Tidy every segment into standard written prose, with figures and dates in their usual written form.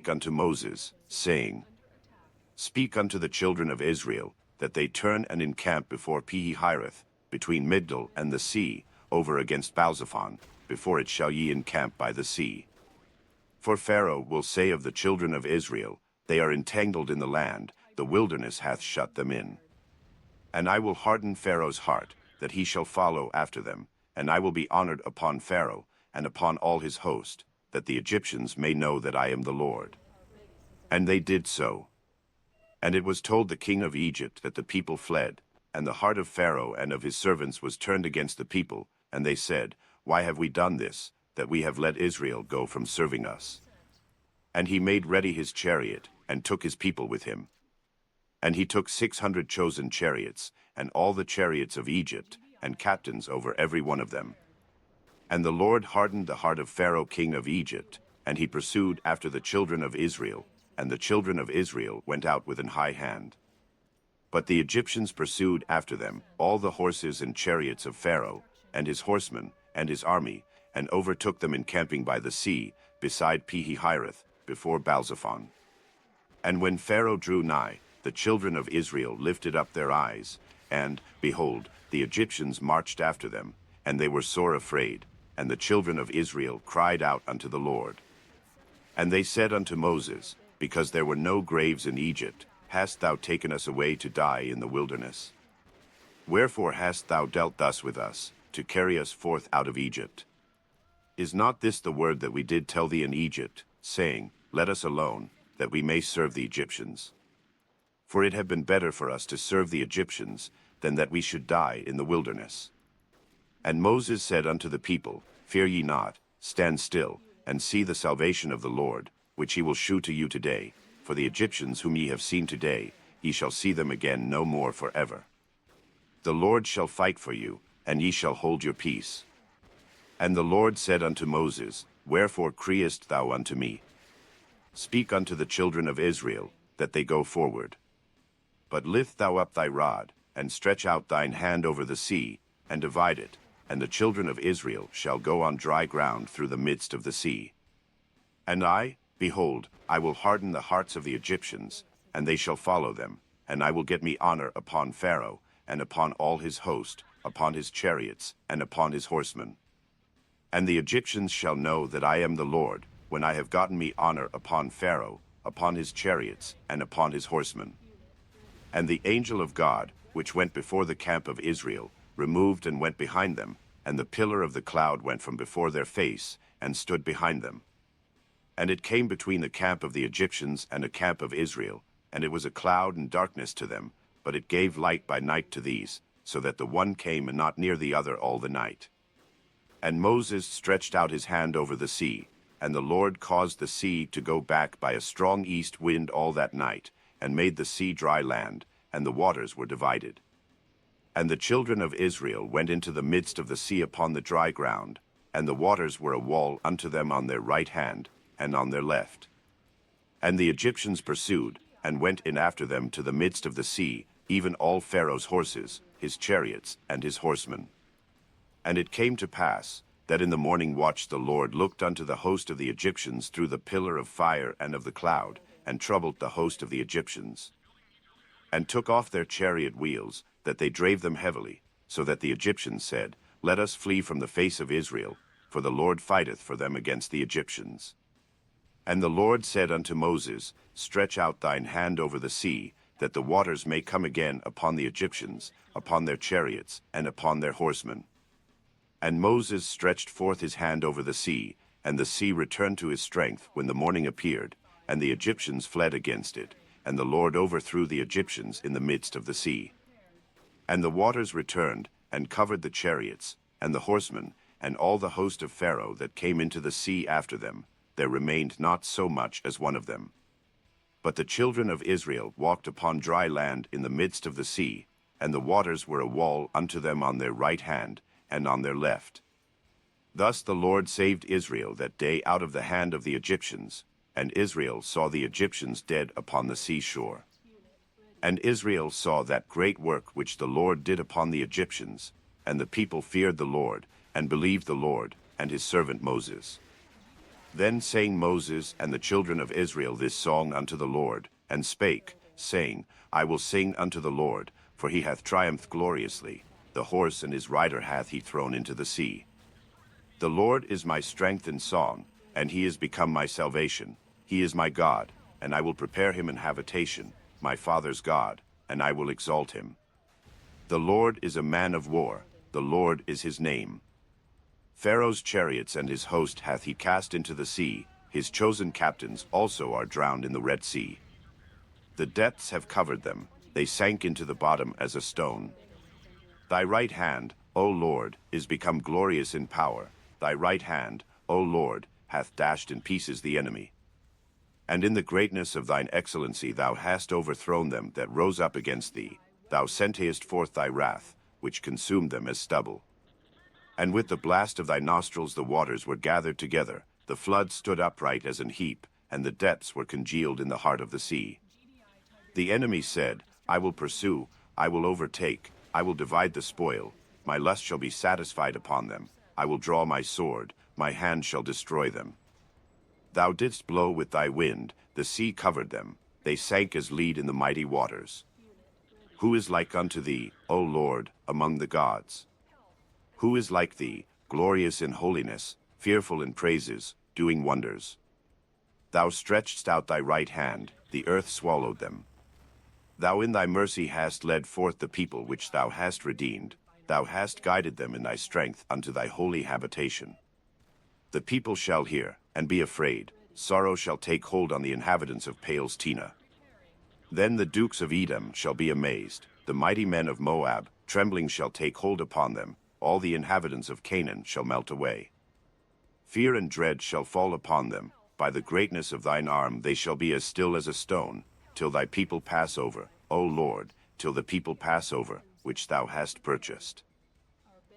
unto Moses, saying, Speak unto the children of Israel, that they turn and encamp before Pi-hahiroth, between Migdol and the sea, over against Baalzephon, before it shall ye encamp by the sea. For Pharaoh will say of the children of Israel, They are entangled in the land, the wilderness hath shut them in. And I will harden Pharaoh's heart, that he shall follow after them, and I will be honored upon Pharaoh, and upon all his host, that the Egyptians may know that I am the Lord. And they did so. And it was told the king of Egypt that the people fled, and the heart of Pharaoh and of his servants was turned against the people, and they said, Why have we done this, that we have let Israel go from serving us? And he made ready his chariot, and took his people with him. And he took 600 chosen chariots, and all the chariots of Egypt, and captains over every one of them. And the Lord hardened the heart of Pharaoh king of Egypt, and he pursued after the children of Israel, and the children of Israel went out with an high hand. But the Egyptians pursued after them all the horses and chariots of Pharaoh, and his horsemen, and his army, and overtook them encamping by the sea, beside Pi-hahiroth, before Baalzephon. And when Pharaoh drew nigh, the children of Israel lifted up their eyes, and, behold, the Egyptians marched after them, and they were sore afraid, and the children of Israel cried out unto the Lord. And they said unto Moses, Because there were no graves in Egypt, hast thou taken us away to die in the wilderness? Wherefore hast thou dealt thus with us, to carry us forth out of Egypt? Is not this the word that we did tell thee in Egypt, saying, Let us alone, that we may serve the Egyptians? For it had been better for us to serve the Egyptians, than that we should die in the wilderness. And Moses said unto the people, Fear ye not, stand still, and see the salvation of the Lord, which he will shew to you today. For the Egyptians whom ye have seen today, ye shall see them again no more forever. The Lord shall fight for you, and ye shall hold your peace. And the Lord said unto Moses, Wherefore criest thou unto me? Speak unto the children of Israel, that they go forward. But lift thou up thy rod, and stretch out thine hand over the sea, and divide it, and the children of Israel shall go on dry ground through the midst of the sea. And I, behold, I will harden the hearts of the Egyptians, and they shall follow them, and I will get me honor upon Pharaoh, and upon all his host, upon his chariots, and upon his horsemen. And the Egyptians shall know that I am the Lord, when I have gotten me honor upon Pharaoh, upon his chariots, and upon his horsemen. And the angel of God, which went before the camp of Israel, removed and went behind them, and the pillar of the cloud went from before their face, and stood behind them. And it came between the camp of the Egyptians and the camp of Israel, and it was a cloud and darkness to them, but it gave light by night to these, so that the one came not near the other all the night. And Moses stretched out his hand over the sea, and the Lord caused the sea to go back by a strong east wind all that night, and made the sea dry land, and the waters were divided. And the children of Israel went into the midst of the sea upon the dry ground, and the waters were a wall unto them on their right hand, and on their left. And the Egyptians pursued, and went in after them to the midst of the sea, even all Pharaoh's horses, his chariots, and his horsemen. And it came to pass, that in the morning watch the Lord looked unto the host of the Egyptians through the pillar of fire and of the cloud, and troubled the host of the Egyptians, and took off their chariot wheels, that they drave them heavily, so that the Egyptians said, Let us flee from the face of Israel, for the Lord fighteth for them against the Egyptians. And the Lord said unto Moses, Stretch out thine hand over the sea, that the waters may come again upon the Egyptians, upon their chariots, and upon their horsemen. And Moses stretched forth his hand over the sea, and the sea returned to his strength when the morning appeared, and the Egyptians fled against it, and the Lord overthrew the Egyptians in the midst of the sea. And the waters returned, and covered the chariots, and the horsemen, and all the host of Pharaoh that came into the sea after them. There remained not so much as one of them. But the children of Israel walked upon dry land in the midst of the sea, and the waters were a wall unto them on their right hand, and on their left. Thus the Lord saved Israel that day out of the hand of the Egyptians, and Israel saw the Egyptians dead upon the seashore. And Israel saw that great work which the Lord did upon the Egyptians, and the people feared the Lord, and believed the Lord, and his servant Moses. Then sang Moses and the children of Israel this song unto the Lord, and spake, saying, I will sing unto the Lord, for he hath triumphed gloriously. The horse and his rider hath he thrown into the sea. The Lord is my strength and song, and he is become my salvation. He is my God, and I will prepare him an habitation, my father's God, and I will exalt him. The Lord is a man of war, the Lord is his name. Pharaoh's chariots and his host hath he cast into the sea, his chosen captains also are drowned in the Red Sea. The depths have covered them, they sank into the bottom as a stone. Thy right hand, O Lord, is become glorious in power. Thy right hand, O Lord, hath dashed in pieces the enemy. And in the greatness of thine excellency thou hast overthrown them that rose up against thee. Thou sentest forth thy wrath, which consumed them as stubble. And with the blast of thy nostrils the waters were gathered together, the flood stood upright as an heap, and the depths were congealed in the heart of the sea. The enemy said, I will pursue, I will overtake, I will divide the spoil, my lust shall be satisfied upon them, I will draw my sword, my hand shall destroy them. Thou didst blow with thy wind, the sea covered them, they sank as lead in the mighty waters. Who is like unto thee, O Lord, among the gods? Who is like thee, glorious in holiness, fearful in praises, doing wonders? Thou stretchedst out thy right hand, the earth swallowed them. Thou in thy mercy hast led forth the people which thou hast redeemed. Thou hast guided them in thy strength unto thy holy habitation. The people shall hear, and be afraid. Sorrow shall take hold on the inhabitants of Palestina. Then the dukes of Edom shall be amazed. The mighty men of Moab, trembling shall take hold upon them. All the inhabitants of Canaan shall melt away. Fear and dread shall fall upon them. By the greatness of thine arm they shall be as still as a stone, till thy people pass over, O Lord, till the people pass over, which thou hast purchased.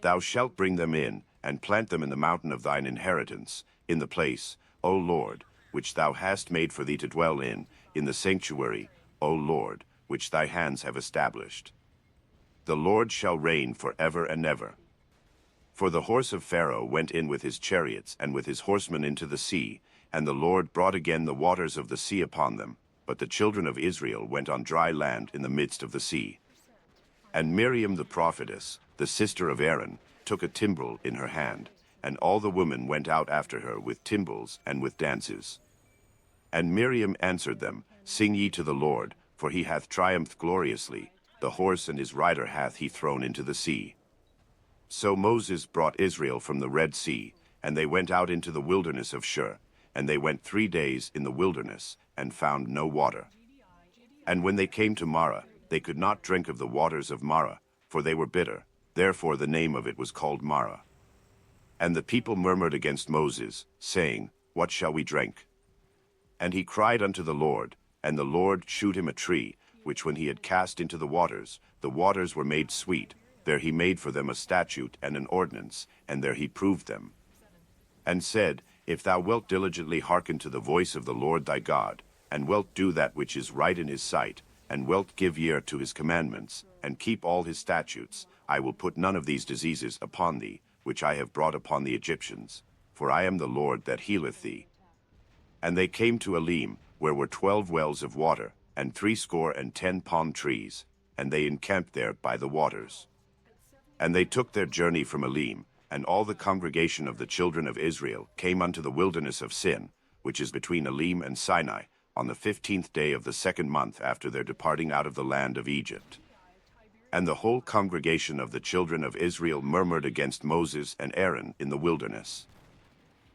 Thou shalt bring them in, and plant them in the mountain of thine inheritance, in the place, O Lord, which thou hast made for thee to dwell in the sanctuary, O Lord, which thy hands have established. The Lord shall reign for ever and ever. For the horse of Pharaoh went in with his chariots and with his horsemen into the sea, and the Lord brought again the waters of the sea upon them. But the children of Israel went on dry land in the midst of the sea. And Miriam the prophetess, the sister of Aaron, took a timbrel in her hand, and all the women went out after her with timbrels and with dances. And Miriam answered them, Sing ye to the Lord, for he hath triumphed gloriously. The horse and his rider hath he thrown into the sea. So Moses brought Israel from the Red Sea, and they went out into the wilderness of Shur, and they went 3 days in the wilderness, and found no water. And when they came to Marah, they could not drink of the waters of Marah, for they were bitter. Therefore the name of it was called Marah. And the people murmured against Moses, saying, What shall we drink? And he cried unto the Lord, and the Lord shewed him a tree, which when he had cast into the waters were made sweet. There he made for them a statute and an ordinance, and there he proved them. And said, If thou wilt diligently hearken to the voice of the Lord thy God, and wilt do that which is right in his sight, and wilt give ear to his commandments, and keep all his statutes, I will put none of these diseases upon thee, which I have brought upon the Egyptians, for I am the Lord that healeth thee. And they came to Elim, where were 12 wells of water, and 60 palm trees, and they encamped there by the waters. And they took their journey from Elim, and all the congregation of the children of Israel came unto the wilderness of Sin, which is between Elim and Sinai, on the 15th day of the 2nd month after their departing out of the land of Egypt. And the whole congregation of the children of Israel murmured against Moses and Aaron in the wilderness.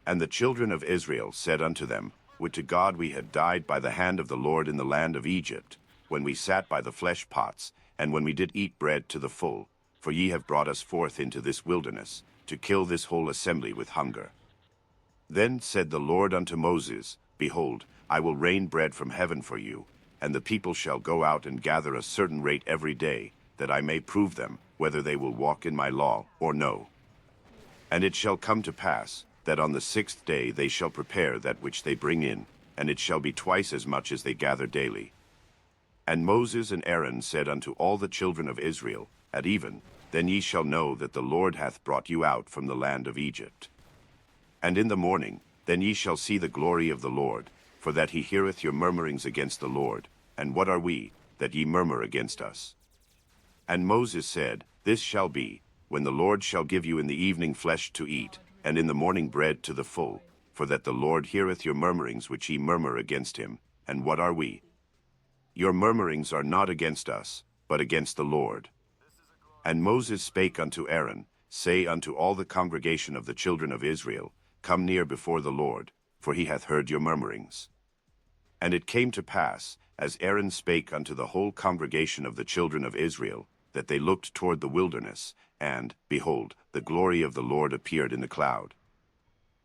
And the children of Israel said unto them, Would to God we had died by the hand of the Lord in the land of Egypt, when we sat by the flesh pots, and when we did eat bread to the full, for ye have brought us forth into this wilderness, to kill this whole assembly with hunger. Then said the Lord unto Moses, Behold, I will rain bread from heaven for you, and the people shall go out and gather a certain rate every day, that I may prove them, whether they will walk in my law or no. And it shall come to pass, that on the 6th day they shall prepare that which they bring in, and it shall be twice as much as they gather daily. And Moses and Aaron said unto all the children of Israel, At even, then ye shall know that the Lord hath brought you out from the land of Egypt. And in the morning Then ye shall see the glory of the Lord, for that he heareth your murmurings against the Lord. And what are we, that ye murmur against us? And Moses said, This shall be, when the Lord shall give you in the evening flesh to eat, and in the morning bread to the full, for that the Lord heareth your murmurings which ye murmur against him. And what are we? Your murmurings are not against us, but against the Lord. And Moses spake unto Aaron, Say unto all the congregation of the children of Israel, Come near before the Lord, for he hath heard your murmurings. And it came to pass, as Aaron spake unto the whole congregation of the children of Israel, that they looked toward the wilderness, and, behold, the glory of the Lord appeared in the cloud.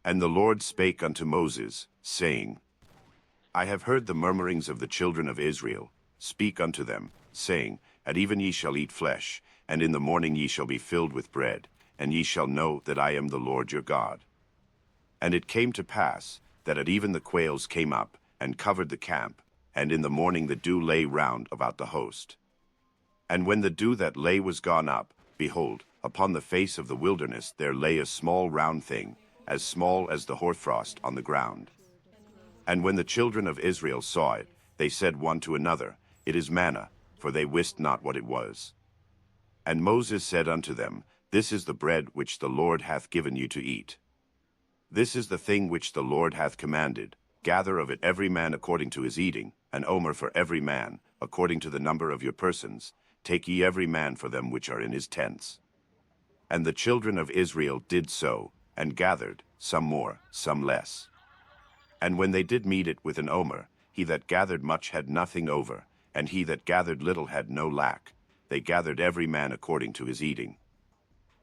And the Lord spake unto Moses, saying, I have heard the murmurings of the children of Israel. Speak unto them, saying, At even ye shall eat flesh, and in the morning ye shall be filled with bread, and ye shall know that I am the Lord your God. And it came to pass, that at even the quails came up, and covered the camp, and in the morning the dew lay round about the host. And when the dew that lay was gone up, behold, upon the face of the wilderness there lay a small round thing, as small as the hoarfrost on the ground. And when the children of Israel saw it, they said one to another, It is manna, for they wist not what it was. And Moses said unto them, This is the bread which the Lord hath given you to eat. This is the thing which the Lord hath commanded. Gather of it every man according to his eating, an omer for every man, according to the number of your persons. Take ye every man for them which are in his tents. And the children of Israel did so, and gathered, some more, some less. And when they did meet it with an omer, he that gathered much had nothing over, and he that gathered little had no lack. They gathered every man according to his eating.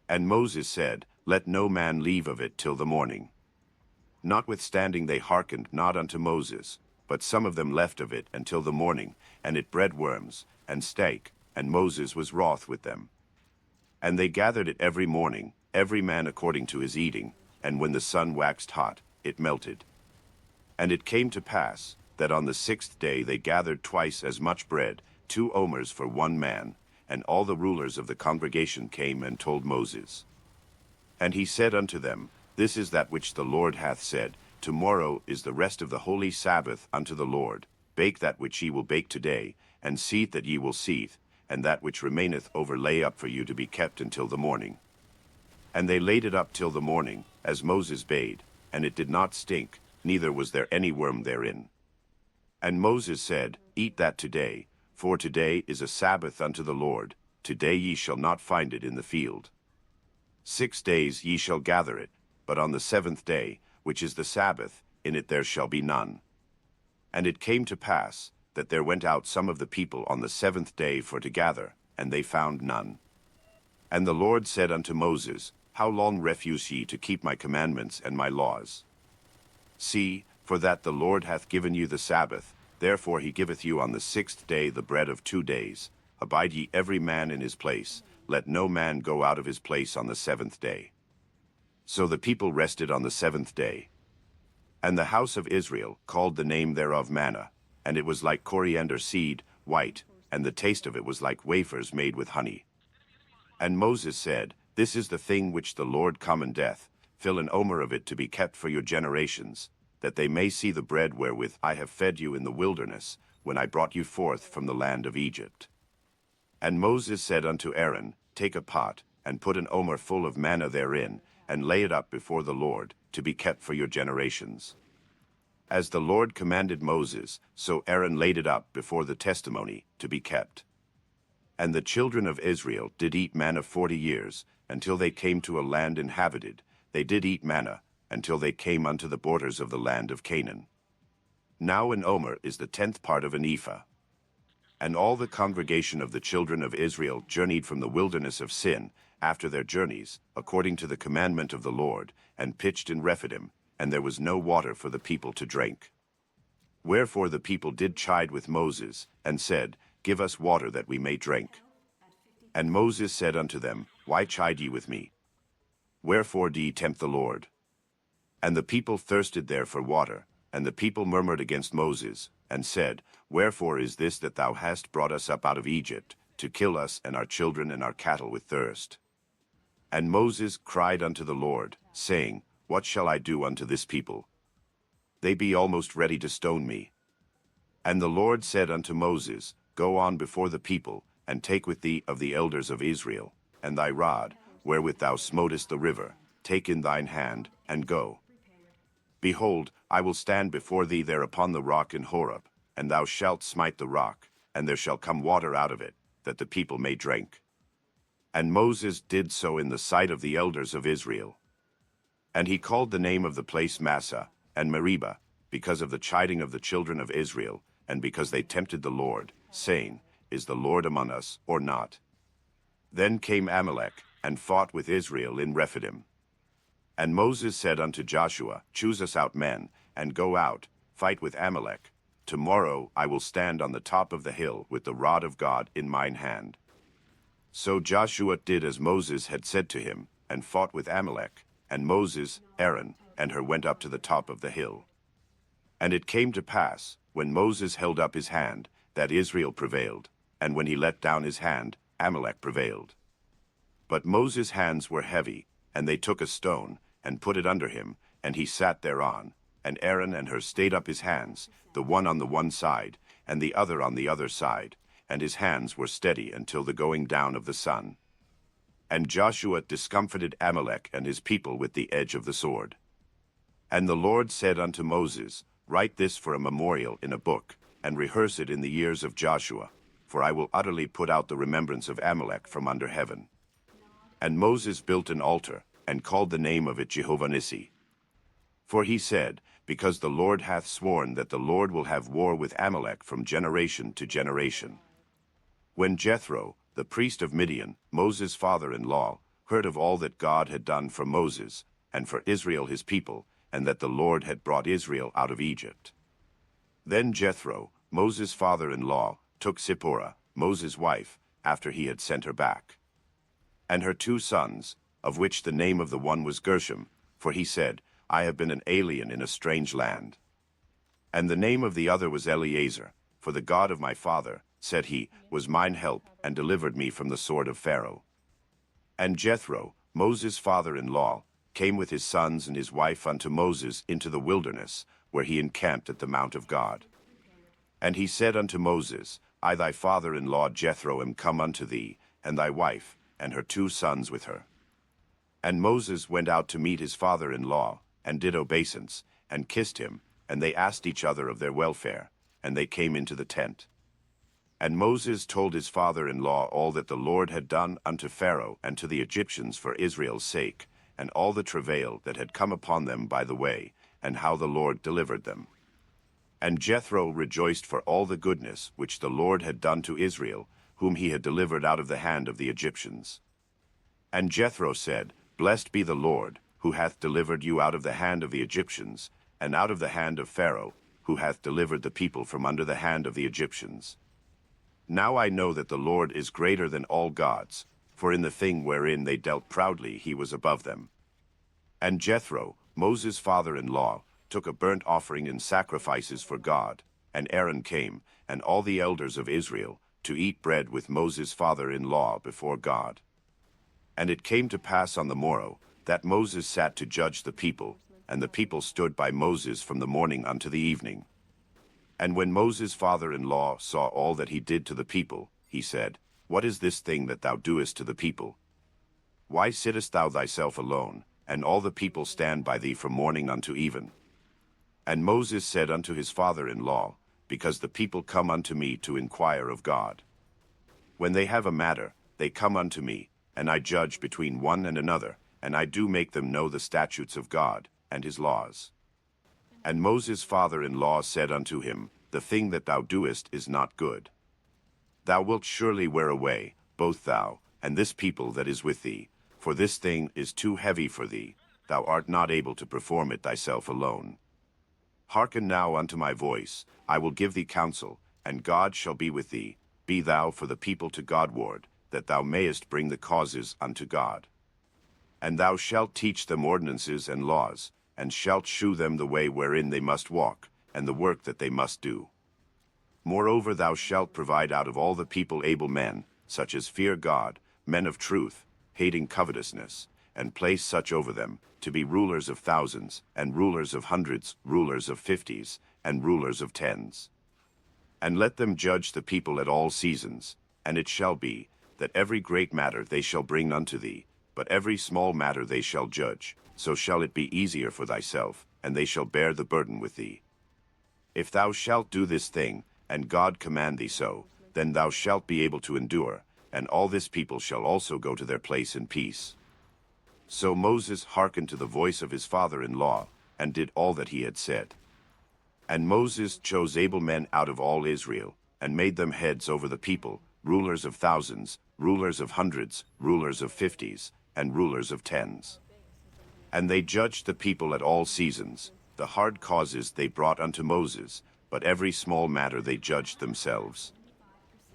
And Moses said, Let no man leave of it till the morning. Notwithstanding they hearkened not unto Moses, but some of them left of it until the morning, and it bred worms, and stank, and Moses was wroth with them. And they gathered it every morning, every man according to his eating, and when the sun waxed hot, it melted. And it came to pass, that on the 6th day they gathered twice as much bread, 2 omers for one man, and all the rulers of the congregation came and told Moses. And he said unto them, This is that which the Lord hath said, Tomorrow is the rest of the holy Sabbath unto the Lord. Bake that which ye will bake today, and seethe that ye will seethe, and that which remaineth over lay up for you to be kept until the morning. And they laid it up till the morning, as Moses bade, and it did not stink, neither was there any worm therein. And Moses said, Eat that today, for today is a Sabbath unto the Lord. Today ye shall not find it in the field. 6 days ye shall gather it, but on the 7th day, which is the Sabbath, in it there shall be none. And it came to pass, that there went out some of the people on the 7th day for to gather, and they found none. And the Lord said unto Moses, How long refuse ye to keep my commandments and my laws? See, for that the Lord hath given you the Sabbath, therefore he giveth you on the 6th day the bread of 2 days. Abide ye every man in his place, let no man go out of his place on the 7th day. So the people rested on the 7th day. And the house of Israel called the name thereof manna, and it was like coriander seed, white, and the taste of it was like wafers made with honey. And Moses said, This is the thing which the Lord commandeth, fill an omer of it to be kept for your generations, that they may see the bread wherewith I have fed you in the wilderness, when I brought you forth from the land of Egypt. And Moses said unto Aaron, Take a pot, and put an omer full of manna therein, and lay it up before the Lord, to be kept for your generations. As the Lord commanded Moses, so Aaron laid it up before the testimony, to be kept. And the children of Israel did eat manna 40 years, until they came to a land inhabited. They did eat manna, until they came unto the borders of the land of Canaan. Now an omer is the 10th part of an ephah. And all the congregation of the children of Israel journeyed from the wilderness of Sin, after their journeys, according to the commandment of the Lord, and pitched in Rephidim, and there was no water for the people to drink. Wherefore the people did chide with Moses, and said, Give us water that we may drink. And Moses said unto them, Why chide ye with me? Wherefore do ye tempt the Lord? And the people thirsted there for water, and the people murmured against Moses, and said, Wherefore is this that thou hast brought us up out of Egypt, to kill us and our children and our cattle with thirst? And Moses cried unto the Lord, saying, What shall I do unto this people? they be almost ready to stone me. And the Lord said unto Moses, Go on before the people, and take with thee of the elders of Israel, and thy rod, wherewith thou smotest the river, take in thine hand, and go. Behold, I will stand before thee there upon the rock in Horeb, and thou shalt smite the rock, and there shall come water out of it, that the people may drink. And Moses did so in the sight of the elders of Israel. And he called the name of the place Massah and Meribah, because of the chiding of the children of Israel, and because they tempted the Lord, saying, Is the Lord among us, or not? Then came Amalek, and fought with Israel in Rephidim. And Moses said unto Joshua, Choose us out men, and go out, fight with Amalek. Tomorrow I will stand on the top of the hill with the rod of God in mine hand. So Joshua did as Moses had said to him, and fought with Amalek. And Moses, Aaron, and Hur went up to the top of the hill. And it came to pass, when Moses held up his hand, that Israel prevailed, and when he let down his hand, Amalek prevailed. But Moses' hands were heavy, and they took a stone, and put it under him, and he sat thereon. And Aaron and Hur stayed up his hands, the one on the one side, and the other on the other side, and his hands were steady until the going down of the sun. And Joshua discomfited Amalek and his people with the edge of the sword. And the Lord said unto Moses, Write this for a memorial in a book, and rehearse it in the ears of Joshua, for I will utterly put out the remembrance of Amalek from under heaven. And Moses built an altar, and called the name of it Jehovah Nissi. For he said, Because the Lord hath sworn that the Lord will have war with Amalek from generation to generation. When Jethro, the priest of Midian, Moses' father-in-law, heard of all that God had done for Moses, and for Israel his people, and that the Lord had brought Israel out of Egypt. Then Jethro, Moses' father-in-law, took Zipporah, Moses' wife, after he had sent her back, and her 2 sons, of which the name of the one was Gershom, for he said, I have been an alien in a strange land. And the name of the other was Eleazar, for the God of my father, said he, was mine help, and delivered me from the sword of Pharaoh. And Jethro, Moses' father-in-law, came with his sons and his wife unto Moses into the wilderness, where he encamped at the mount of God. And he said unto Moses, I thy father-in-law Jethro am come unto thee, and thy wife, and her 2 sons with her. And Moses went out to meet his father-in-law, and did obeisance, and kissed him, and they asked each other of their welfare, and they came into the tent. And Moses told his father-in-law all that the Lord had done unto Pharaoh and to the Egyptians for Israel's sake, and all the travail that had come upon them by the way, and how the Lord delivered them. And Jethro rejoiced for all the goodness which the Lord had done to Israel, whom he had delivered out of the hand of the Egyptians. And Jethro said, Blessed be the Lord, who hath delivered you out of the hand of the Egyptians, and out of the hand of Pharaoh, who hath delivered the people from under the hand of the Egyptians. Now I know that the Lord is greater than all gods, for in the thing wherein they dealt proudly he was above them. And Jethro, Moses' father-in-law, took a burnt offering and sacrifices for God, and Aaron came, and all the elders of Israel, to eat bread with Moses' father-in-law before God. And it came to pass on the morrow, that Moses sat to judge the people, and the people stood by Moses from the morning unto the evening. And when Moses' father-in-law saw all that he did to the people, he said, What is this thing that thou doest to the people? Why sittest thou thyself alone, and all the people stand by thee from morning unto even? And Moses said unto his father-in-law, Because the people come unto me to inquire of God. When they have a matter, they come unto me, and I judge between one and another, and I do make them know the statutes of God, and his laws. And Moses' father-in-law said unto him, The thing that thou doest is not good. Thou wilt surely wear away, both thou, and this people that is with thee, for this thing is too heavy for thee, thou art not able to perform it thyself alone. Hearken now unto my voice, I will give thee counsel, and God shall be with thee, be thou for the people to Godward, that thou mayest bring the causes unto God. And thou shalt teach them ordinances and laws, and shalt shew them the way wherein they must walk, and the work that they must do. Moreover thou shalt provide out of all the people able men, such as fear God, men of truth, hating covetousness, and place such over them, to be rulers of thousands, and rulers of hundreds, rulers of fifties, and rulers of tens. And let them judge the people at all seasons. And it shall be, that every great matter they shall bring unto thee, but every small matter they shall judge. So shall it be easier for thyself, and they shall bear the burden with thee. If thou shalt do this thing, and God command thee so, then thou shalt be able to endure, and all this people shall also go to their place in peace. So Moses hearkened to the voice of his father-in-law, and did all that he had said. And Moses chose able men out of all Israel, and made them heads over the people, rulers of thousands, rulers of hundreds, rulers of fifties, and rulers of tens. And they judged the people at all seasons. The hard causes they brought unto Moses, but every small matter they judged themselves.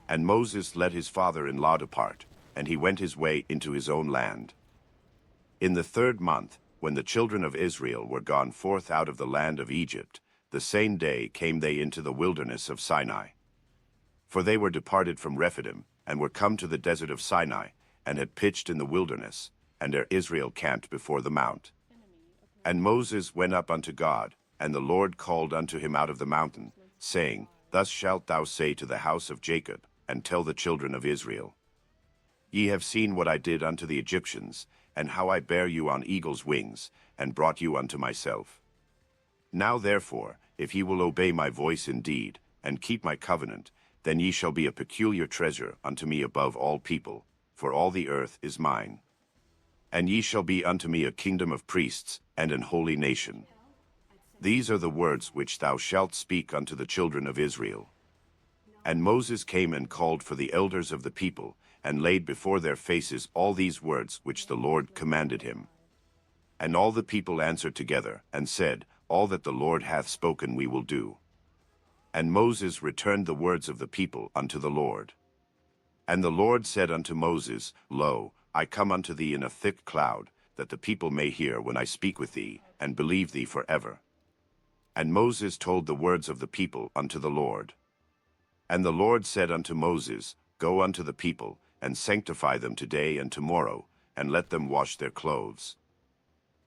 And Moses let his father-in-law depart, and he went his way into his own land. In the 3rd month, when the children of Israel were gone forth out of the land of Egypt, the same day came they into the wilderness of Sinai. For they were departed from Rephidim, and were come to the desert of Sinai, and had pitched in the wilderness, and there Israel camped before the mount. And Moses went up unto God, and the Lord called unto him out of the mountain, saying, Thus shalt thou say to the house of Jacob, and tell the children of Israel, Ye have seen what I did unto the Egyptians, and how I bare you on eagle's wings, and brought you unto myself. Now therefore, if ye will obey my voice indeed, and keep my covenant, then ye shall be a peculiar treasure unto me above all people, for all the earth is mine. And ye shall be unto me a kingdom of priests, and an holy nation. These are the words which thou shalt speak unto the children of Israel. And Moses came and called for the elders of the people, and laid before their faces all these words which the Lord commanded him. And all the people answered together, and said, All that the Lord hath spoken we will do. And Moses returned the words of the people unto the Lord. And the Lord said unto Moses, Lo, I come unto thee in a thick cloud, that the people may hear when I speak with thee, and believe thee forever. And Moses told the words of the people unto the Lord. And the Lord said unto Moses, Go unto the people, and sanctify them today and tomorrow, and let them wash their clothes.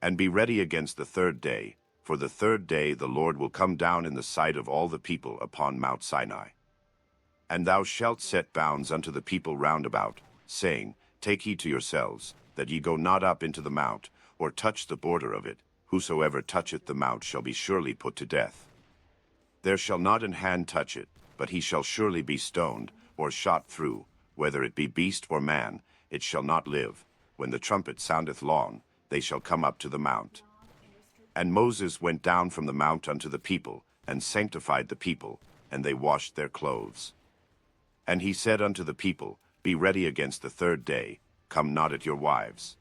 And be ready against the 3rd day, for the 3rd day the Lord will come down in the sight of all the people upon Mount Sinai. And thou shalt set bounds unto the people round about, saying, Take heed to yourselves, that ye go not up into the mount, or touch the border of it. Whosoever toucheth the mount shall be surely put to death. There shall not an hand touch it, but he shall surely be stoned, or shot through, whether it be beast or man, it shall not live. When the trumpet soundeth long, they shall come up to the mount. And Moses went down from the mount unto the people, and sanctified the people, and they washed their clothes. And he said unto the people, Be ready against the 3rd day, come not at your wives.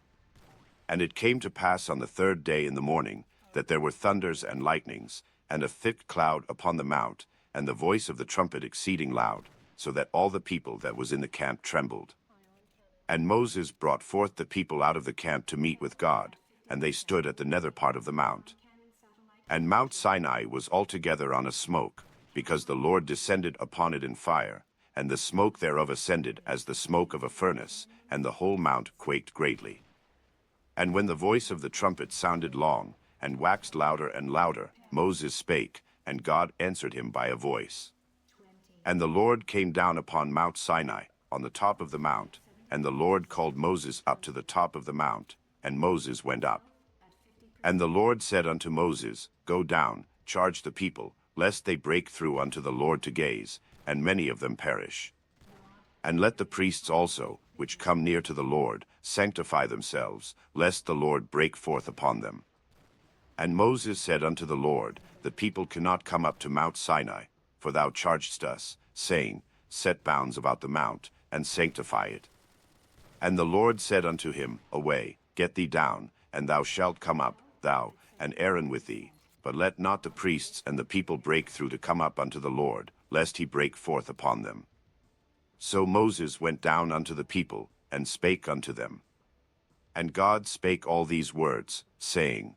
And it came to pass on the 3rd day in the morning, that there were thunders and lightnings, and a thick cloud upon the mount, and the voice of the trumpet exceeding loud, so that all the people that was in the camp trembled. And Moses brought forth the people out of the camp to meet with God, and they stood at the nether part of the mount. And Mount Sinai was altogether on a smoke, because the Lord descended upon it in fire, and the smoke thereof ascended as the smoke of a furnace, and the whole mount quaked greatly. And when the voice of the trumpet sounded long, and waxed louder and louder, Moses spake, and God answered him by a voice. And the Lord came down upon Mount Sinai, on the top of the mount, and the Lord called Moses up to the top of the mount, and Moses went up. And the Lord said unto Moses, Go down, charge the people, lest they break through unto the Lord to gaze, and many of them perish. And let the priests also, which come near to the Lord, sanctify themselves, lest the Lord break forth upon them. And Moses said unto the Lord, The people cannot come up to Mount Sinai, for thou chargedst us, saying, Set bounds about the mount, and sanctify it. And the Lord said unto him, Away, get thee down, and thou shalt come up, thou, and Aaron with thee. But let not the priests and the people break through to come up unto the Lord, lest he break forth upon them. So Moses went down unto the people, and spake unto them. And God spake all these words, saying,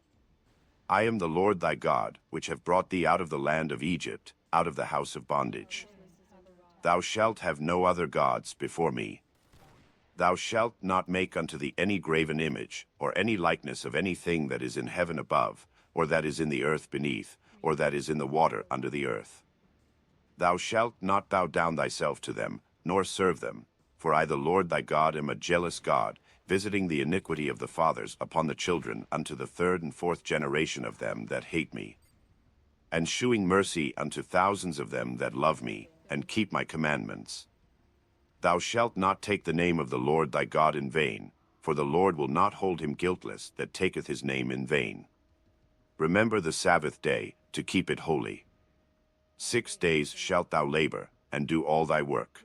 I am the Lord thy God, which have brought thee out of the land of Egypt, out of the house of bondage. Thou shalt have no other gods before me. Thou shalt not make unto thee any graven image, or any likeness of anything that is in heaven above, or that is in the earth beneath, or that is in the water under the earth. Thou shalt not bow down thyself to them, nor serve them. For I the Lord thy God am a jealous God, visiting the iniquity of the fathers upon the children unto the third and fourth generation of them that hate me, and shewing mercy unto thousands of them that love me, and keep my commandments. Thou shalt not take the name of the Lord thy God in vain, for the Lord will not hold him guiltless that taketh his name in vain. Remember the Sabbath day, to keep it holy. 6 days shalt thou labor, and do all thy work.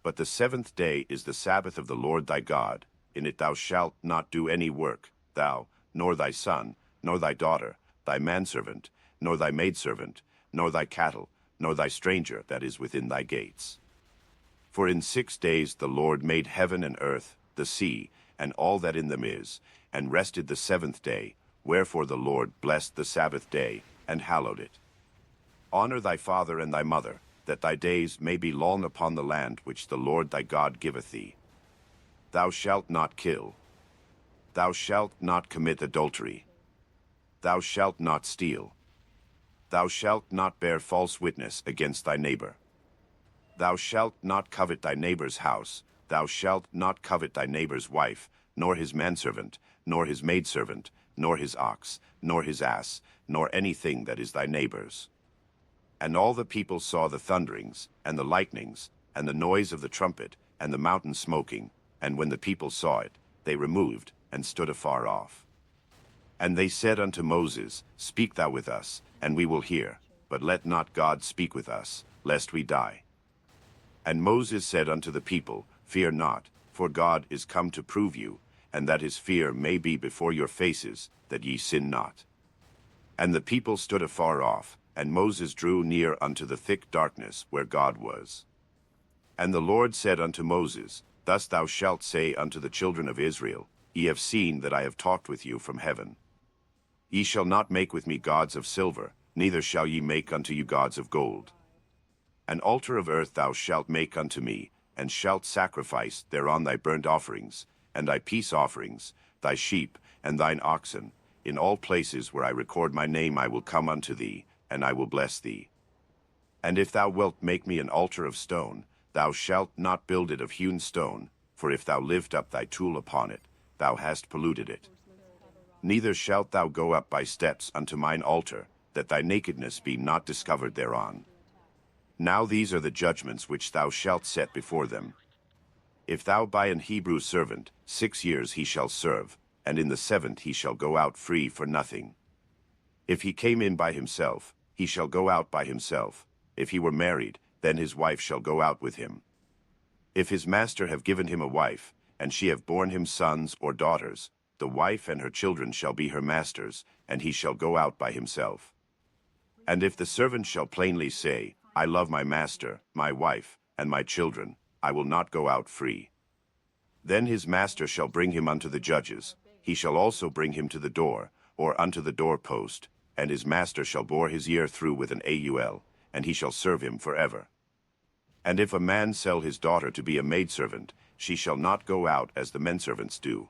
But the seventh day is the Sabbath of the Lord thy God. In it thou shalt not do any work, thou, nor thy son, nor thy daughter, thy manservant, nor thy maidservant, nor thy cattle, nor thy stranger that is within thy gates. For in 6 days the Lord made heaven and earth, the sea, and all that in them is, and rested the seventh day. Wherefore the Lord blessed the Sabbath day, and hallowed it. Honor thy father and thy mother, that thy days may be long upon the land which the Lord thy God giveth thee. Thou shalt not kill. Thou shalt not commit adultery. Thou shalt not steal. Thou shalt not bear false witness against thy neighbor. Thou shalt not covet thy neighbor's house. Thou shalt not covet thy neighbor's wife, nor his manservant, nor his maidservant, nor his ox, nor his ass, nor anything that is thy neighbor's. And all the people saw the thunderings, and the lightnings, and the noise of the trumpet, and the mountain smoking. And when the people saw it, they removed, and stood afar off. And they said unto Moses, Speak thou with us, and we will hear. But let not God speak with us, lest we die. And Moses said unto the people, Fear not, for God is come to prove you, and that his fear may be before your faces, that ye sin not. And the people stood afar off, and Moses drew near unto the thick darkness where God was. And the Lord said unto Moses, Thus thou shalt say unto the children of Israel, Ye have seen that I have talked with you from heaven. Ye shall not make with me gods of silver, neither shall ye make unto you gods of gold. An altar of earth thou shalt make unto me, and shalt sacrifice thereon thy burnt offerings, and thy peace offerings, thy sheep, and thine oxen. In all places where I record my name I will come unto thee, and I will bless thee. And if thou wilt make me an altar of stone, thou shalt not build it of hewn stone, for if thou lift up thy tool upon it, thou hast polluted it. Neither shalt thou go up by steps unto mine altar, that thy nakedness be not discovered thereon. Now these are the judgments which thou shalt set before them. If thou buy an Hebrew servant, 6 years he shall serve, and in the 7th he shall go out free for nothing. If he came in by himself, he shall go out by himself. If he were married, then his wife shall go out with him. If his master have given him a wife, and she have borne him sons or daughters, the wife and her children shall be her master's, and he shall go out by himself. And if the servant shall plainly say, I love my master, my wife, and my children, I will not go out free. Then his master shall bring him unto the judges. He shall also bring him to the door, or unto the doorpost, and his master shall bore his ear through with an aul, and he shall serve him forever. And if a man sell his daughter to be a maidservant, she shall not go out as the menservants do.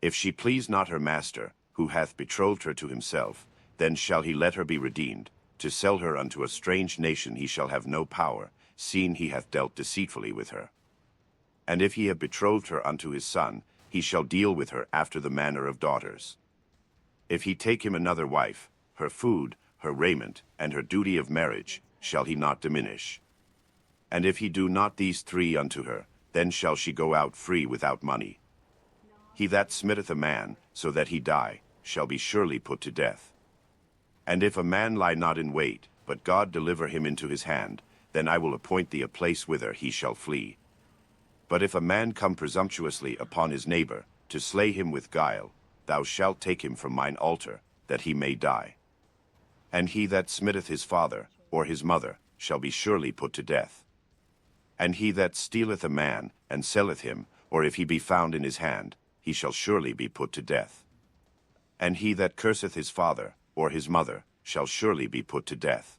If she please not her master, who hath betrothed her to himself, then shall he let her be redeemed. To sell her unto a strange nation he shall have no power, seeing he hath dealt deceitfully with her. And if he have betrothed her unto his son, he shall deal with her after the manner of daughters. If he take him another wife, her food, her raiment, and her duty of marriage shall he not diminish. And if he do not these 3 unto her, then shall she go out free without money. He that smitteth a man, so that he die, shall be surely put to death. And if a man lie not in wait, but God deliver him into his hand, then I will appoint thee a place whither he shall flee. But if a man come presumptuously upon his neighbor, to slay him with guile, thou shalt take him from mine altar, that he may die. And he that smitteth his father, or his mother, shall be surely put to death. And he that stealeth a man, and selleth him, or if he be found in his hand, he shall surely be put to death. And he that curseth his father, or his mother, shall surely be put to death.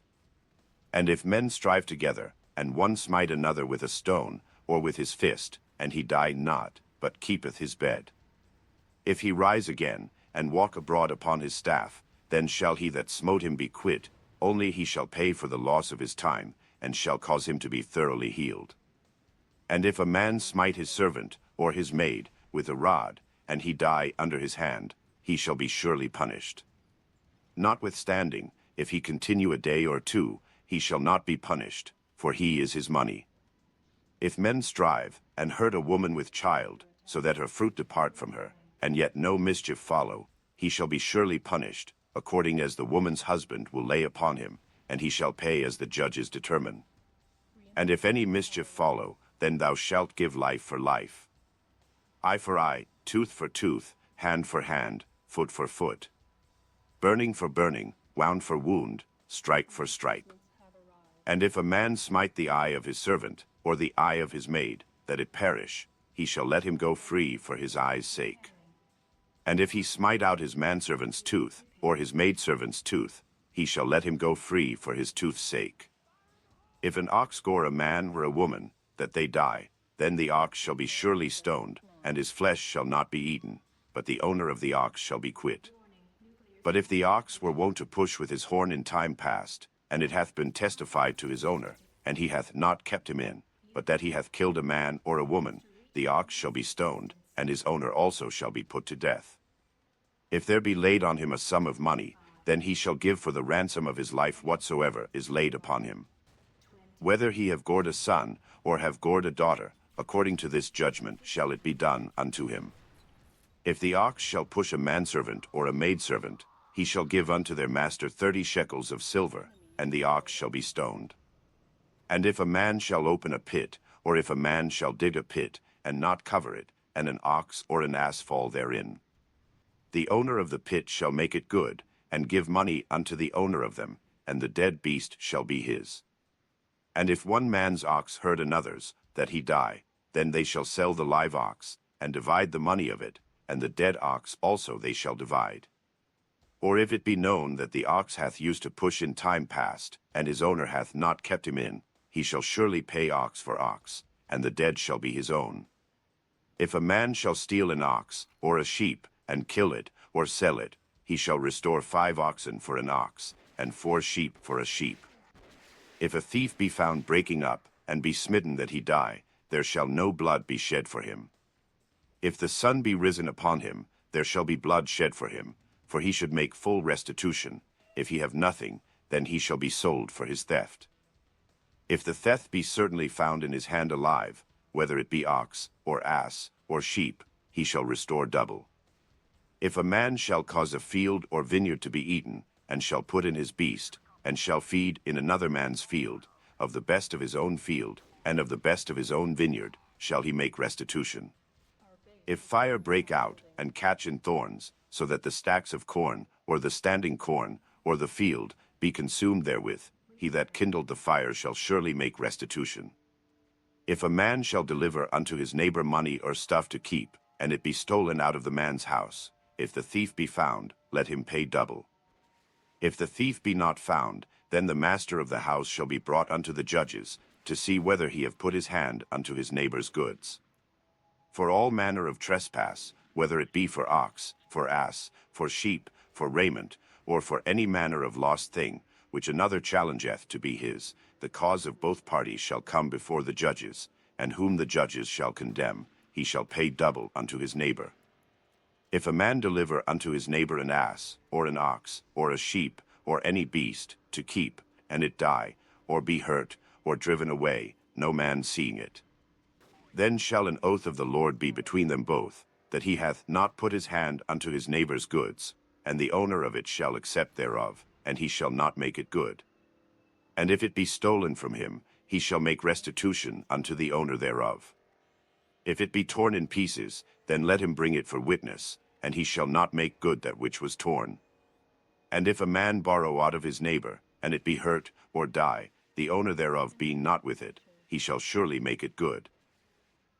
And if men strive together, and one smite another with a stone, or with his fist, and he die not, but keepeth his bed. If he rise again, and walk abroad upon his staff, then shall he that smote him be quit, only he shall pay for the loss of his time, and shall cause him to be thoroughly healed. And if a man smite his servant, or his maid, with a rod, and he die under his hand, he shall be surely punished. Notwithstanding, if he continue a day or two, he shall not be punished, for he is his money. If men strive, and hurt a woman with child, so that her fruit depart from her, and yet no mischief follow, he shall be surely punished, according as the woman's husband will lay upon him, and he shall pay as the judges determine. And if any mischief follow, then thou shalt give life for life. Eye for eye, tooth for tooth, hand for hand, foot for foot. Burning for burning, wound for wound, strike for strike. And if a man smite the eye of his servant, or the eye of his maid, that it perish, he shall let him go free for his eye's sake. And if he smite out his manservant's tooth, or his maidservant's tooth, he shall let him go free for his tooth's sake. If an ox gore a man or a woman, that they die, then the ox shall be surely stoned, and his flesh shall not be eaten, but the owner of the ox shall be quit. But if the ox were wont to push with his horn in time past, and it hath been testified to his owner, and he hath not kept him in, but that he hath killed a man or a woman, the ox shall be stoned, and his owner also shall be put to death. If there be laid on him a sum of money, then he shall give for the ransom of his life whatsoever is laid upon him. Whether he have gored a son, or have gored a daughter, according to this judgment shall it be done unto him. If the ox shall push a manservant or a maidservant, he shall give unto their master 30 shekels of silver, and the ox shall be stoned. And if a man shall open a pit, or if a man shall dig a pit, and not cover it, and an ox or an ass fall therein, the owner of the pit shall make it good, and give money unto the owner of them, and the dead beast shall be his. And if one man's ox hurt another's, that he die, then they shall sell the live ox, and divide the money of it, and the dead ox also they shall divide. Or if it be known that the ox hath used to push in time past, and his owner hath not kept him in, he shall surely pay ox for ox, and the dead shall be his own. If a man shall steal an ox, or a sheep, and kill it, or sell it, he shall restore 5 oxen for an ox, and 4 sheep for a sheep. If a thief be found breaking up, and be smitten that he die, there shall no blood be shed for him. If the sun be risen upon him, there shall be blood shed for him, for he should make full restitution. If he have nothing, then he shall be sold for his theft. If the theft be certainly found in his hand alive, whether it be ox, or ass, or sheep, he shall restore double. If a man shall cause a field or vineyard to be eaten, and shall put in his beast, and shall feed in another man's field, of the best of his own field, and of the best of his own vineyard, shall he make restitution. If fire break out, and catch in thorns, so that the stacks of corn, or the standing corn, or the field, be consumed therewith, he that kindled the fire shall surely make restitution. If a man shall deliver unto his neighbor money or stuff to keep, and it be stolen out of the man's house, if the thief be found, let him pay double. If the thief be not found, then the master of the house shall be brought unto the judges, to see whether he have put his hand unto his neighbor's goods. For all manner of trespass, whether it be for ox, for ass, for sheep, for raiment, or for any manner of lost thing, which another challengeth to be his, the cause of both parties shall come before the judges, and whom the judges shall condemn, he shall pay double unto his neighbor. If a man deliver unto his neighbor an ass, or an ox, or a sheep, or any beast, to keep, and it die, or be hurt, or driven away, no man seeing it, then shall an oath of the Lord be between them both, that he hath not put his hand unto his neighbor's goods, and the owner of it shall accept thereof, and he shall not make it good. And if it be stolen from him, he shall make restitution unto the owner thereof. If it be torn in pieces, then let him bring it for witness, and he shall not make good that which was torn. And if a man borrow aught of his neighbor, and it be hurt, or die, the owner thereof being not with it, he shall surely make it good.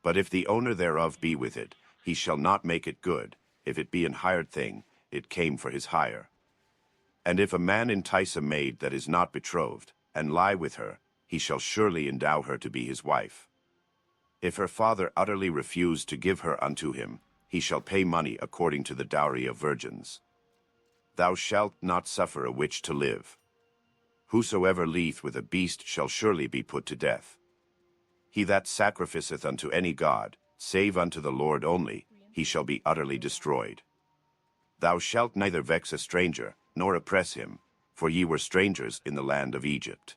But if the owner thereof be with it, he shall not make it good. If it be an hired thing, it came for his hire. And if a man entice a maid that is not betrothed, and lie with her, he shall surely endow her to be his wife. If her father utterly refuse to give her unto him, he shall pay money according to the dowry of virgins. Thou shalt not suffer a witch to live. Whosoever lieth with a beast shall surely be put to death. He that sacrificeth unto any god, save unto the Lord only, he shall be utterly destroyed. Thou shalt neither vex a stranger, nor oppress him, for ye were strangers in the land of Egypt.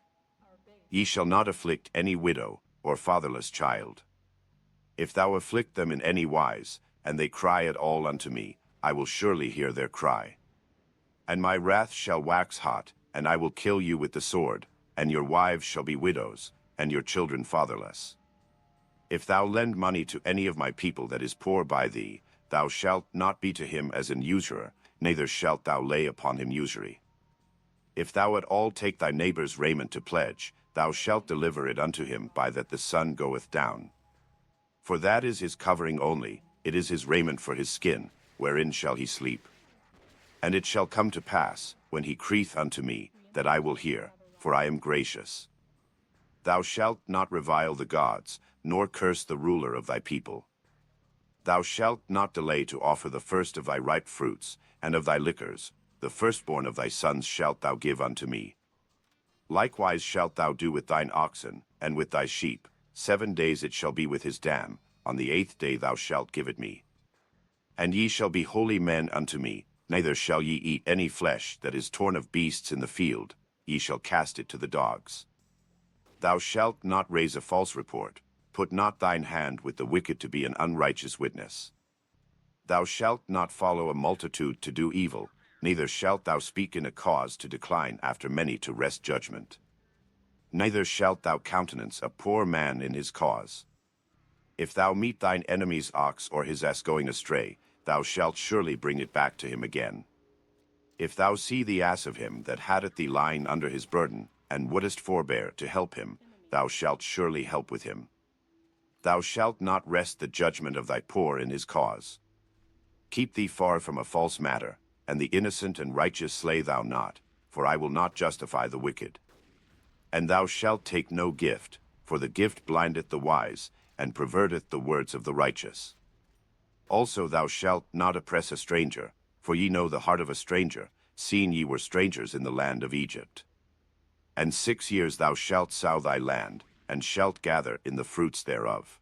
Ye shall not afflict any widow, or fatherless child. If thou afflict them in any wise, and they cry at all unto me, I will surely hear their cry. And my wrath shall wax hot, and I will kill you with the sword, and your wives shall be widows, and your children fatherless. If thou lend money to any of my people that is poor by thee, thou shalt not be to him as an usurer, neither shalt thou lay upon him usury. If thou at all take thy neighbor's raiment to pledge, thou shalt deliver it unto him by that the sun goeth down. For that is his covering only, it is his raiment for his skin, wherein shall he sleep. And it shall come to pass, when he crieth unto me, that I will hear, for I am gracious. Thou shalt not revile the gods, nor curse the ruler of thy people. Thou shalt not delay to offer the first of thy ripe fruits, and of thy liquors, the firstborn of thy sons shalt thou give unto me. Likewise shalt thou do with thine oxen, and with thy sheep. 7 days it shall be with his dam, on the 8th day thou shalt give it me. And ye shall be holy men unto me, neither shall ye eat any flesh that is torn of beasts in the field, ye shall cast it to the dogs. Thou shalt not raise a false report, put not thine hand with the wicked to be an unrighteous witness. Thou shalt not follow a multitude to do evil, neither shalt thou speak in a cause to decline after many to wrest judgment. Neither shalt thou countenance a poor man in his cause. If thou meet thine enemy's ox or his ass going astray, thou shalt surely bring it back to him again. If thou see the ass of him that hatteth thee lying under his burden, and wouldest forbear to help him, thou shalt surely help with him. Thou shalt not wrest the judgment of thy poor in his cause. Keep thee far from a false matter, and the innocent and righteous slay thou not, for I will not justify the wicked. And thou shalt take no gift, for the gift blindeth the wise, and perverteth the words of the righteous. Also thou shalt not oppress a stranger, for ye know the heart of a stranger, seeing ye were strangers in the land of Egypt. And 6 years thou shalt sow thy land, and shalt gather in the fruits thereof.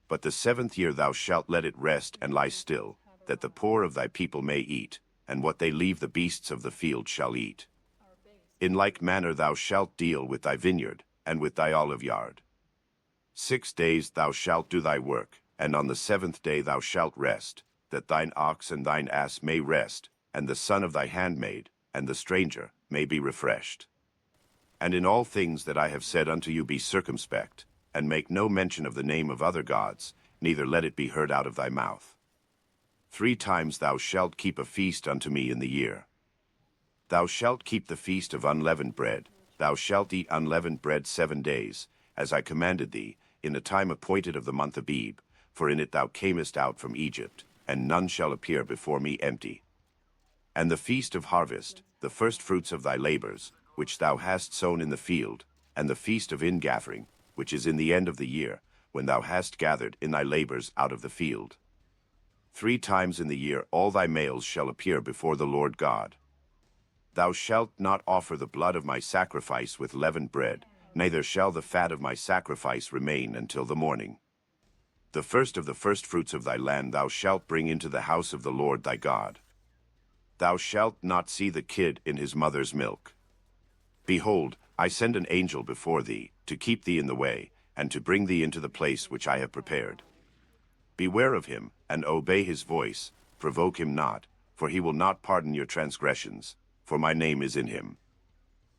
But the 7th year thou shalt let it rest and lie still, that the poor of thy people may eat, and what they leave the beasts of the field shall eat. In like manner thou shalt deal with thy vineyard, and with thy oliveyard. 6 days thou shalt do thy work, and on the 7th day thou shalt rest, that thine ox and thine ass may rest, and the son of thy handmaid, and the stranger, may be refreshed. And in all things that I have said unto you be circumspect, and make no mention of the name of other gods, neither let it be heard out of thy mouth. 3 times thou shalt keep a feast unto me in the year. Thou shalt keep the feast of unleavened bread, thou shalt eat unleavened bread 7 days, as I commanded thee, in the time appointed of the month Abib, for in it thou camest out from Egypt, and none shall appear before me empty. And the feast of harvest, the firstfruits of thy labors, which thou hast sown in the field, and the feast of ingathering, which is in the end of the year, when thou hast gathered in thy labors out of the field. 3 times in the year all thy males shall appear before the Lord God. Thou shalt not offer the blood of my sacrifice with leavened bread, neither shall the fat of my sacrifice remain until the morning. The first of the firstfruits of thy land thou shalt bring into the house of the Lord thy God. Thou shalt not see the kid in his mother's milk. Behold, I send an angel before thee, to keep thee in the way, and to bring thee into the place which I have prepared. Beware of him, and obey his voice, provoke him not, for he will not pardon your transgressions, for my name is in him.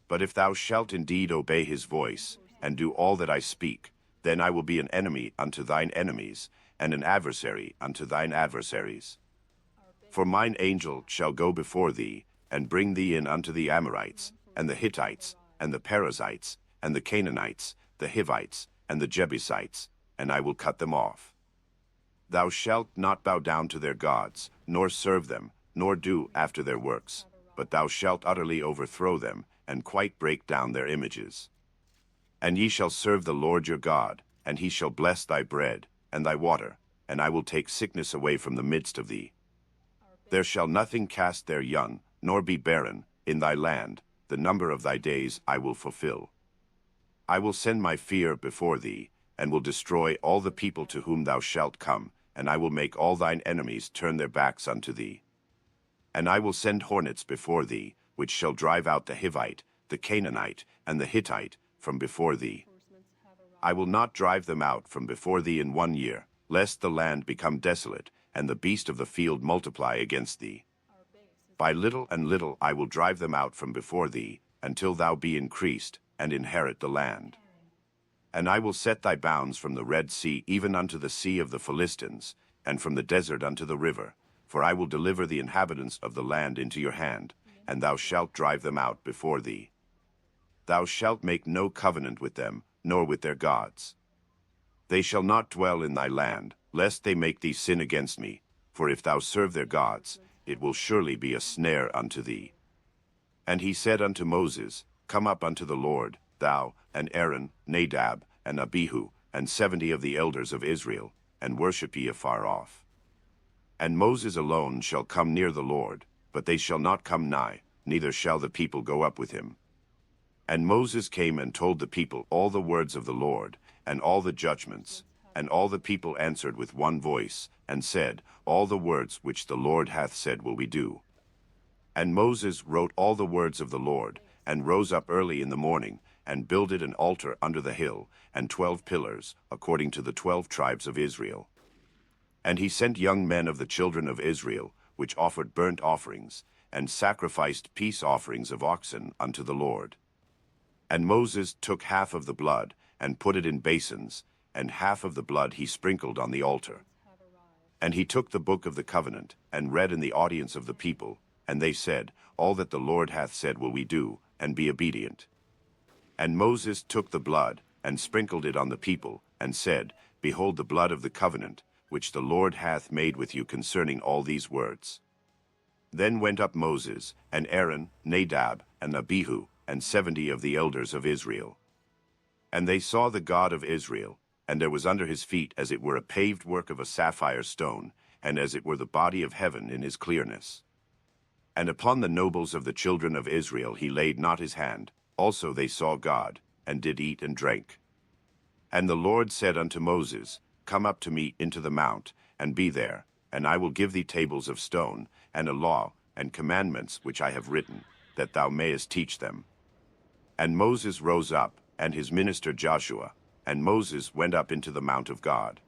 But if thou shalt indeed obey his voice, and do all that I speak, then I will be an enemy unto thine enemies, and an adversary unto thine adversaries. For mine angel shall go before thee, and bring thee in unto the Amorites, and the Hittites, and the Perizzites, and the Canaanites, the Hivites, and the Jebusites, and I will cut them off. Thou shalt not bow down to their gods, nor serve them, nor do after their works, but thou shalt utterly overthrow them, and quite break down their images. And ye shall serve the Lord your God, and he shall bless thy bread, and thy water, and I will take sickness away from the midst of thee. There shall nothing cast their young, nor be barren, in thy land, the number of thy days I will fulfill. I will send my fear before thee, and will destroy all the people to whom thou shalt come, and I will make all thine enemies turn their backs unto thee. And I will send hornets before thee, which shall drive out the Hivite, the Canaanite, and the Hittite from before thee. I will not drive them out from before thee in 1 year, lest the land become desolate, and the beast of the field multiply against thee. By little and little I will drive them out from before thee, until thou be increased, and inherit the land. And I will set thy bounds from the Red Sea even unto the sea of the Philistines, and from the desert unto the river, for I will deliver the inhabitants of the land into your hand, and thou shalt drive them out before thee. Thou shalt make no covenant with them, nor with their gods. They shall not dwell in thy land, lest they make thee sin against me, for if thou serve their gods, it will surely be a snare unto thee. And he said unto Moses, Come up unto the Lord, thou, and Aaron, Nadab, and Abihu, and 70 of the elders of Israel, and worship ye afar off. And Moses alone shall come near the Lord, but they shall not come nigh, neither shall the people go up with him. And Moses came and told the people all the words of the Lord, and all the judgments. And all the people answered with one voice, and said, All the words which the Lord hath said will we do. And Moses wrote all the words of the Lord, and rose up early in the morning, and builded an altar under the hill, and 12 pillars, according to the 12 tribes of Israel. And he sent young men of the children of Israel, which offered burnt offerings, and sacrificed peace offerings of oxen unto the Lord. And Moses took half of the blood, and put it in basins, and half of the blood he sprinkled on the altar. And he took the book of the covenant, and read in the audience of the people, and they said, All that the Lord hath said will we do, and be obedient. And Moses took the blood, and sprinkled it on the people, and said, Behold the blood of the covenant, which the Lord hath made with you concerning all these words. Then went up Moses, and Aaron, Nadab, and Abihu, and 70 of the elders of Israel. And they saw the God of Israel, and there was under his feet as it were a paved work of a sapphire stone, and as it were the body of heaven in his clearness. And upon the nobles of the children of Israel he laid not his hand. Also they saw God, and did eat and drank. And the Lord said unto Moses, Come up to me into the mount, and be there, and I will give thee tables of stone, and a law, and commandments which I have written, that thou mayest teach them. And Moses rose up, and his minister Joshua, and Moses went up into the mount of God.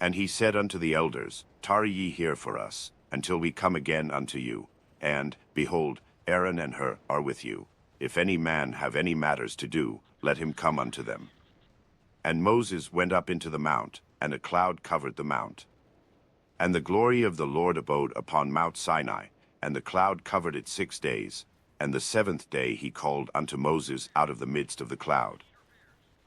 And he said unto the elders, Tarry ye here for us, until we come again unto you. And, behold, Aaron and Hur are with you. If any man have any matters to do, let him come unto them. And Moses went up into the mount, and a cloud covered the mount. And the glory of the Lord abode upon Mount Sinai, and the cloud covered it 6 days. And the 7th day he called unto Moses out of the midst of the cloud.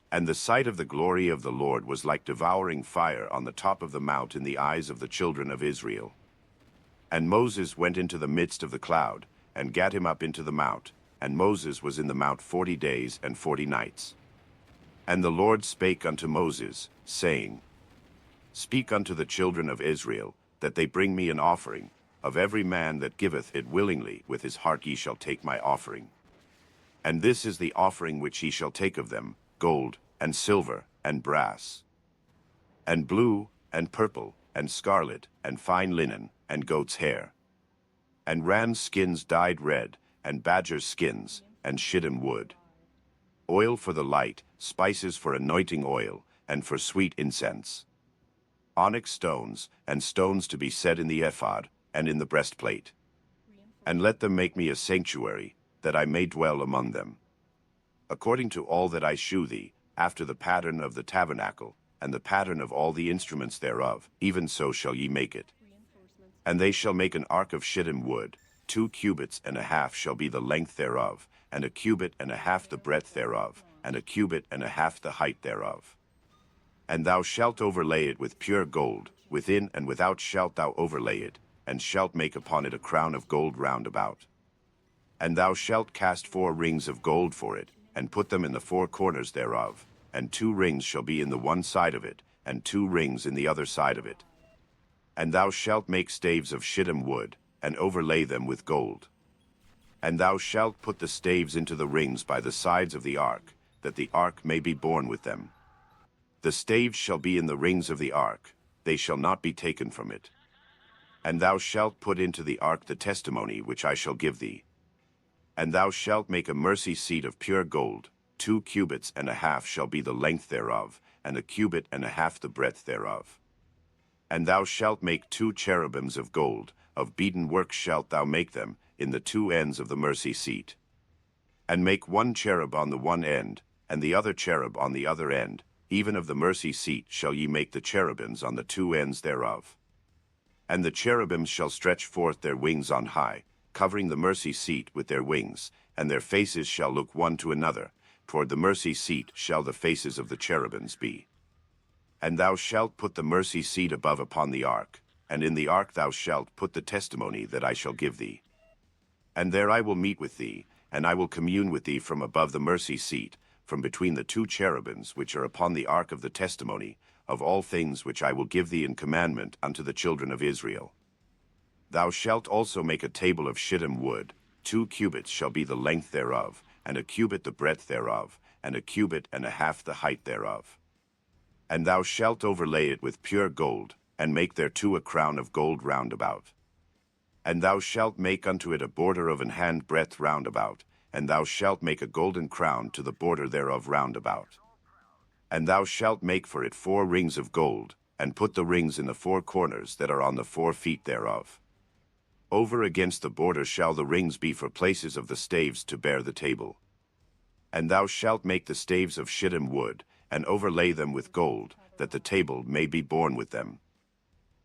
And the sight of the glory of the Lord was like devouring fire on the top of the mount in the eyes of the children of Israel. And Moses went into the midst of the cloud, and gat him up into the mount, and Moses was in the mount 40 days and 40 nights. And the Lord spake unto Moses, saying, Speak unto the children of Israel, that they bring me an offering. Of every man that giveth it willingly with his heart ye shall take my offering. And this is the offering which ye shall take of them, gold, and silver, and brass, and blue, and purple, and scarlet, and fine linen, and goat's hair, and rams' skins dyed red, and badgers' skins, and shittim wood, oil for the light, spices for anointing oil, and for sweet incense, onyx stones, and stones to be set in the ephod, and in the breastplate. And let them make me a sanctuary, that I may dwell among them. According to all that I shew thee, after the pattern of the tabernacle, and the pattern of all the instruments thereof, even so shall ye make it. And they shall make an ark of shittim wood, 2 cubits and a half shall be the length thereof, and a cubit and a half the breadth thereof, and a cubit and a half the height thereof. And thou shalt overlay it with pure gold, within and without shalt thou overlay it, and shalt make upon it a crown of gold round about. And thou shalt cast 4 rings of gold for it, and put them in the 4 corners thereof. and 2 rings shall be in the one side of it, and 2 rings in the other side of it. And thou shalt make staves of shittim wood, and overlay them with gold. And thou shalt put the staves into the rings by the sides of the ark, that the ark may be borne with them. The staves shall be in the rings of the ark, they shall not be taken from it. And thou shalt put into the ark the testimony which I shall give thee. And thou shalt make a mercy seat of pure gold, 2 cubits and a half shall be the length thereof, and a cubit and a half the breadth thereof. And thou shalt make 2 cherubims of gold, of beaten work shalt thou make them, in the 2 ends of the mercy seat. And make 1 cherub on the one end, and the other cherub on the other end, even of the mercy seat shall ye make the cherubims on the 2 ends thereof. And the cherubims shall stretch forth their wings on high, covering the mercy seat with their wings, and their faces shall look one to another, toward the mercy seat shall the faces of the cherubims be. And thou shalt put the mercy seat above upon the ark, and in the ark thou shalt put the testimony that I shall give thee. And there I will meet with thee, and I will commune with thee from above the mercy seat, from between the 2 cherubims which are upon the ark of the testimony, of all things which I will give thee in commandment unto the children of Israel. Thou shalt also make a table of shittim wood, 2 cubits shall be the length thereof, and a cubit the breadth thereof, and a cubit and a half the height thereof. And thou shalt overlay it with pure gold, and make thereto a crown of gold round about. And thou shalt make unto it a border of an hand breadth round about, and thou shalt make a golden crown to the border thereof round about. And thou shalt make for it 4 rings of gold, and put the rings in the 4 corners that are on the 4 feet thereof. Over against the border shall the rings be for places of the staves to bear the table. And thou shalt make the staves of shittim wood, and overlay them with gold, that the table may be borne with them.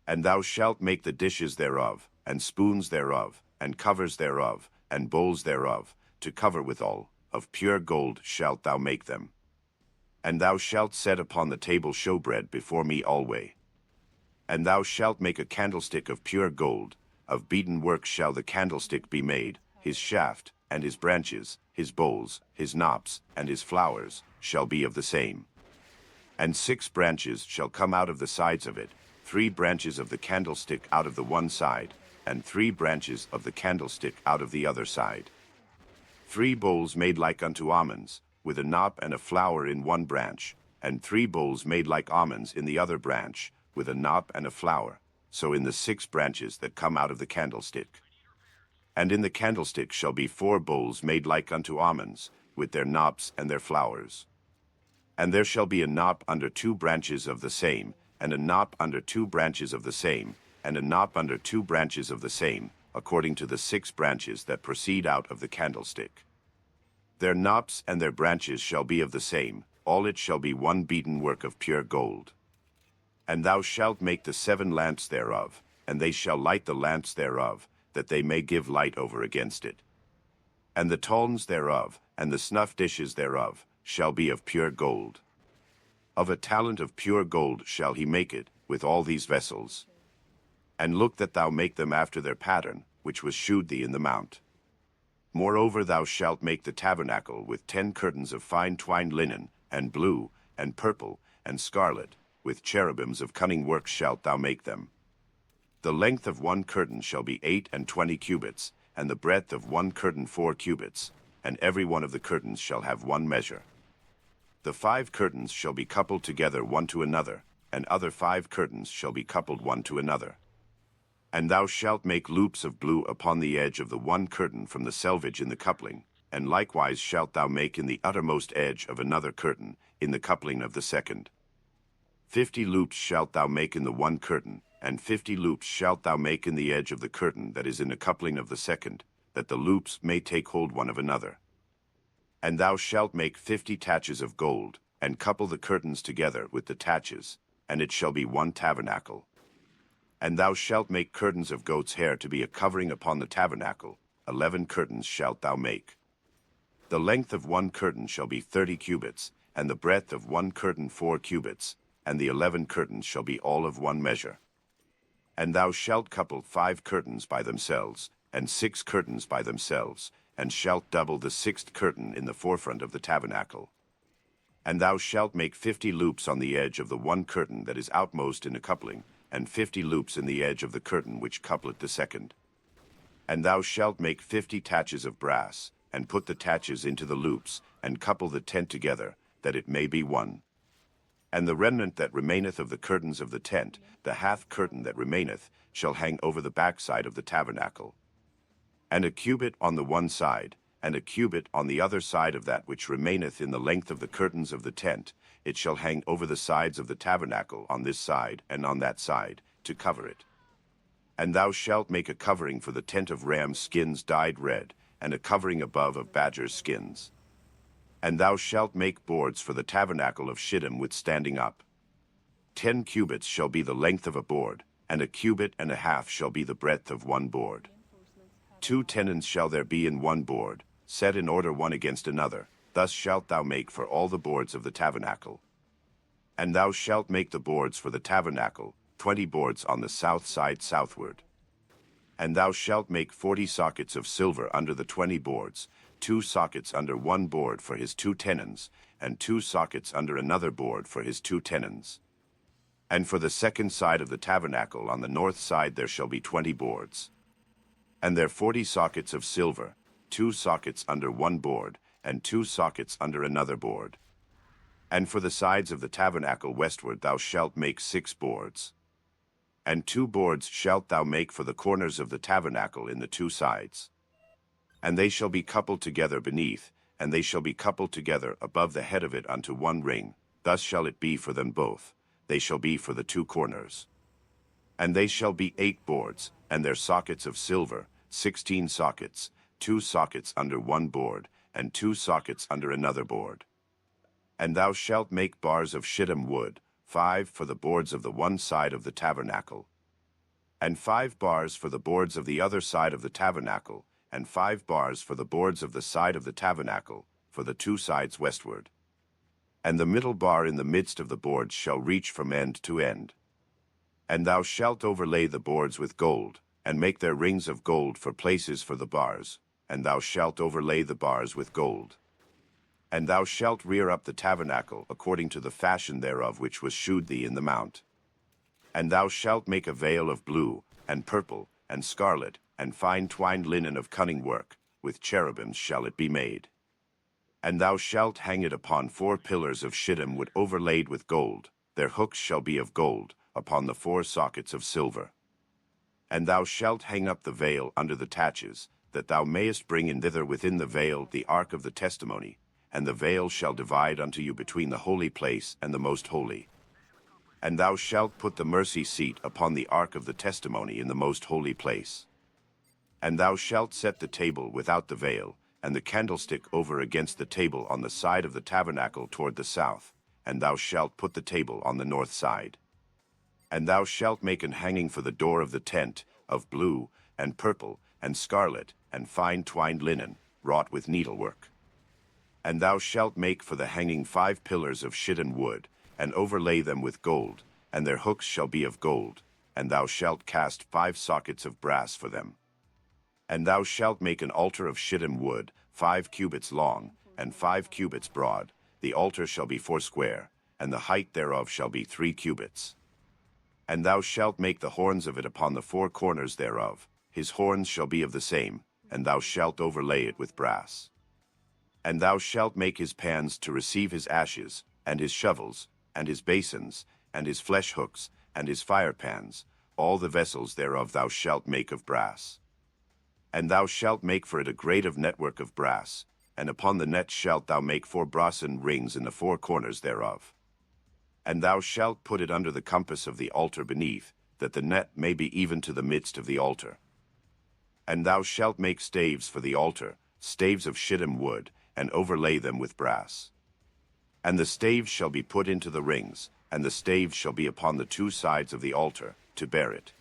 And thou shalt make the dishes thereof, and spoons thereof, and covers thereof, and bowls thereof, to cover withal, of pure gold shalt thou make them. And thou shalt set upon the table showbread before me alway. And thou shalt make a candlestick of pure gold, of beaten work shall the candlestick be made, his shaft, and his branches, his bowls, his knops, and his flowers, shall be of the same. And 6 branches shall come out of the sides of it, 3 branches of the candlestick out of the one side, and 3 branches of the candlestick out of the other side. 3 bowls made like unto almonds, with a knop and a flower in one branch, and 3 bowls made like almonds in the other branch, with a knop and a flower, so in the 6 branches that come out of the candlestick. And in the candlestick shall be 4 bowls made like unto almonds, with their knops and their flowers. And there shall be a knop under 2 branches of the same, and a knop under 2 branches of the same, and a knop under 2 branches of the same, according to the 6 branches that proceed out of the candlestick. Their knops and their branches shall be of the same, all it shall be one beaten work of pure gold. And thou shalt make the 7 lamps thereof, and they shall light the lamps thereof, that they may give light over against it. And the tongs thereof, and the snuff dishes thereof, shall be of pure gold. Of a talent of pure gold shall he make it, with all these vessels. And look that thou make them after their pattern, which was shewed thee in the mount. Moreover thou shalt make the tabernacle with 10 curtains of fine twined linen, and blue, and purple, and scarlet, with cherubims of cunning work shalt thou make them. The length of 1 curtain shall be 28 cubits, and the breadth of 1 curtain 4 cubits, and every one of the curtains shall have 1 measure. The 5 curtains shall be coupled together one to another, and other 5 curtains shall be coupled one to another. And thou shalt make loops of blue upon the edge of the 1 curtain from the selvage in the coupling, and likewise shalt thou make in the uttermost edge of another curtain, in the coupling of the second. 50 loops shalt thou make in the 1 curtain, and 50 loops shalt thou make in the edge of the curtain that is in the coupling of the second, that the loops may take hold one of another. And thou shalt make 50 taches of gold, and couple the curtains together with the taches, and it shall be 1 tabernacle. And thou shalt make curtains of goat's hair to be a covering upon the tabernacle, 11 curtains shalt thou make. The length of 1 curtain shall be 30 cubits, and the breadth of 1 curtain 4 cubits, and the 11 curtains shall be all of 1 measure. And thou shalt couple 5 curtains by themselves, and 6 curtains by themselves, and shalt double the 6th curtain in the forefront of the tabernacle. And thou shalt make 50 loops on the edge of the one curtain that is outmost in a coupling, and 50 loops in the edge of the curtain which coupleth the second. And thou shalt make 50 taches of brass, and put the taches into the loops, and couple the tent together, that it may be one. And the remnant that remaineth of the curtains of the tent, the half curtain that remaineth, shall hang over the backside of the tabernacle. And a cubit on the one side, and a cubit on the other side of that which remaineth in the length of the curtains of the tent, it shall hang over the sides of the tabernacle on this side and on that side, to cover it. And thou shalt make a covering for the tent of rams' skins dyed red, and a covering above of badgers' skins. And thou shalt make boards for the tabernacle of shittim with standing up. 10 cubits shall be the length of a board, and a cubit and a half shall be the breadth of one board. 2 tenons shall there be in one board, set in order one against another. Thus shalt thou make for all the boards of the tabernacle. And thou shalt make the boards for the tabernacle, 20 boards on the south side southward. And thou shalt make 40 sockets of silver under the 20 boards, 2 sockets under one board for his 2 tenons, and 2 sockets under another board for his 2 tenons. And for the second side of the tabernacle on the north side there shall be 20 boards. And there 40 sockets of silver, 2 sockets under one board, and 2 sockets under another board. And for the sides of the tabernacle westward thou shalt make 6 boards. And 2 boards shalt thou make for the corners of the tabernacle in the 2 sides. And they shall be coupled together beneath, and they shall be coupled together above the head of it unto one ring. Thus shall it be for them both. They shall be for the 2 corners. And they shall be 8 boards, and their sockets of silver, 16 sockets, 2 sockets under one board, and 2 sockets under another board. And thou shalt make bars of shittim wood, 5 for the boards of the one side of the tabernacle, and 5 bars for the boards of the other side of the tabernacle, and 5 bars for the boards of the side of the tabernacle, for the 2 sides westward. And the middle bar in the midst of the boards shall reach from end to end. And thou shalt overlay the boards with gold, and make their rings of gold for places for the bars, and thou shalt overlay the bars with gold. And thou shalt rear up the tabernacle according to the fashion thereof which was shewed thee in the mount. And thou shalt make a veil of blue, and purple, and scarlet, and fine twined linen of cunning work, with cherubims shall it be made. And thou shalt hang it upon 4 pillars of shittim wood overlaid with gold, their hooks shall be of gold, upon the 4 sockets of silver. And thou shalt hang up the veil under the taches, that thou mayest bring in thither within the veil the ark of the testimony, and the veil shall divide unto you between the holy place and the most holy. And thou shalt put the mercy seat upon the ark of the testimony in the most holy place. And thou shalt set the table without the veil, and the candlestick over against the table on the side of the tabernacle toward the south, and thou shalt put the table on the north side. And thou shalt make an hanging for the door of the tent, of blue, and purple, and scarlet, and fine twined linen, wrought with needlework. And thou shalt make for the hanging 5 pillars of shittim wood, and overlay them with gold, and their hooks shall be of gold, and thou shalt cast 5 sockets of brass for them. And thou shalt make an altar of shittim wood, 5 cubits long, and 5 cubits broad. The altar shall be 4 square, and the height thereof shall be 3 cubits. And thou shalt make the horns of it upon the 4 corners thereof. His horns shall be of the same, and thou shalt overlay it with brass. And thou shalt make his pans to receive his ashes, and his shovels, and his basins, and his flesh hooks, and his fire pans. All the vessels thereof thou shalt make of brass. And thou shalt make for it a grate of network of brass, and upon the net shalt thou make 4 brasen rings in the 4 corners thereof. And thou shalt put it under the compass of the altar beneath, that the net may be even to the midst of the altar. And thou shalt make staves for the altar, staves of shittim wood, and overlay them with brass. And the staves shall be put into the rings, and the staves shall be upon the 2 sides of the altar, to bear it.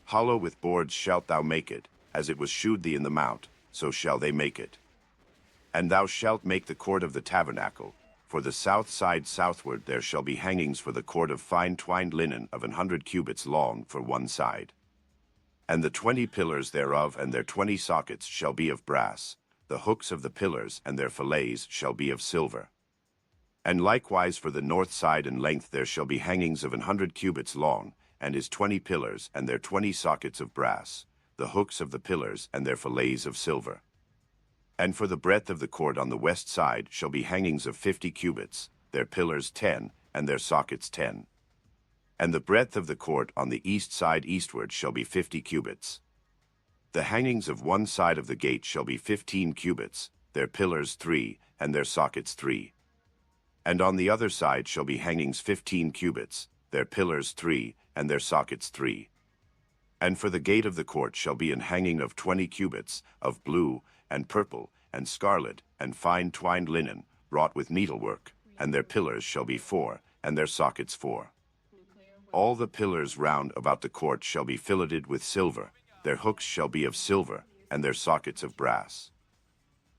Hollow with boards shalt thou make it, as it was shewed thee in the mount, so shall they make it. And thou shalt make the cord of the tabernacle. For the south side southward there shall be hangings for the cord of fine twined linen of 100 cubits long for one side. And the 20 pillars thereof and their 20 sockets shall be of brass. The hooks of the pillars and their fillets shall be of silver. And likewise for the north side and length there shall be hangings of 100 cubits long, and his 20 pillars, and their 20 sockets of brass, the hooks of the pillars, and their fillets of silver. And for the breadth of the court on the west side shall be hangings of 50 cubits, their pillars 10, and their sockets 10. And the breadth of the court on the east side eastward shall be 50 cubits. The hangings of one side of the gate shall be 15 cubits, their pillars 3, and their sockets 3. And on the other side shall be hangings 15 cubits, their pillars 3, and their sockets 3. And for the gate of the court shall be an hanging of 20 cubits, of blue, and purple, and scarlet, and fine twined linen, wrought with needlework, and their pillars shall be 4, and their sockets 4. All the pillars round about the court shall be filleted with silver, their hooks shall be of silver, and their sockets of brass.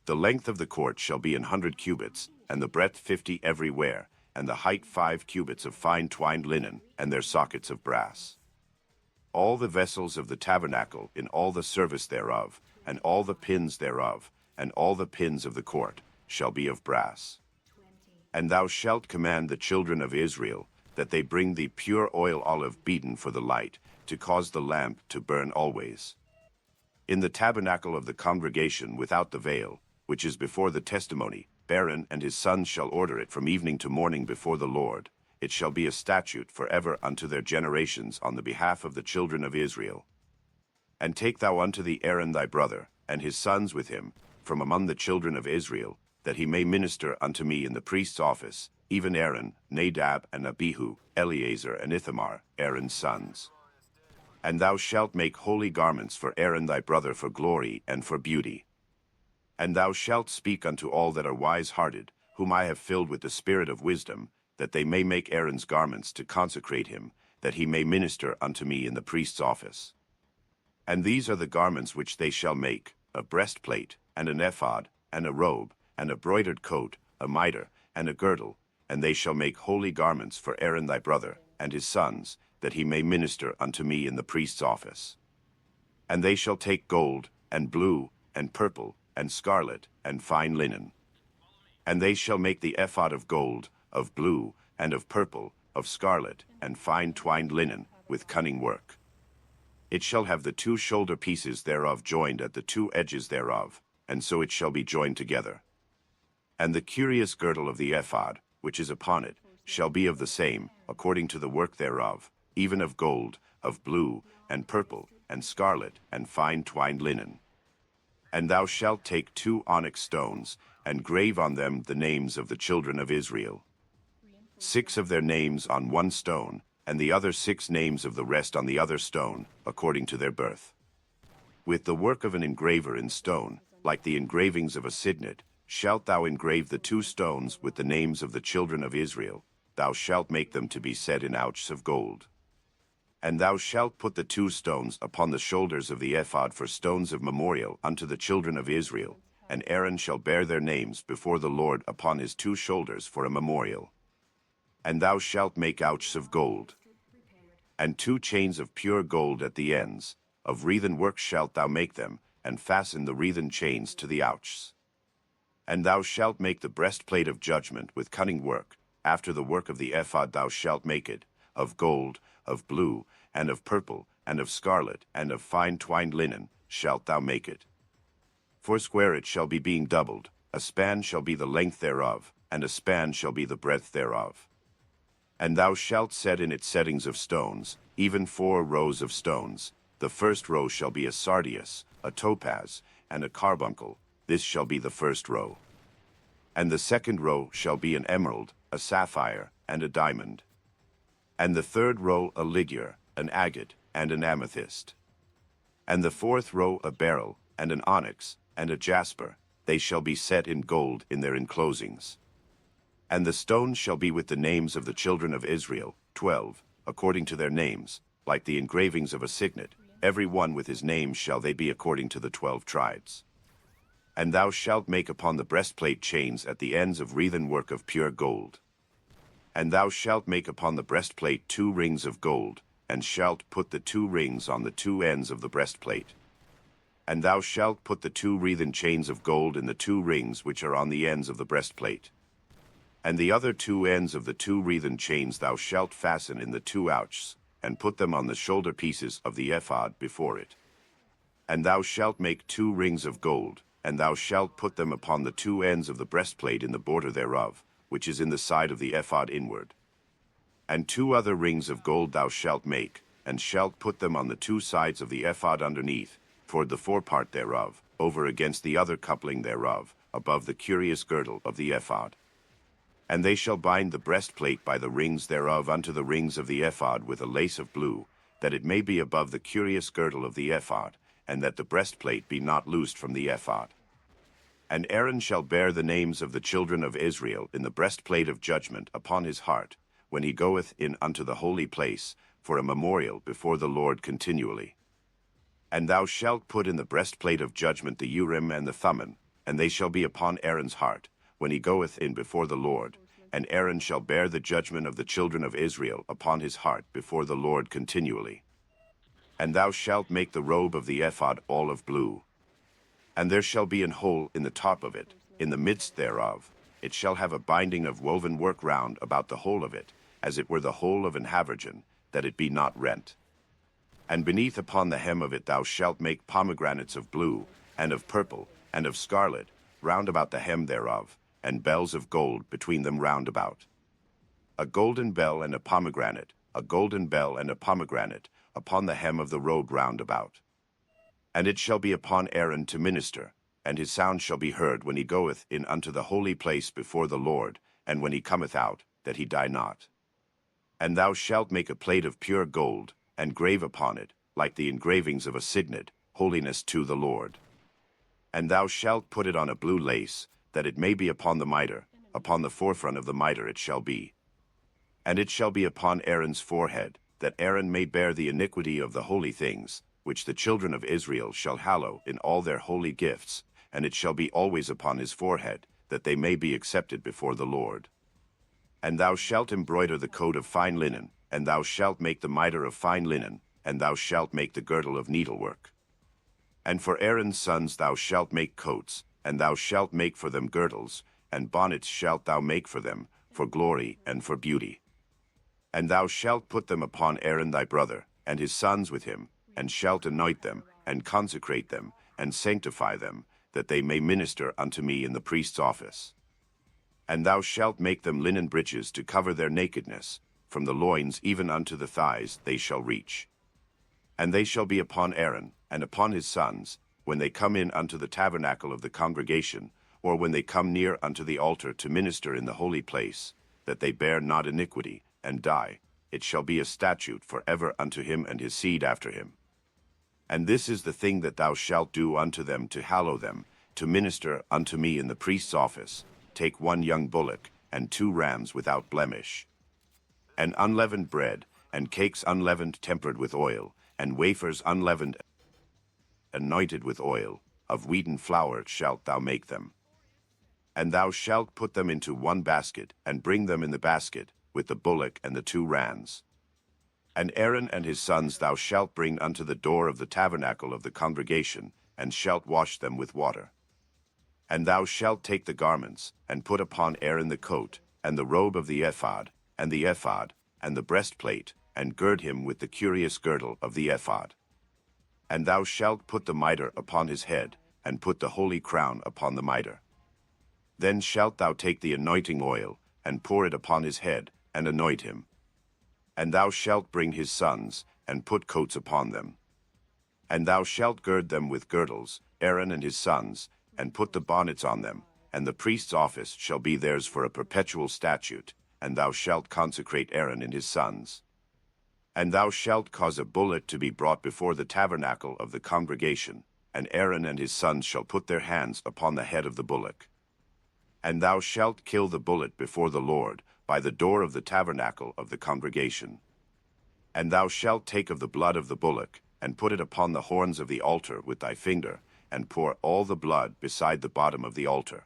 The length of the court shall be 100 cubits, and the breadth 50 everywhere, and the height 5 cubits of fine twined linen, and their sockets of brass. All the vessels of the tabernacle in all the service thereof, and all the pins thereof, and all the pins of the court, shall be of brass. And thou shalt command the children of Israel, that they bring thee pure oil olive beaten for the light, to cause the lamp to burn always. In the tabernacle of the congregation without the veil, which is before the testimony, Aaron and his sons shall order it from evening to morning before the Lord. It shall be a statute forever unto their generations on the behalf of the children of Israel. And take thou unto thee Aaron thy brother, and his sons with him, from among the children of Israel, that he may minister unto me in the priest's office, even Aaron, Nadab, and Abihu, Eleazar, and Ithamar, Aaron's sons. And thou shalt make holy garments for Aaron thy brother for glory and for beauty. And thou shalt speak unto all that are wise-hearted, whom I have filled with the spirit of wisdom, that they may make Aaron's garments to consecrate him, that he may minister unto me in the priest's office. And these are the garments which they shall make: a breastplate, and an ephod, and a robe, and a broidered coat, a mitre, and a girdle, and they shall make holy garments for Aaron thy brother, and his sons, that he may minister unto me in the priest's office. And they shall take gold, and blue, and purple, and scarlet, and fine linen. And they shall make the ephod of gold, of blue, and of purple, of scarlet, and fine twined linen, with cunning work. It shall have the 2 shoulder pieces thereof joined at the 2 edges thereof, and so it shall be joined together. And the curious girdle of the ephod, which is upon it, shall be of the same, according to the work thereof, even of gold, of blue, and purple, and scarlet, and fine twined linen. And thou shalt take 2 onyx stones, and grave on them the names of the children of Israel. 6 of their names on one stone, and the other 6 names of the rest on the other stone, according to their birth. With the work of an engraver in stone, like the engravings of a signet, shalt thou engrave the 2 stones with the names of the children of Israel. Thou shalt make them to be set in ouches of gold. And thou shalt put the 2 stones upon the shoulders of the ephod for stones of memorial unto the children of Israel, and Aaron shall bear their names before the Lord upon his 2 shoulders for a memorial. And thou shalt make ouches of gold. And 2 chains of pure gold at the ends, of wreathen work shalt thou make them, and fasten the wreathen chains to the ouches. And thou shalt make the breastplate of judgment with cunning work, after the work of the ephod thou shalt make it, of gold, of blue, and of purple, and of scarlet, and of fine twined linen, shalt thou make it. Foursquare it shall be being doubled, a span shall be the length thereof, and a span shall be the breadth thereof. And thou shalt set in it settings of stones, even 4 rows of stones. The first row shall be a sardius, a topaz, and a carbuncle. This shall be the first row. And the second row shall be an emerald, a sapphire, and a diamond. And the third row a ligure, an agate, and an amethyst. And the fourth row a beryl, and an onyx, and a jasper. They shall be set in gold in their enclosings. And the stones shall be with the names of the children of Israel, 12, according to their names, like the engravings of a signet. Every one with his name shall they be according to the 12 tribes. And thou shalt make upon the breastplate chains at the ends of wreathen work of pure gold. And thou shalt make upon the breastplate 2 rings of gold, and shalt put the 2 rings on the 2 ends of the breastplate. And thou shalt put the 2 wreathen chains of gold in the 2 rings which are on the ends of the breastplate. And the other two ends of the two wreathen chains thou shalt fasten in the two ouches, and put them on the shoulder pieces of the ephod before it. And thou shalt make 2 rings of gold, and thou shalt put them upon the 2 ends of the breastplate in the border thereof, which is in the side of the ephod inward. And 2 other rings of gold thou shalt make, and shalt put them on the 2 sides of the ephod underneath, toward the forepart thereof, over against the other coupling thereof, above the curious girdle of the ephod. And they shall bind the breastplate by the rings thereof unto the rings of the ephod with a lace of blue, that it may be above the curious girdle of the ephod, and that the breastplate be not loosed from the ephod. And Aaron shall bear the names of the children of Israel in the breastplate of judgment upon his heart, when he goeth in unto the holy place, for a memorial before the Lord continually. And thou shalt put in the breastplate of judgment the Urim and the Thummim, and they shall be upon Aaron's heart, when he goeth in before the Lord, and Aaron shall bear the judgment of the children of Israel upon his heart before the Lord continually. And thou shalt make the robe of the ephod olive blue. And there shall be an hole in the top of it, in the midst thereof. It shall have a binding of woven work round about the whole of it, as it were the whole of an habergeon, that it be not rent. And beneath upon the hem of it thou shalt make pomegranates of blue, and of purple, and of scarlet, round about the hem thereof, and bells of gold between them round about. A golden bell and a pomegranate, a golden bell and a pomegranate, upon the hem of the robe round about. And it shall be upon Aaron to minister, and his sound shall be heard when he goeth in unto the holy place before the Lord, and when he cometh out, that he die not. And thou shalt make a plate of pure gold, and grave upon it, like the engravings of a signet, holiness to the Lord. And thou shalt put it on a blue lace, that it may be upon the mitre, upon the forefront of the mitre it shall be. And it shall be upon Aaron's forehead, that Aaron may bear the iniquity of the holy things, which the children of Israel shall hallow in all their holy gifts, and it shall be always upon his forehead, that they may be accepted before the Lord. And thou shalt embroider the coat of fine linen, and thou shalt make the mitre of fine linen, and thou shalt make the girdle of needlework. And for Aaron's sons thou shalt make coats, and thou shalt make for them girdles, and bonnets shalt thou make for them, for glory and for beauty. And thou shalt put them upon Aaron thy brother, and his sons with him, and shalt anoint them, and consecrate them, and sanctify them, that they may minister unto me in the priest's office. And thou shalt make them linen breeches to cover their nakedness, from the loins even unto the thighs they shall reach. And they shall be upon Aaron, and upon his sons, when they come in unto the tabernacle of the congregation, or when they come near unto the altar to minister in the holy place, that they bear not iniquity, and die. It shall be a statute for ever unto him and his seed after him. And this is the thing that thou shalt do unto them to hallow them, to minister unto me in the priest's office. Take 1 young bullock, and 2 rams without blemish. And unleavened bread, and cakes unleavened tempered with oil, and wafers unleavened anointed with oil, of wheaten flour shalt thou make them. And thou shalt put them into 1 basket, and bring them in the basket, with the bullock and the 2 rams. And Aaron and his sons thou shalt bring unto the door of the tabernacle of the congregation, and shalt wash them with water. And thou shalt take the garments, and put upon Aaron the coat, and the robe of the ephod, and the breastplate, and gird him with the curious girdle of the ephod. And thou shalt put the mitre upon his head, and put the holy crown upon the mitre. Then shalt thou take the anointing oil, and pour it upon his head, and anoint him. And thou shalt bring his sons, and put coats upon them. And thou shalt gird them with girdles, Aaron and his sons, and put the bonnets on them, and the priest's office shall be theirs for a perpetual statute, and thou shalt consecrate Aaron and his sons. And thou shalt cause a bullock to be brought before the tabernacle of the congregation, and Aaron and his sons shall put their hands upon the head of the bullock. And thou shalt kill the bullock before the Lord, by the door of the tabernacle of the congregation. And thou shalt take of the blood of the bullock, and put it upon the horns of the altar with thy finger, and pour all the blood beside the bottom of the altar.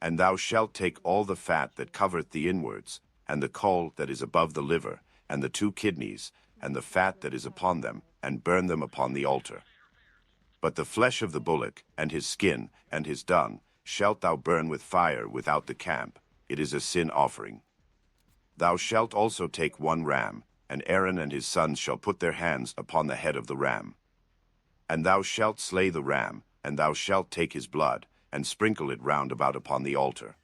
And thou shalt take all the fat that covereth the inwards, and the caul that is above the liver, and the 2 kidneys, and the fat that is upon them, and burn them upon the altar. But the flesh of the bullock, and his skin, and his dung, shalt thou burn with fire without the camp, it is a sin offering. Thou shalt also take one ram, and Aaron and his sons shall put their hands upon the head of the ram. And thou shalt slay the ram, and thou shalt take his blood, and sprinkle it round about upon the altar.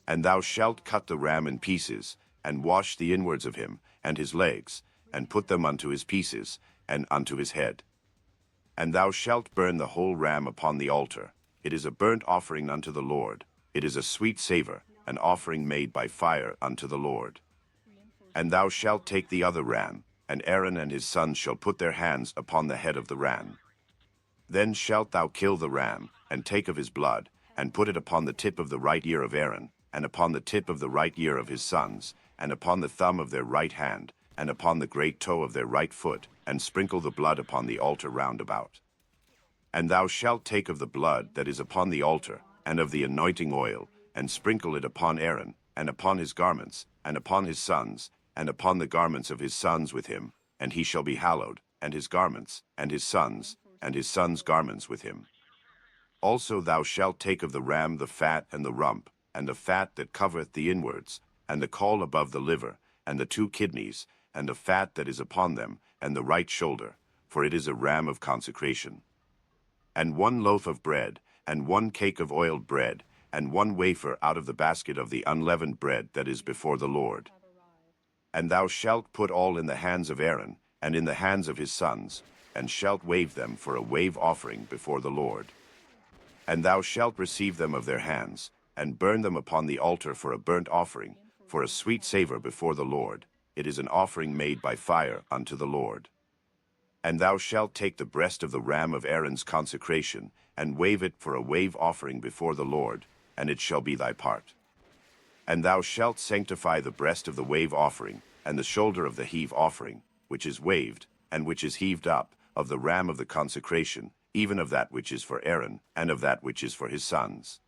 And thou shalt cut the ram in pieces, and wash the inwards of him, and his legs, and put them unto his pieces, and unto his head. And thou shalt burn the whole ram upon the altar. It is a burnt offering unto the Lord. It is a sweet savour, an offering made by fire unto the Lord. And thou shalt take the other ram, and Aaron and his sons shall put their hands upon the head of the ram. Then shalt thou kill the ram, and take of his blood, and put it upon the tip of the right ear of Aaron, and upon the tip of the right ear of his sons, and upon the thumb of their right hand, and upon the great toe of their right foot, and sprinkle the blood upon the altar round about. And thou shalt take of the blood that is upon the altar, and of the anointing oil, and sprinkle it upon Aaron, and upon his garments, and upon his sons, and upon the garments of his sons with him, and he shall be hallowed, and his garments, and his sons' garments with him. Also thou shalt take of the ram the fat and the rump, and the fat that covereth the inwards, and the caul above the liver, and the 2 kidneys, and the fat that is upon them, and the right shoulder, for it is a ram of consecration. And 1 loaf of bread, and 1 cake of oiled bread, and 1 wafer out of the basket of the unleavened bread that is before the Lord. And thou shalt put all in the hands of Aaron, and in the hands of his sons, and shalt wave them for a wave offering before the Lord. And thou shalt receive them of their hands, and burn them upon the altar for a burnt offering, for a sweet savour before the Lord. It is an offering made by fire unto the Lord. And thou shalt take the breast of the ram of Aaron's consecration, and wave it for a wave offering before the Lord, and it shall be thy part. And thou shalt sanctify the breast of the wave offering, and the shoulder of the heave offering, which is waved, and which is heaved up, of the ram of the consecration, even of that which is for Aaron, and of that which is for his sons.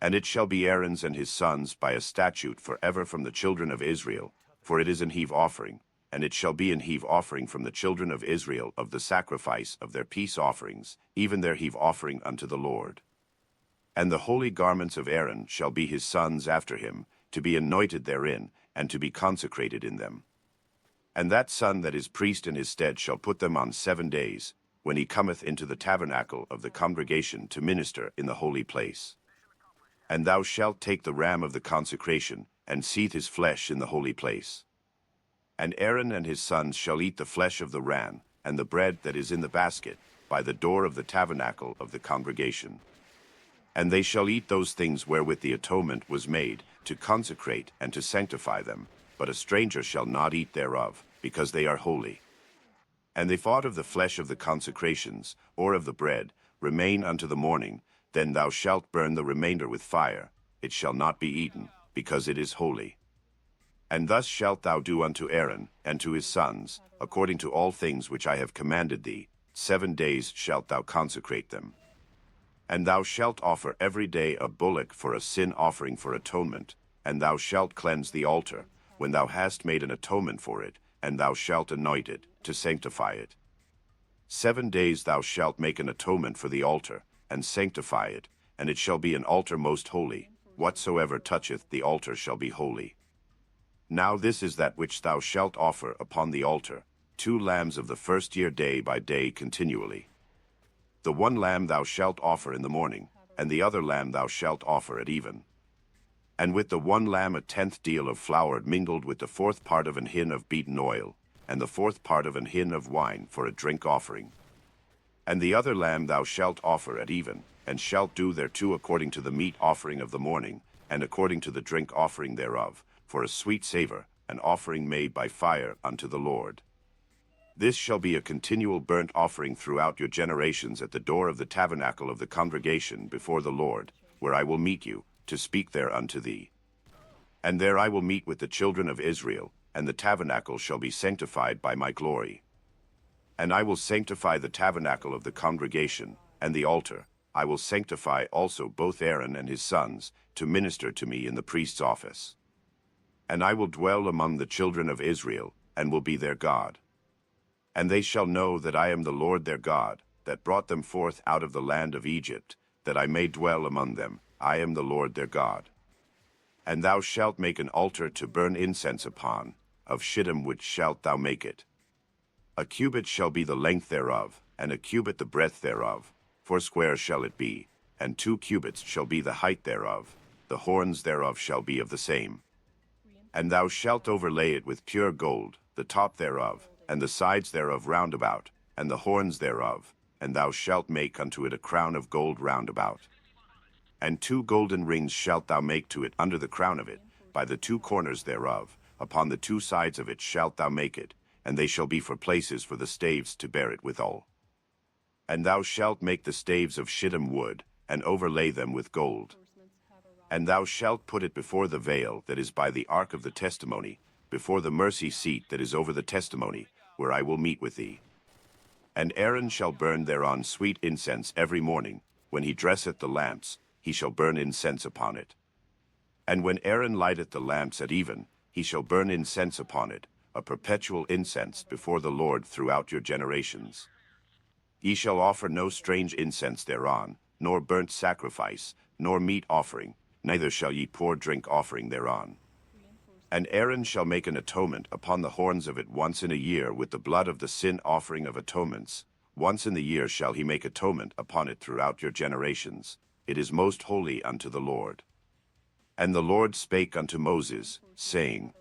And it shall be Aaron's and his sons by a statute forever from the children of Israel, for it is an heave offering, and it shall be an heave offering from the children of Israel of the sacrifice of their peace offerings, even their heave offering unto the Lord. And the holy garments of Aaron shall be his sons after him, to be anointed therein, and to be consecrated in them. And that son that is priest in his stead shall put them on 7 days, when he cometh into the tabernacle of the congregation to minister in the holy place. And thou shalt take the ram of the consecration, and seethe his flesh in the holy place. And Aaron and his sons shall eat the flesh of the ram, and the bread that is in the basket, by the door of the tabernacle of the congregation. And they shall eat those things wherewith the atonement was made, to consecrate and to sanctify them, but a stranger shall not eat thereof, because they are holy. And if aught of the flesh of the consecrations, or of the bread, remain unto the morning, then thou shalt burn the remainder with fire. It shall not be eaten, because it is holy. And thus shalt thou do unto Aaron, and to his sons, according to all things which I have commanded thee. 7 days shalt thou consecrate them. And thou shalt offer every day a bullock for a sin offering for atonement, and thou shalt cleanse the altar, when thou hast made an atonement for it, and thou shalt anoint it, to sanctify it. 7 days thou shalt make an atonement for the altar, and sanctify it, and it shall be an altar most holy. Whatsoever toucheth the altar shall be holy. Now this is that which thou shalt offer upon the altar, 2 lambs of the first year day by day continually. The 1 lamb thou shalt offer in the morning, and the other lamb thou shalt offer at even. And with the 1 lamb a 10th deal of flour mingled with the 4th part of an hin of beaten oil, and the 4th part of an hin of wine for a drink offering. And the other lamb thou shalt offer at even, and shalt do thereto according to the meat offering of the morning, and according to the drink offering thereof, for a sweet savour, an offering made by fire unto the Lord. This shall be a continual burnt offering throughout your generations at the door of the tabernacle of the congregation before the Lord, where I will meet you, to speak there unto thee. And there I will meet with the children of Israel, and the tabernacle shall be sanctified by my glory. And I will sanctify the tabernacle of the congregation, and the altar. I will sanctify also both Aaron and his sons, to minister to me in the priest's office. And I will dwell among the children of Israel, and will be their God. And they shall know that I am the Lord their God, that brought them forth out of the land of Egypt, that I may dwell among them. I am the Lord their God. And thou shalt make an altar to burn incense upon, of shittim which shalt thou make it. A cubit shall be the length thereof, and a cubit the breadth thereof, 4 square shall it be, and 2 cubits shall be the height thereof, the horns thereof shall be of the same. And thou shalt overlay it with pure gold, the top thereof, and the sides thereof round about, and the horns thereof, and thou shalt make unto it a crown of gold round about. And 2 golden rings shalt thou make to it under the crown of it, by the 2 corners thereof, upon the 2 sides of it shalt thou make it, and they shall be for places for the staves to bear it withal. And thou shalt make the staves of shittim wood, and overlay them with gold. And thou shalt put it before the veil that is by the ark of the testimony, before the mercy seat that is over the testimony, where I will meet with thee. And Aaron shall burn thereon sweet incense every morning, when he dresseth the lamps, he shall burn incense upon it. And when Aaron lighteth the lamps at even, he shall burn incense upon it, a perpetual incense before the Lord throughout your generations. Ye shall offer no strange incense thereon, nor burnt sacrifice, nor meat offering, neither shall ye pour drink offering thereon. And Aaron shall make an atonement upon the horns of it once in a year with the blood of the sin offering of atonements. Once in the year shall he make atonement upon it throughout your generations. It is most holy unto the Lord. And the Lord spake unto Moses, saying,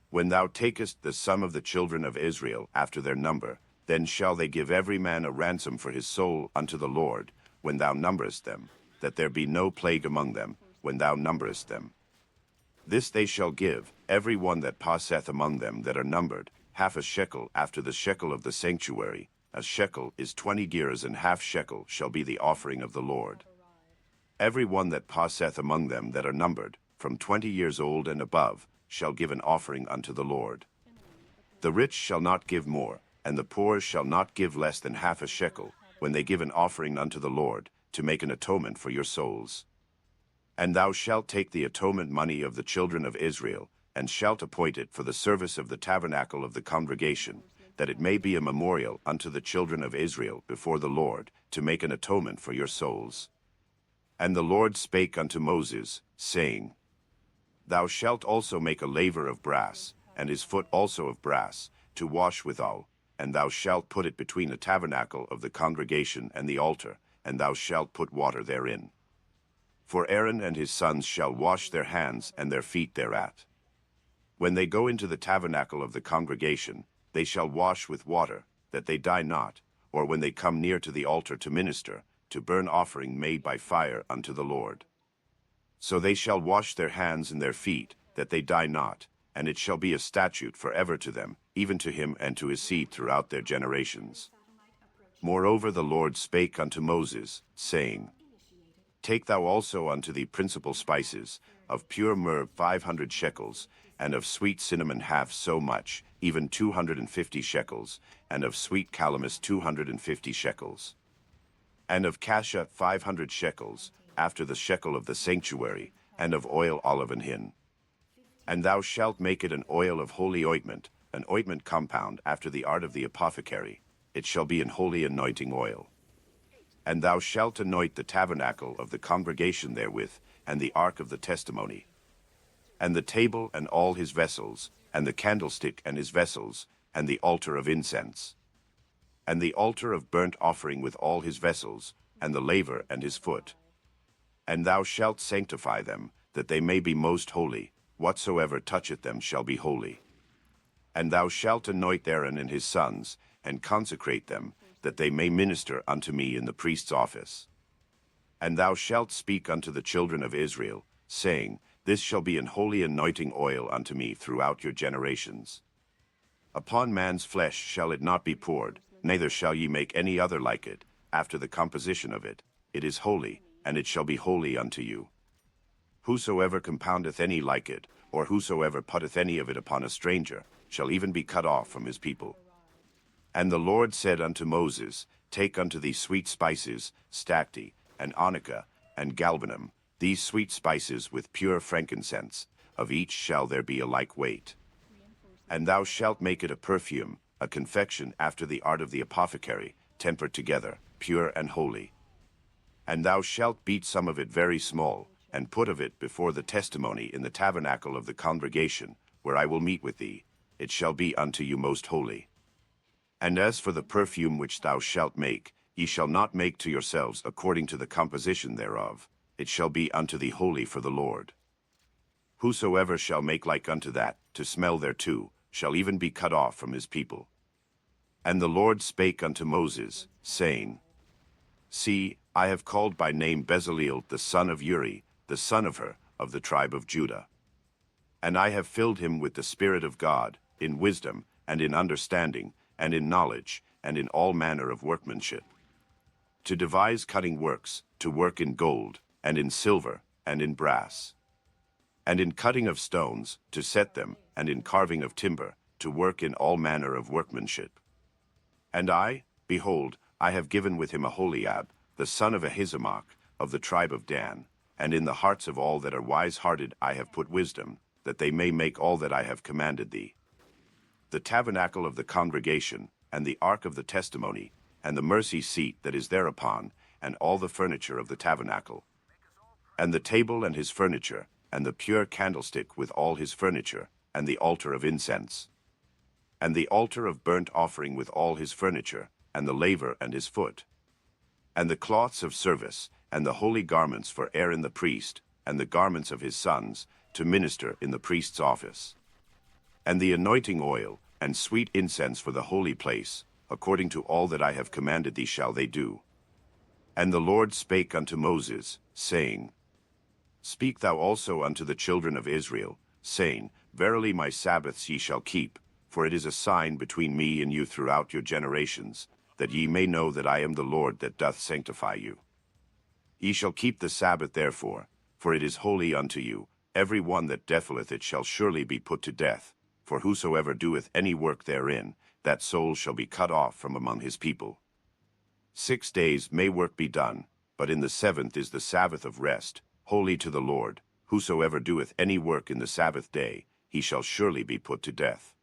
When thou takest the sum of the children of Israel after their number, then shall they give every man a ransom for his soul unto the Lord, when thou numberest them, that there be no plague among them, when thou numberest them. This they shall give, every one that passeth among them that are numbered, half a shekel after the shekel of the sanctuary. A shekel is 20 gerahs, and half shekel shall be the offering of the Lord. Every one that passeth among them that are numbered, from 20 years old and above, shall give an offering unto the Lord. The rich shall not give more, and the poor shall not give less than half a shekel, when they give an offering unto the Lord, to make an atonement for your souls. And thou shalt take the atonement money of the children of Israel, and shalt appoint it for the service of the tabernacle of the congregation, that it may be a memorial unto the children of Israel before the Lord, to make an atonement for your souls. And the Lord spake unto Moses, saying, Thou shalt also make a laver of brass, and his foot also of brass, to wash withal, and thou shalt put it between the tabernacle of the congregation and the altar, and thou shalt put water therein. For Aaron and his sons shall wash their hands and their feet thereat. When they go into the tabernacle of the congregation, they shall wash with water, that they die not, or when they come near to the altar to minister, to burn offering made by fire unto the Lord. So they shall wash their hands and their feet, that they die not, and it shall be a statute forever to them, even to him and to his seed throughout their generations. Moreover the Lord spake unto Moses, saying, Take thou also unto thee principal spices, of pure myrrh 500 shekels, and of sweet cinnamon half so much, even 250 shekels, and of sweet calamus 250 shekels. And of cassia 500 shekels, after the shekel of the sanctuary, and of oil olive and hin. And thou shalt make it an oil of holy ointment, an ointment compound after the art of the apothecary. It shall be an holy anointing oil. And thou shalt anoint the tabernacle of the congregation therewith, and the ark of the testimony, and the table and all his vessels, and the candlestick and his vessels, and the altar of incense, and the altar of burnt offering with all his vessels, and the laver and his foot. And thou shalt sanctify them, that they may be most holy. Whatsoever toucheth them shall be holy. And thou shalt anoint Aaron and his sons, and consecrate them, that they may minister unto me in the priest's office. And thou shalt speak unto the children of Israel, saying, This shall be an holy anointing oil unto me throughout your generations. Upon man's flesh shall it not be poured, neither shall ye make any other like it, after the composition of it. It is holy, and it shall be holy unto you. Whosoever compoundeth any like it, or whosoever putteth any of it upon a stranger, shall even be cut off from his people. And the Lord said unto Moses, Take unto thee sweet spices, stacte, and onycha, and galbanum, these sweet spices with pure frankincense, of each shall there be a like weight. And thou shalt make it a perfume, a confection after the art of the apothecary, tempered together, pure and holy. And thou shalt beat some of it very small, and put of it before the testimony in the tabernacle of the congregation, where I will meet with thee. It shall be unto you most holy. And as for the perfume which thou shalt make, ye shall not make to yourselves according to the composition thereof. It shall be unto thee holy for the Lord. Whosoever shall make like unto that, to smell thereto, shall even be cut off from his people. And the Lord spake unto Moses, saying, See, I have called by name Bezaleel the son of Uri, the son of Hur, of the tribe of Judah. And I have filled him with the Spirit of God, in wisdom, and in understanding, and in knowledge, and in all manner of workmanship, to devise cutting works, to work in gold, and in silver, and in brass, and in cutting of stones, to set them, and in carving of timber, to work in all manner of workmanship. And I, behold, I have given with him Aholiab, the son of Ahisamach, of the tribe of Dan, and in the hearts of all that are wise-hearted I have put wisdom, that they may make all that I have commanded thee. The tabernacle of the congregation, and the ark of the testimony, and the mercy seat that is thereupon, and all the furniture of the tabernacle, and the table and his furniture, and the pure candlestick with all his furniture, and the altar of incense, and the altar of burnt offering with all his furniture, and the laver and his foot, and the cloths of service, and the holy garments for Aaron the priest, and the garments of his sons, to minister in the priest's office, and the anointing oil, and sweet incense for the holy place, according to all that I have commanded thee shall they do. And the Lord spake unto Moses, saying, Speak thou also unto the children of Israel, saying, Verily my Sabbaths ye shall keep, for it is a sign between me and you throughout your generations, that ye may know that I am the Lord that doth sanctify you. Ye shall keep the Sabbath therefore, for it is holy unto you. Every one that defileth it shall surely be put to death, for whosoever doeth any work therein, that soul shall be cut off from among his people. 6 days may work be done, but in the 7th is the Sabbath of rest, holy to the Lord. Whosoever doeth any work in the Sabbath day, he shall surely be put to death.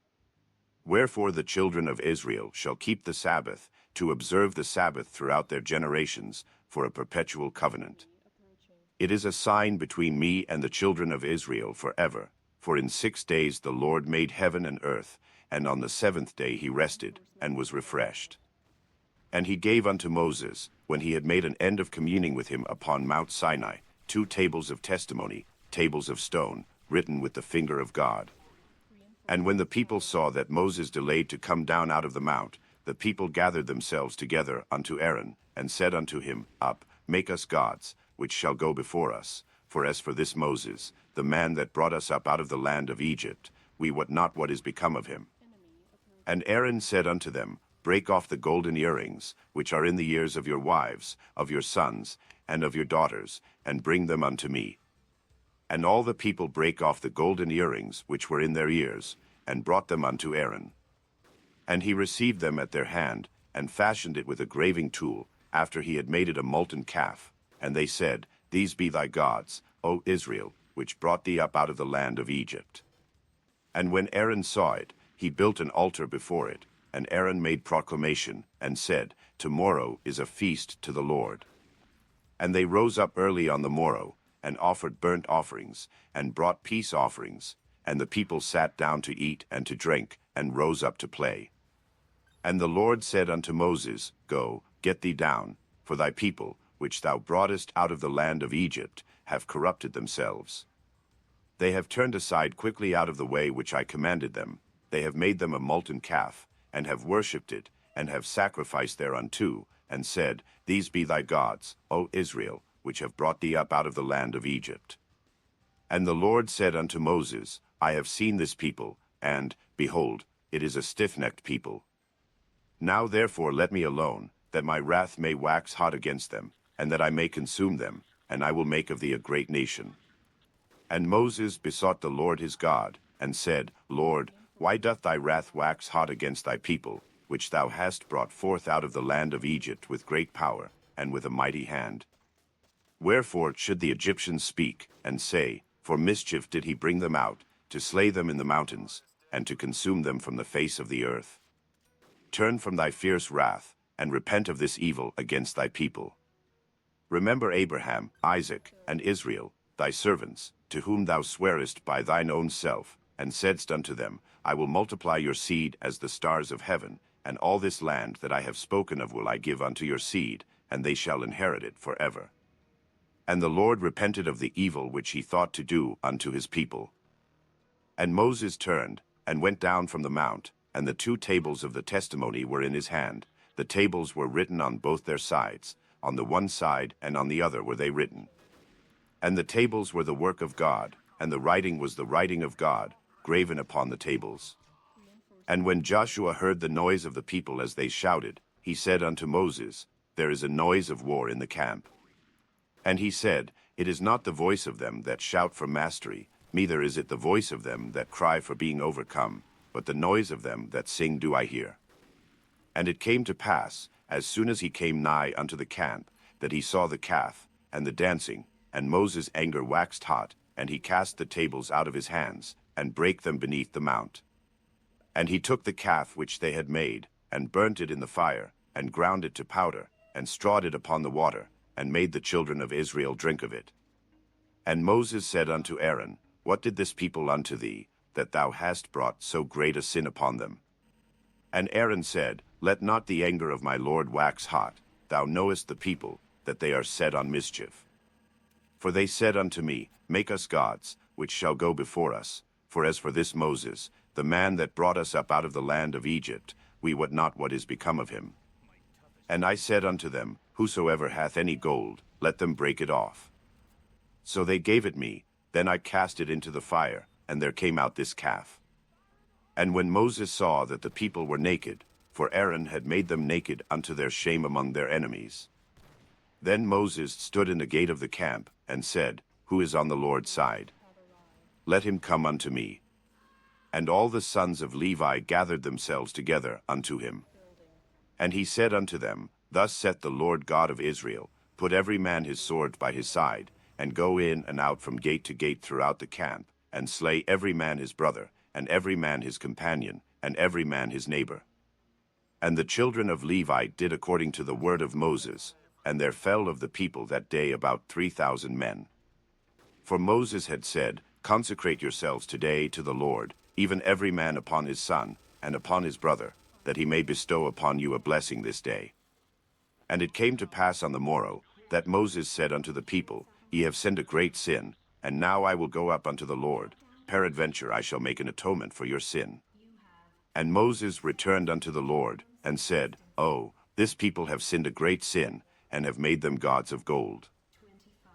Wherefore the children of Israel shall keep the Sabbath, to observe the Sabbath throughout their generations, for a perpetual covenant. It is a sign between me and the children of Israel forever. For in 6 days the Lord made heaven and earth, and on the 7th day he rested, and was refreshed. And he gave unto Moses, when he had made an end of communing with him upon Mount Sinai, 2 tables of testimony, tables of stone, written with the finger of God. And when the people saw that Moses delayed to come down out of the mount, the people gathered themselves together unto Aaron, and said unto him, Up, make us gods, which shall go before us. For as for this Moses, the man that brought us up out of the land of Egypt, we wot not what is become of him. And Aaron said unto them, Break off the golden earrings, which are in the ears of your wives, of your sons, and of your daughters, and bring them unto me. And all the people brake off the golden earrings which were in their ears, and brought them unto Aaron. And he received them at their hand, and fashioned it with a graving tool, after he had made it a molten calf. And they said, These be thy gods, O Israel, which brought thee up out of the land of Egypt. And when Aaron saw it, he built an altar before it, and Aaron made proclamation, and said, Tomorrow is a feast to the Lord. And they rose up early on the morrow, and offered burnt offerings, and brought peace offerings, and the people sat down to eat and to drink, and rose up to play. And the Lord said unto Moses, Go, get thee down, for thy people, which thou broughtest out of the land of Egypt, have corrupted themselves. They have turned aside quickly out of the way which I commanded them. They have made them a molten calf, and have worshipped it, and have sacrificed thereunto, and said, These be thy gods, O Israel, which have brought thee up out of the land of Egypt. And the Lord said unto Moses, I have seen this people, and, behold, it is a stiff-necked people. Now therefore let me alone, that my wrath may wax hot against them, and that I may consume them, and I will make of thee a great nation. And Moses besought the Lord his God, and said, Lord, why doth thy wrath wax hot against thy people, which thou hast brought forth out of the land of Egypt with great power, and with a mighty hand? Wherefore should the Egyptians speak, and say, For mischief did he bring them out, to slay them in the mountains, and to consume them from the face of the earth? Turn from thy fierce wrath, and repent of this evil against thy people. Remember Abraham, Isaac, and Israel, thy servants, to whom thou swarest by thine own self, and saidst unto them, I will multiply your seed as the stars of heaven, and all this land that I have spoken of will I give unto your seed, and they shall inherit it forever. And the Lord repented of the evil which he thought to do unto his people. And Moses turned, and went down from the mount, and the 2 tables of the testimony were in his hand. The tables were written on both their sides, on the one side and on the other were they written. And the tables were the work of God, and the writing was the writing of God, graven upon the tables. And when Joshua heard the noise of the people as they shouted, he said unto Moses, There is a noise of war in the camp. And he said, It is not the voice of them that shout for mastery, neither is it the voice of them that cry for being overcome, but the noise of them that sing do I hear. And it came to pass, as soon as he came nigh unto the camp, that he saw the calf, and the dancing, and Moses' anger waxed hot, and he cast the tables out of his hands, and brake them beneath the mount. And he took the calf which they had made, and burnt it in the fire, and ground it to powder, and strawed it upon the water, and made the children of Israel drink of it. And Moses said unto Aaron, What did this people unto thee, that thou hast brought so great a sin upon them? And Aaron said, Let not the anger of my Lord wax hot. Thou knowest the people, that they are set on mischief. For they said unto me, Make us gods, which shall go before us. For as for this Moses, the man that brought us up out of the land of Egypt, we wot not what is become of him. And I said unto them, Whosoever hath any gold, let them break it off. So they gave it me, then I cast it into the fire, and there came out this calf. And when Moses saw that the people were naked, for Aaron had made them naked unto their shame among their enemies, then Moses stood in the gate of the camp, and said, Who is on the Lord's side? Let him come unto me. And all the sons of Levi gathered themselves together unto him. And he said unto them, Thus saith the Lord God of Israel, Put every man his sword by his side, and go in and out from gate to gate throughout the camp, and slay every man his brother, and every man his companion, and every man his neighbor. And the children of Levi did according to the word of Moses, and there fell of the people that day about 3,000 men. For Moses had said, Consecrate yourselves today to the Lord, even every man upon his son, and upon his brother, that he may bestow upon you a blessing this day. And it came to pass on the morrow, that Moses said unto the people, Ye have sinned a great sin, and now I will go up unto the Lord. Peradventure I shall make an atonement for your sin. And Moses returned unto the Lord, and said, Oh, this people have sinned a great sin, and have made them gods of gold.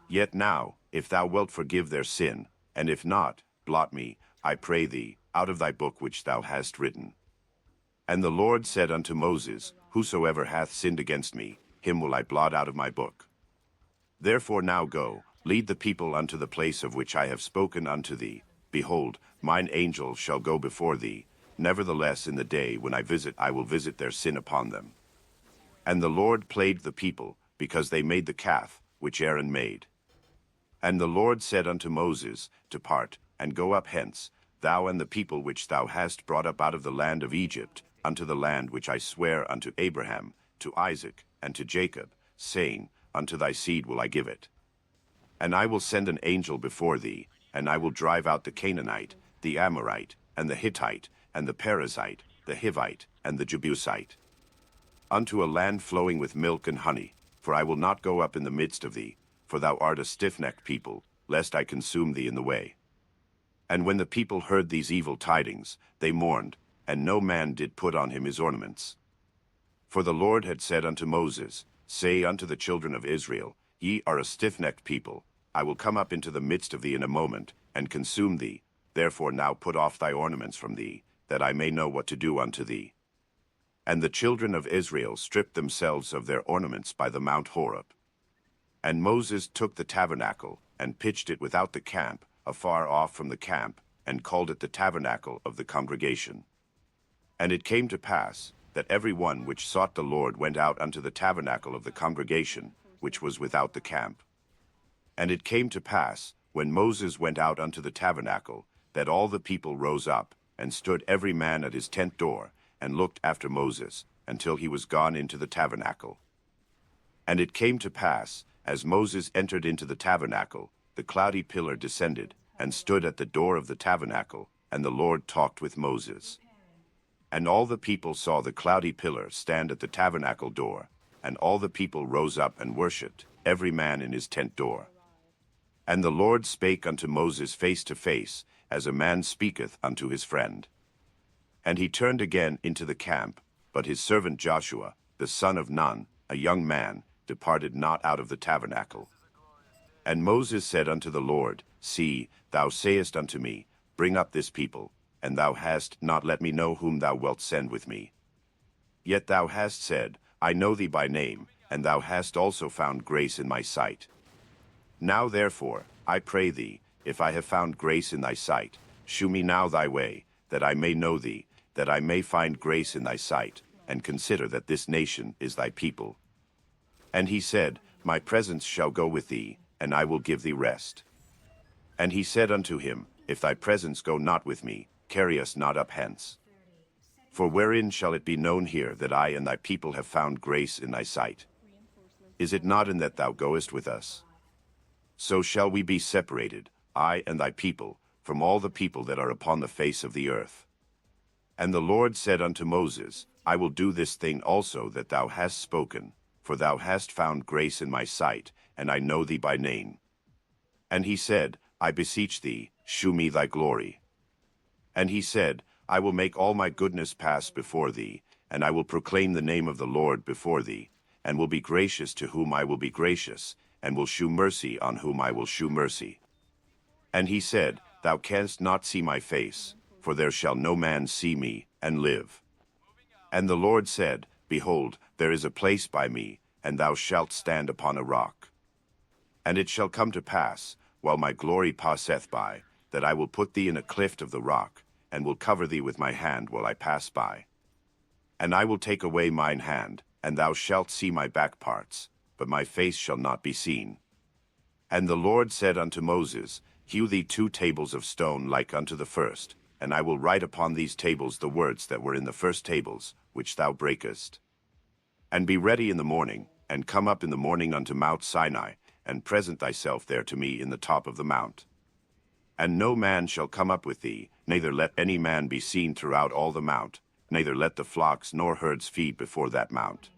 Yet now, if thou wilt forgive their sin, and if not, blot me, I pray thee, out of thy book which thou hast written. And the Lord said unto Moses, Whosoever hath sinned against me, him will I blot out of my book. Therefore now go, lead the people unto the place of which I have spoken unto thee. Behold, mine angel shall go before thee. Nevertheless in the day when I will visit their sin upon them. And the Lord plagued the people, because they made the calf, which Aaron made. And the Lord said unto Moses, Depart, and go up hence, thou and the people which thou hast brought up out of the land of Egypt, unto the land which I swear unto Abraham, to Isaac, and to Jacob, saying, Unto thy seed will I give it. And I will send an angel before thee, and I will drive out the Canaanite, the Amorite, and the Hittite, and the Perizzite, the Hivite, and the Jebusite, unto a land flowing with milk and honey. For I will not go up in the midst of thee, for thou art a stiff-necked people, lest I consume thee in the way. And when the people heard these evil tidings, they mourned, and no man did put on him his ornaments. For the Lord had said unto Moses, Say unto the children of Israel, Ye are a stiff-necked people. I will come up into the midst of thee in a moment, and consume thee. Therefore now put off thy ornaments from thee, that I may know what to do unto thee. And the children of Israel stripped themselves of their ornaments by the Mount Horeb. And Moses took the tabernacle, and pitched it without the camp, afar off from the camp, and called it the tabernacle of the congregation. And it came to pass, that every one which sought the Lord went out unto the tabernacle of the congregation, which was without the camp. And it came to pass, when Moses went out unto the tabernacle, that all the people rose up, and stood every man at his tent door, and looked after Moses, until he was gone into the tabernacle. And it came to pass, as Moses entered into the tabernacle, the cloudy pillar descended, and stood at the door of the tabernacle, and the Lord talked with Moses. And all the people saw the cloudy pillar stand at the tabernacle door, and all the people rose up and worshipped, every man in his tent door. And the Lord spake unto Moses face to face, as a man speaketh unto his friend. And he turned again into the camp, but his servant Joshua, the son of Nun, a young man, departed not out of the tabernacle. And Moses said unto the Lord, See, thou sayest unto me, Bring up this people, and thou hast not let me know whom thou wilt send with me. Yet thou hast said, I know thee by name, and thou hast also found grace in my sight. Now therefore, I pray thee, if I have found grace in thy sight, shew me now thy way, that I may know thee, that I may find grace in thy sight, and consider that this nation is thy people. And he said, My presence shall go with thee, and I will give thee rest. And he said unto him, If thy presence go not with me, carry us not up hence. For wherein shall it be known here that I and thy people have found grace in thy sight? Is it not in that thou goest with us? So shall we be separated, I and thy people, from all the people that are upon the face of the earth. And the Lord said unto Moses, I will do this thing also that thou hast spoken, for thou hast found grace in my sight, and I know thee by name. And he said, I beseech thee, shew me thy glory. And he said, I will make all my goodness pass before thee, and I will proclaim the name of the Lord before thee, and will be gracious to whom I will be gracious, and will shew mercy on whom I will shew mercy. And he said, Thou canst not see my face, for there shall no man see me, and live. And the Lord said, Behold, there is a place by me, and thou shalt stand upon a rock. And it shall come to pass, while my glory passeth by, that I will put thee in a cleft of the rock, and will cover thee with my hand while I pass by. And I will take away mine hand, and thou shalt see my back parts, but my face shall not be seen. And the Lord said unto Moses, Hew thee 2 tables of stone like unto the first, and I will write upon these tables the words that were in the first tables, which thou breakest. And be ready in the morning, and come up in the morning unto Mount Sinai, and present thyself there to me in the top of the mount. And no man shall come up with thee, neither let any man be seen throughout all the mount, neither let the flocks nor herds feed before that mount.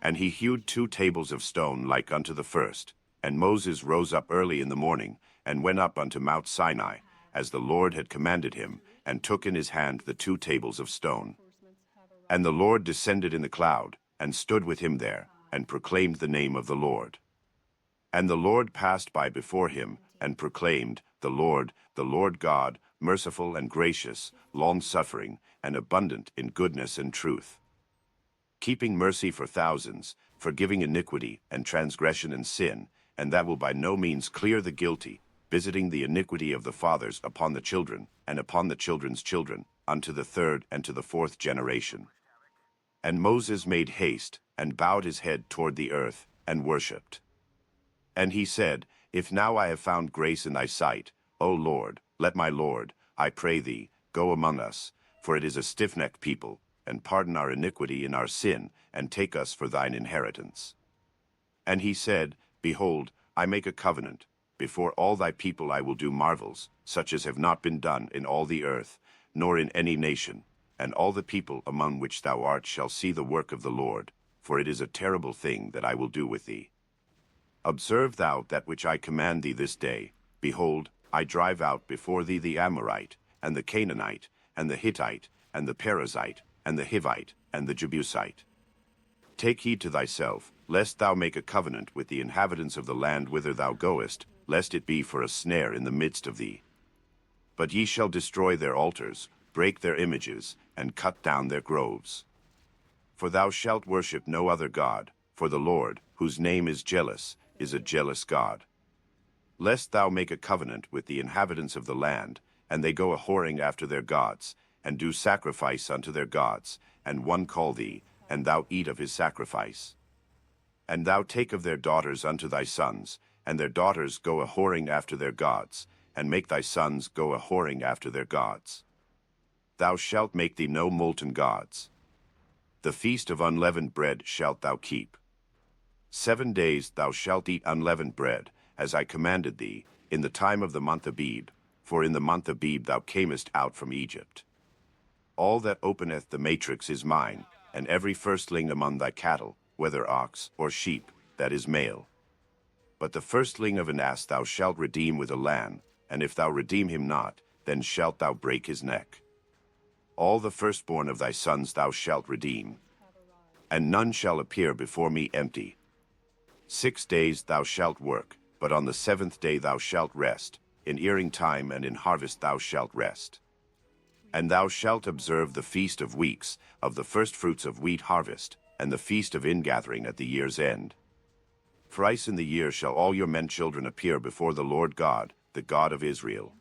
And he hewed 2 tables of stone like unto the first, and Moses rose up early in the morning, and went up unto Mount Sinai, as the Lord had commanded him, and took in his hand the 2 tables of stone. And the Lord descended in the cloud, and stood with him there, and proclaimed the name of the Lord. And the Lord passed by before him, and proclaimed, the Lord God, merciful and gracious, long-suffering, and abundant in goodness and truth, keeping mercy for thousands, forgiving iniquity and transgression and sin, and that will by no means clear the guilty, visiting the iniquity of the fathers upon the children, and upon the children's children, unto the 3rd and to the 4th generation. And Moses made haste, and bowed his head toward the earth, and worshipped. And he said, If now I have found grace in thy sight, O Lord, let my Lord, I pray thee, go among us, for it is a stiff-necked people, and pardon our iniquity and our sin, and take us for thine inheritance. And he said, Behold, I make a covenant. Before all thy people I will do marvels, such as have not been done in all the earth, nor in any nation. And all the people among which thou art shall see the work of the Lord, for it is a terrible thing that I will do with thee. Observe thou that which I command thee this day. Behold, I drive out before thee the Amorite, and the Canaanite, and the Hittite, and the Perizzite, and the Hivite, and the Jebusite. Take heed to thyself, lest thou make a covenant with the inhabitants of the land whither thou goest, lest it be for a snare in the midst of thee. But ye shall destroy their altars, break their images, and cut down their groves. For thou shalt worship no other God, for the Lord, whose name is jealous, is a jealous God. Lest thou make a covenant with the inhabitants of the land, and they go a-whoring after their gods, and do sacrifice unto their gods, and one call thee, and thou eat of his sacrifice. And thou take of their daughters unto thy sons, and their daughters go a-whoring after their gods, and make thy sons go a-whoring after their gods. Thou shalt make thee no molten gods. The feast of unleavened bread shalt thou keep. 7 days thou shalt eat unleavened bread, as I commanded thee, in the time of the month Abib, for in the month Abib thou camest out from Egypt. All that openeth the matrix is mine, and every firstling among thy cattle, whether ox or sheep, that is male. But the firstling of an ass thou shalt redeem with a lamb, and if thou redeem him not, then shalt thou break his neck. All the firstborn of thy sons thou shalt redeem, and none shall appear before me empty. 6 days thou shalt work, but on the 7th day thou shalt rest, in earing time and in harvest thou shalt rest. And thou shalt observe the feast of weeks, of the firstfruits of wheat harvest, and the feast of ingathering at the year's end. Thrice in the year shall all your men children appear before the Lord God, the God of Israel.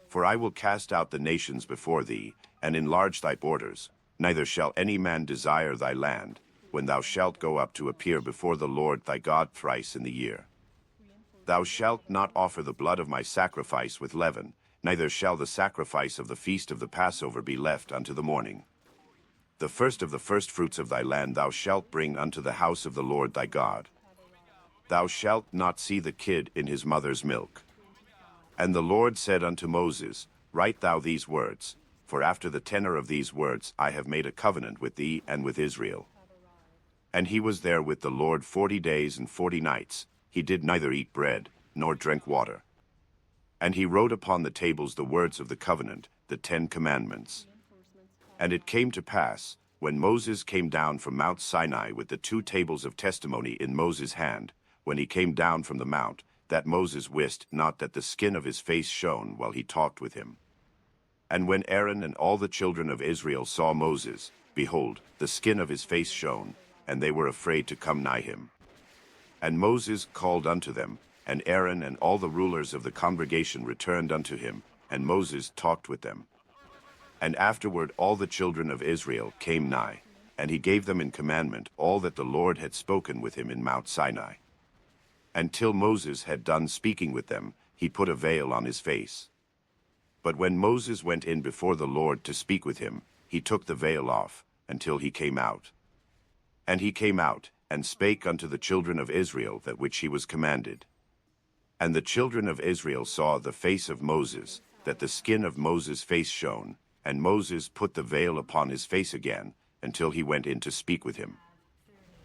For I will cast out the nations before thee, and enlarge thy borders, neither shall any man desire thy land, when thou shalt go up to appear before the Lord thy God thrice in the year. Thou shalt not offer the blood of my sacrifice with leaven, neither shall the sacrifice of the feast of the Passover be left unto the morning. The first of the firstfruits of thy land thou shalt bring unto the house of the Lord thy God. Thou shalt not see the kid in his mother's milk. And the Lord said unto Moses, Write thou these words, for after the tenor of these words I have made a covenant with thee and with Israel. And he was there with the Lord 40 days and 40 nights. He did neither eat bread, nor drink water. And he wrote upon the tables the words of the covenant, the 10 commandments. And it came to pass, when Moses came down from Mount Sinai with the 2 tables of testimony in Moses' hand, when he came down from the mount, that Moses wist not that the skin of his face shone while he talked with him. And when Aaron and all the children of Israel saw Moses, behold, the skin of his face shone, and they were afraid to come nigh him. And Moses called unto them, and Aaron and all the rulers of the congregation returned unto him, and Moses talked with them. And afterward all the children of Israel came nigh, and he gave them in commandment all that the Lord had spoken with him in Mount Sinai. And till Moses had done speaking with them, he put a veil on his face. But when Moses went in before the Lord to speak with him, he took the veil off, until he came out. And he came out, and spake unto the children of Israel that which he was commanded. And the children of Israel saw the face of Moses, that the skin of Moses' face shone, and Moses put the veil upon his face again, until he went in to speak with him.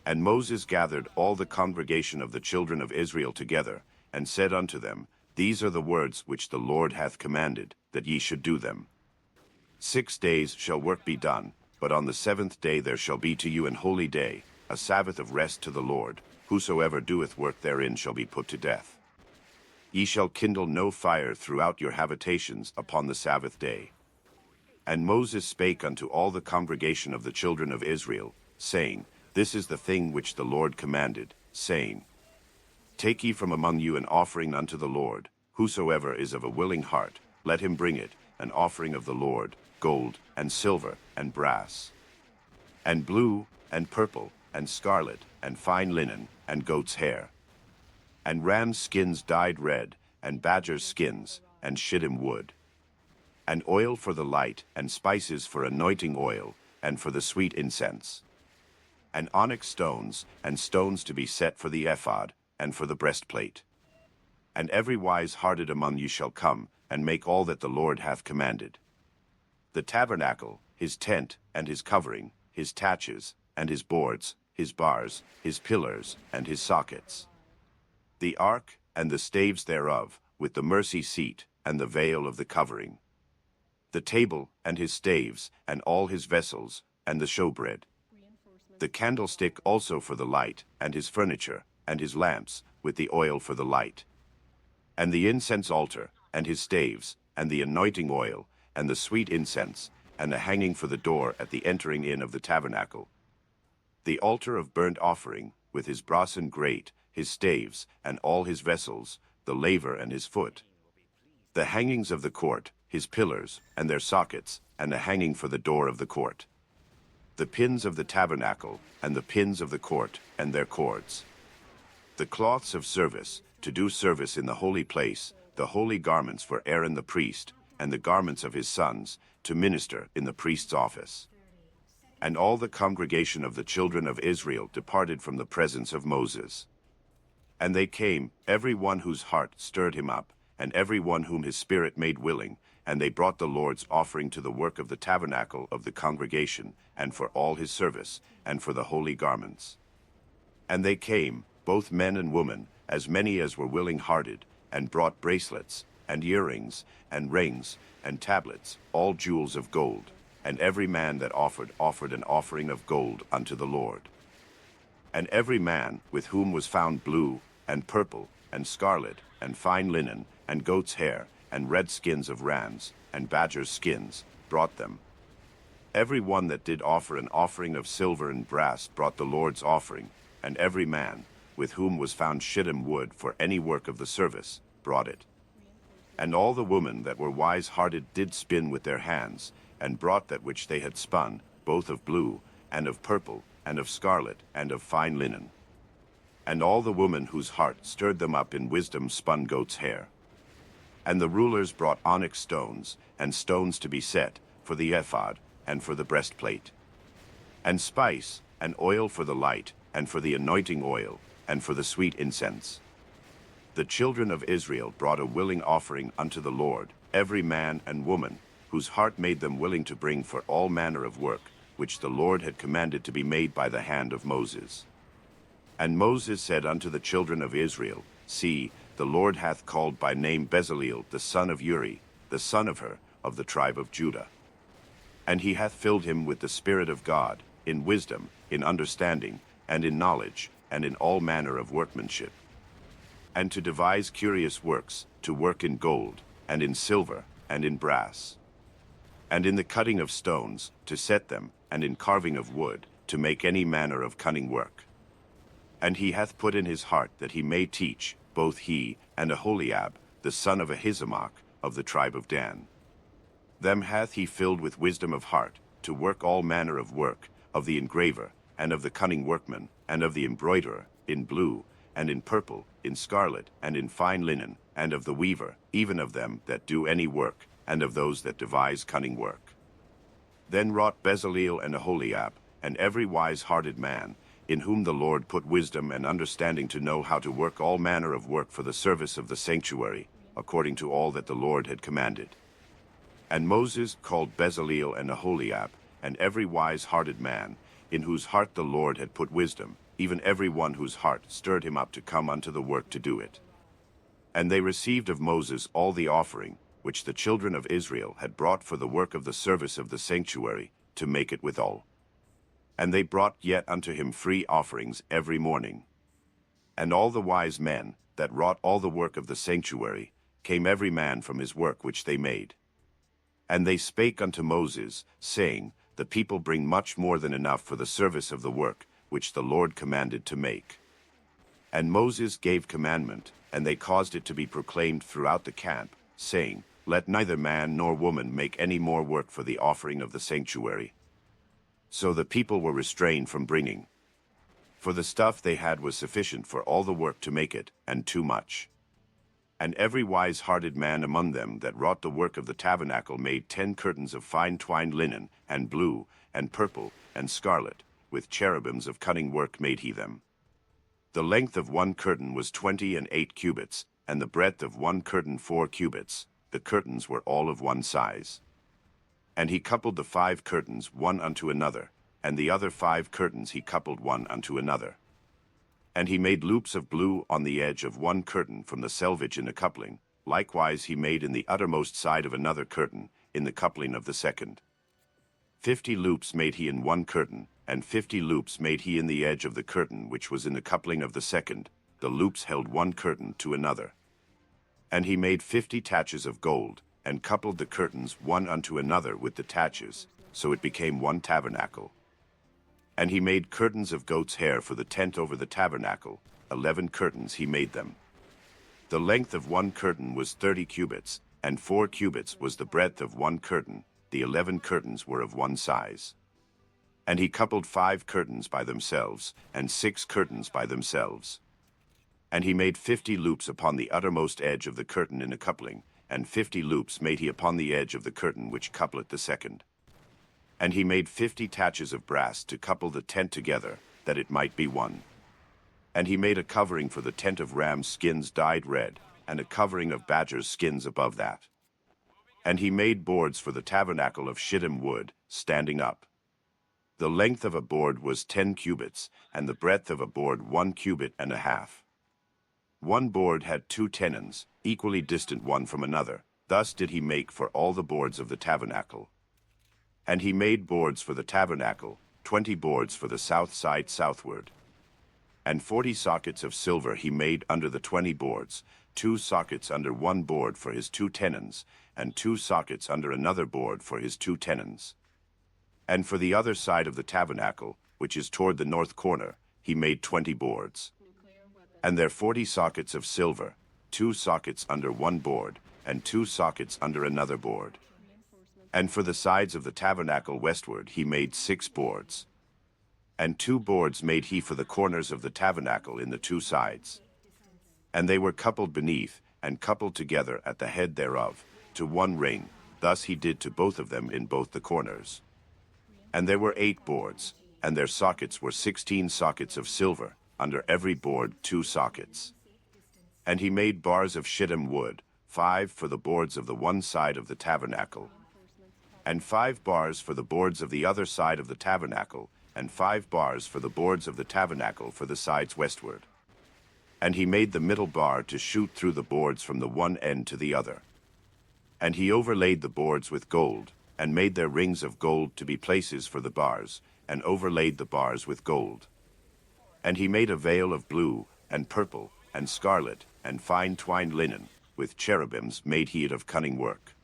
And Moses gathered all the congregation of the children of Israel together, and said unto them, These are the words which the Lord hath commanded, that ye should do them. 6 days shall work be done, but on the 7th day there shall be to you an holy day, a Sabbath of rest to the Lord. Whosoever doeth work therein shall be put to death. Ye shall kindle no fire throughout your habitations upon the Sabbath day. And Moses spake unto all the congregation of the children of Israel, saying, This is the thing which the Lord commanded, saying, Take ye from among you an offering unto the Lord. Whosoever is of a willing heart, let him bring it, an offering of the Lord, gold, and silver, and brass, and blue, and purple, and scarlet, and fine linen, and goat's hair, and ram's skins dyed red, and badger's skins, and shittim wood, and oil for the light, and spices for anointing oil, and for the sweet incense, and onyx stones, and stones to be set for the ephod, and for the breastplate. And every wise-hearted among you shall come, and make all that the Lord hath commanded. The tabernacle, his tent, and his covering, his taches, and his boards, his bars, his pillars, and his sockets. The ark, and the staves thereof, with the mercy seat, and the veil of the covering. The table, and his staves, and all his vessels, and the showbread. The candlestick also for the light, and his furniture, and his lamps, with the oil for the light. And the incense altar, and his staves, and the anointing oil, and the sweet incense, and the hanging for the door at the entering in of the tabernacle. The altar of burnt offering, with his brasen grate, his staves, and all his vessels, the laver and his foot. The hangings of the court, his pillars, and their sockets, and the hanging for the door of the court. The pins of the tabernacle, and the pins of the court, and their cords. The cloths of service, to do service in the holy place, the holy garments for Aaron the priest, and the garments of his sons, to minister in the priest's office. And all the congregation of the children of Israel departed from the presence of Moses. And they came, every one whose heart stirred him up, and every one whom his spirit made willing, and they brought the Lord's offering to the work of the tabernacle of the congregation, and for all his service, and for the holy garments. And they came, both men and women, as many as were willing-hearted, and brought bracelets, and earrings, and rings, and tablets, all jewels of gold. And every man that offered an offering of gold unto the Lord. And every man with whom was found blue, and purple, and scarlet, and fine linen, and goat's hair, and red skins of rams, and badgers' skins, brought them. Every one that did offer an offering of silver and brass brought the Lord's offering, and every man, with whom was found shittim wood for any work of the service, brought it. And all the women that were wise-hearted did spin with their hands, and brought that which they had spun, both of blue, and of purple, and of scarlet, and of fine linen. And all the women whose heart stirred them up in wisdom spun goat's hair. And the rulers brought onyx stones, and stones to be set, for the ephod, and for the breastplate. And spice, and oil for the light, and for the anointing oil, and for the sweet incense. The children of Israel brought a willing offering unto the Lord, every man and woman, whose heart made them willing to bring for all manner of work, which the Lord had commanded to be made by the hand of Moses. And Moses said unto the children of Israel, See, the Lord hath called by name Bezaleel the son of Uri, the son of Hur, of the tribe of Judah. And he hath filled him with the Spirit of God, in wisdom, in understanding, and in knowledge, and in all manner of workmanship. And to devise curious works, to work in gold, and in silver, and in brass. And in the cutting of stones, to set them, and in carving of wood, to make any manner of cunning work. And he hath put in his heart that he may teach, both he and Aholiab, the son of Ahisamach, of the tribe of Dan. Them hath he filled with wisdom of heart, to work all manner of work, of the engraver, and of the cunning workman, and of the embroiderer, in blue, and in purple, in scarlet, and in fine linen, and of the weaver, even of them that do any work, and of those that devise cunning work. Then wrought Bezaleel and Aholiab, and every wise-hearted man, in whom the Lord put wisdom and understanding to know how to work all manner of work for the service of the sanctuary, according to all that the Lord had commanded. And Moses called Bezaleel and Aholiab, and every wise-hearted man, in whose heart the Lord had put wisdom, even every one whose heart stirred him up to come unto the work to do it. And they received of Moses all the offering, which the children of Israel had brought for the work of the service of the sanctuary, to make it withal. And they brought yet unto him free offerings every morning. And all the wise men, that wrought all the work of the sanctuary, came every man from his work which they made. And they spake unto Moses, saying, The people bring much more than enough for the service of the work, which the Lord commanded to make. And Moses gave commandment, and they caused it to be proclaimed throughout the camp, saying, Let neither man nor woman make any more work for the offering of the sanctuary. So the people were restrained from bringing. For the stuff they had was sufficient for all the work to make it, and too much. And every wise-hearted man among them that wrought the work of the tabernacle made 10 curtains of fine twined linen, and blue, and purple, and scarlet, with cherubims of cunning work made he them. The length of one curtain was 28 cubits, and the breadth of one curtain 4 cubits. The curtains were all of one size. And he coupled the 5 curtains one unto another, and the other 5 curtains he coupled one unto another. And he made loops of blue on the edge of one curtain from the selvage in the coupling. Likewise he made in the uttermost side of another curtain, in the coupling of the second. 50 loops made he in one curtain, and 50 loops made he in the edge of the curtain which was in the coupling of the second. The loops held one curtain to another. And he made 50 taches of gold, and coupled the curtains one unto another with the taches, so it became one tabernacle. And he made curtains of goat's hair for the tent over the tabernacle. 11 curtains he made them. The length of one curtain was 30 cubits, and 4 cubits was the breadth of one curtain. The 11 curtains were of one size. And he coupled 5 curtains by themselves, and 6 curtains by themselves. And he made 50 loops upon the uttermost edge of the curtain in a coupling, and 50 loops made he upon the edge of the curtain which coupleth the second. And he made 50 taches of brass to couple the tent together, that it might be one. And he made a covering for the tent of ram's skins dyed red, and a covering of badger's skins above that. And he made boards for the tabernacle of shittim wood, standing up. The length of a board was 10 cubits, and the breadth of a board 1 cubit and a half. One board had 2 tenons, equally distant one from another. Thus did he make for all the boards of the tabernacle. And he made boards for the tabernacle, 20 boards for the south side southward. And 40 sockets of silver he made under the 20 boards, 2 sockets under one board for his 2 tenons, and 2 sockets under another board for his 2 tenons. And for the other side of the tabernacle, which is toward the north corner, he made 20 boards. And there 40 sockets of silver, 2 sockets under one board, and 2 sockets under another board. And for the sides of the tabernacle westward he made 6 boards. And 2 boards made he for the corners of the tabernacle in the 2 sides. And they were coupled beneath, and coupled together at the head thereof, to one ring. Thus he did to both of them in both the corners. And there were 8 boards, and their sockets were 16 sockets of silver, under every board 2 sockets. And he made bars of shittim wood, 5 for the boards of the one side of the tabernacle, and 5 bars for the boards of the other side of the tabernacle, and 5 bars for the boards of the tabernacle for the sides westward. And he made the middle bar to shoot through the boards from the one end to the other. And he overlaid the boards with gold, and made their rings of gold to be places for the bars, and overlaid the bars with gold. And he made a veil of blue, and purple, and scarlet, and fine twined linen, with cherubims made he it of cunning work.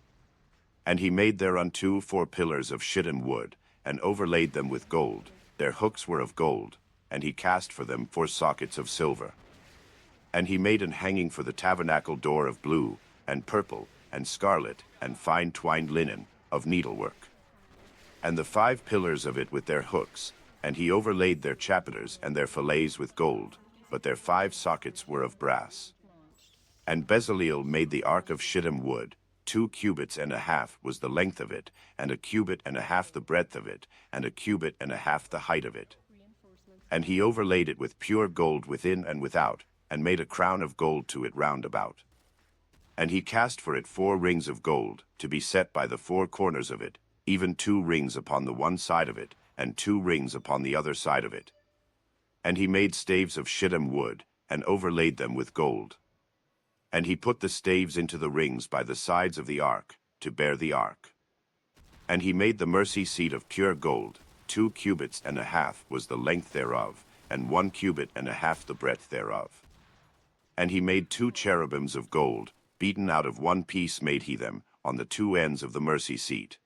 And he made thereunto 4 pillars of shittim wood, and overlaid them with gold. Their hooks were of gold, and he cast for them 4 sockets of silver. And he made an hanging for the tabernacle door of blue, and purple, and scarlet, and fine twined linen, of needlework. And the 5 pillars of it with their hooks, and he overlaid their chapiters and their fillets with gold, but their 5 sockets were of brass. And Bezaleel made the ark of shittim wood, 2 cubits and a half was the length of it, and a cubit and a half the breadth of it, and a cubit and a half the height of it. And he overlaid it with pure gold within and without, and made a crown of gold to it round about. And he cast for it 4 rings of gold, to be set by the 4 corners of it, even 2 rings upon the one side of it, and 2 rings upon the other side of it. And he made staves of shittim wood, and overlaid them with gold. And he put the staves into the rings by the sides of the ark, to bear the ark. And he made the mercy seat of pure gold, 2 cubits and a half was the length thereof, and 1 cubit and a half the breadth thereof. And he made 2 cherubims of gold, beaten out of one piece made he them, on the 2 ends of the mercy seat.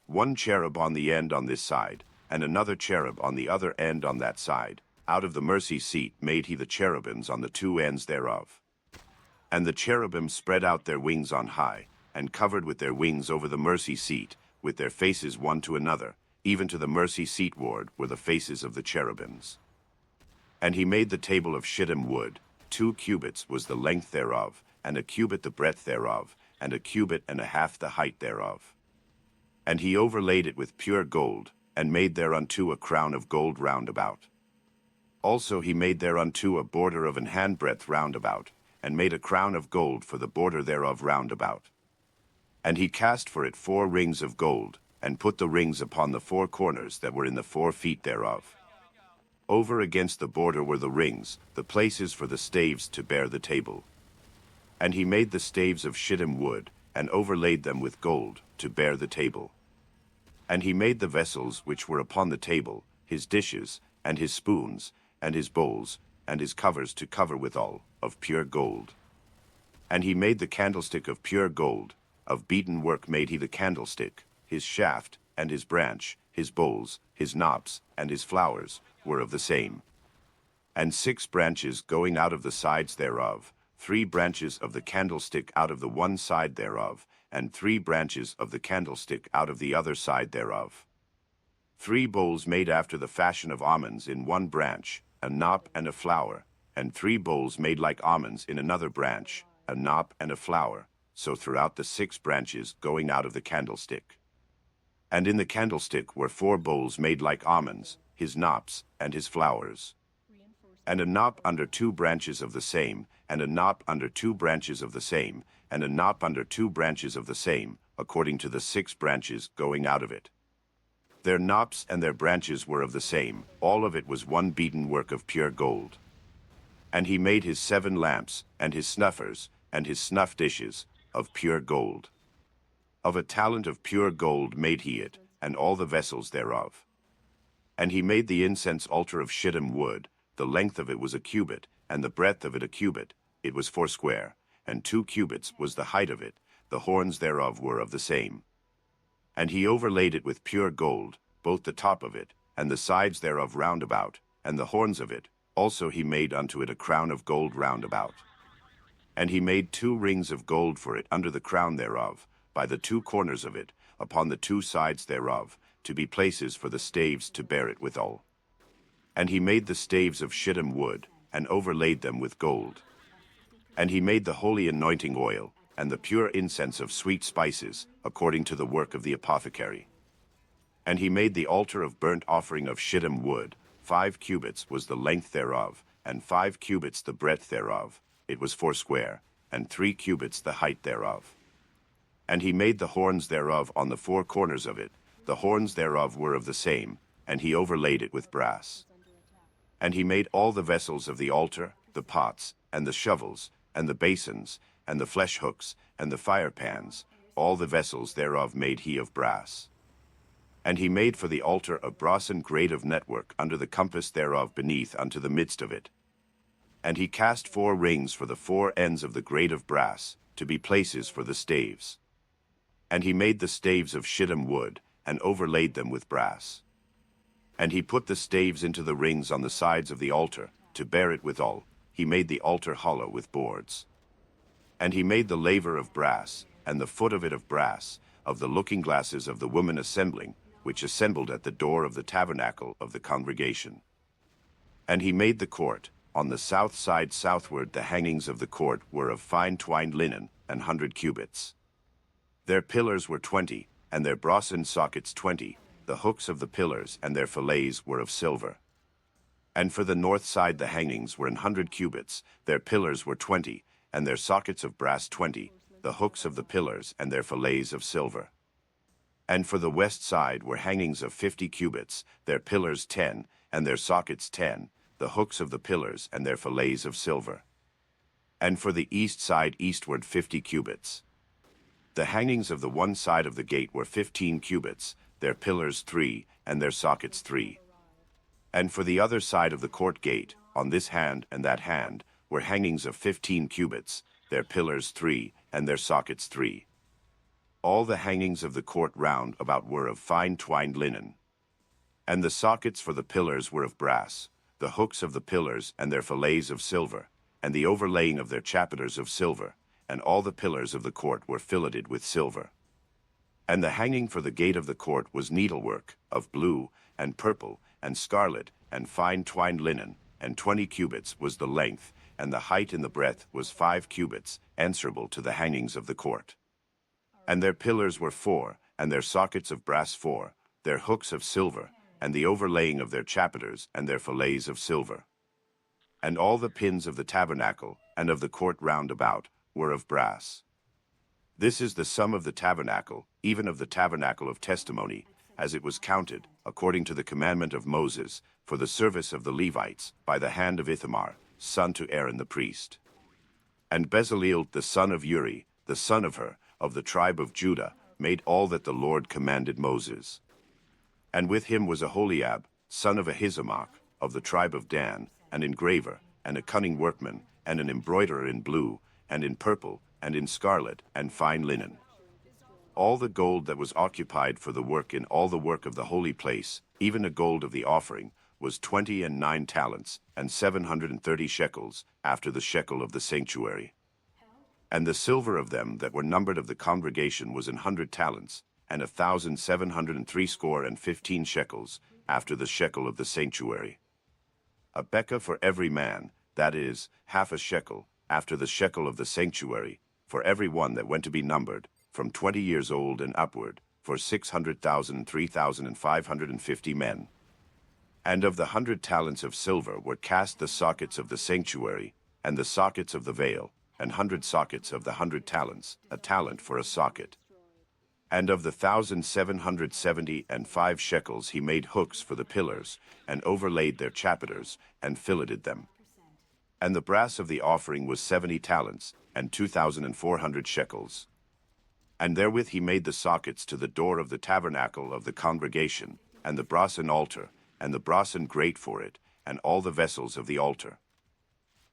1 cherub on the end on this side, and another cherub on the other end on that side. Out of the mercy seat made he the cherubims on the 2 ends thereof. And the cherubim spread out their wings on high, and covered with their wings over the mercy seat, with their faces one to another, even to the mercy seat ward were the faces of the cherubims. And he made the table of shittim wood, 2 cubits was the length thereof, and a cubit the breadth thereof, and a cubit and a half the height thereof. And he overlaid it with pure gold, and made thereunto a crown of gold round about. Also he made thereunto a border of an handbreadth round about, and made a crown of gold for the border thereof round about. And he cast for it 4 rings of gold, and put the rings upon the 4 corners that were in the 4 feet thereof. Over against the border were the rings, the places for the staves to bear the table. And he made the staves of shittim wood, and overlaid them with gold, to bear the table. And he made the vessels which were upon the table, his dishes, and his spoons, and his bowls, and his covers to cover withal, of pure gold. And he made the candlestick of pure gold, of beaten work made he the candlestick, his shaft, and his branch, his bowls, his knops, and his flowers, were of the same. And 6 branches going out of the sides thereof, 3 branches of the candlestick out of the one side thereof, and 3 branches of the candlestick out of the other side thereof. 3 bowls made after the fashion of almonds in one branch, a knop and a flower, and 3 bowls made like almonds in another branch, a knop and a flower, so throughout the 6 branches going out of the candlestick. And in the candlestick were 4 bowls made like almonds, his knops, and his flowers. and a knop under 2 branches of the same, and a knop under 2 branches of the same, and a knop under 2 branches of the same, according to the 6 branches going out of it. Their knops and their branches were of the same, all of it was one beaten work of pure gold. And he made his 7 lamps, and his snuffers, and his snuff dishes, of pure gold. Of a talent of pure gold made he it, and all the vessels thereof. And he made the incense altar of shittim wood, the length of it was a cubit, and the breadth of it a cubit, it was 4 square, and 2 cubits was the height of it, the horns thereof were of the same. And he overlaid it with pure gold, both the top of it, and the sides thereof round about, and the horns of it, also he made unto it a crown of gold round about. And he made 2 rings of gold for it under the crown thereof, by the 2 corners of it, upon the 2 sides thereof, to be places for the staves to bear it withal. And he made the staves of shittim wood, and overlaid them with gold. And he made the holy anointing oil, and the pure incense of sweet spices, according to the work of the apothecary. And he made the altar of burnt offering of shittim wood, 5 cubits was the length thereof, and 5 cubits the breadth thereof, it was 4 square, and 3 cubits the height thereof. And he made the horns thereof on the 4 corners of it, the horns thereof were of the same, and he overlaid it with brass. And he made all the vessels of the altar, the pots, and the shovels, and the basins, and the flesh hooks, and the fire pans, all the vessels thereof made he of brass. And he made for the altar a brassen grate of network under the compass thereof beneath unto the midst of it. And he cast 4 rings for the 4 ends of the grate of brass, to be places for the staves. And he made the staves of shittim wood, and overlaid them with brass. And he put the staves into the rings on the sides of the altar, to bear it withal. He made the altar hollow with boards. And he made the laver of brass, and the foot of it of brass, of the looking glasses of the women assembling, which assembled at the door of the tabernacle of the congregation. And he made the court, on the south side southward the hangings of the court were of fine twined linen, 100 cubits. Their pillars were 20, and their brassen sockets 20, the hooks of the pillars and their fillets were of silver. And for the north side the hangings were 100 cubits, their pillars were 20, and their sockets of brass 20, the hooks of the pillars and their fillets of silver. And for the west side were hangings of 50 cubits, their pillars 10, and their sockets 10, the hooks of the pillars and their fillets of silver. And for the east side eastward 50 cubits. The hangings of the one side of the gate were 15 cubits, their pillars 3, and their sockets 3. And for the other side of the court gate, on this hand and that hand, were hangings of 15 cubits, their pillars 3, and their sockets 3. All the hangings of the court round about were of fine twined linen. And the sockets for the pillars were of brass, the hooks of the pillars and their fillets of silver, and the overlaying of their chapiters of silver, and all the pillars of the court were filleted with silver. And the hanging for the gate of the court was needlework, of blue, and purple, and scarlet, and fine twined linen, and 20 cubits was the length, and the height in the breadth was 5 cubits, answerable to the hangings of the court. And their pillars were 4, and their sockets of brass 4, their hooks of silver, and the overlaying of their chapiters and their fillets of silver. And all the pins of the tabernacle, and of the court round about, were of brass. This is the sum of the tabernacle, even of the tabernacle of testimony, as it was counted, according to the commandment of Moses, for the service of the Levites, by the hand of Ithamar, son to Aaron the priest. And Bezaleel the son of Uri, the son of Hur, of the tribe of Judah, made all that the Lord commanded Moses. And with him was Aholiab, son of Ahisamach, of the tribe of Dan, an engraver, and a cunning workman, and an embroiderer in blue, and in purple, and in scarlet, and fine linen. All the gold that was occupied for the work in all the work of the holy place, even the gold of the offering, was 29 talents, and 730 shekels, after the shekel of the sanctuary. And the silver of them that were numbered of the congregation was 100 talents, and 1,703 shekels, after the shekel of the sanctuary. A bekah for every man, that is, half a shekel, after the shekel of the sanctuary, for every one that went to be numbered, from 20 years old and upward, for 600,000 and 3,550 men. And of the 100 talents of silver were cast the sockets of the sanctuary, and the sockets of the veil, and 100 sockets of the 100 talents, a talent for a socket. And of the 1,770 and 5 shekels he made hooks for the pillars, and overlaid their chapiters, and filleted them. And the brass of the offering was 70 talents, and 2,400 shekels. And therewith he made the sockets to the door of the tabernacle of the congregation, and the brasen altar, and the brasen grate for it, and all the vessels of the altar.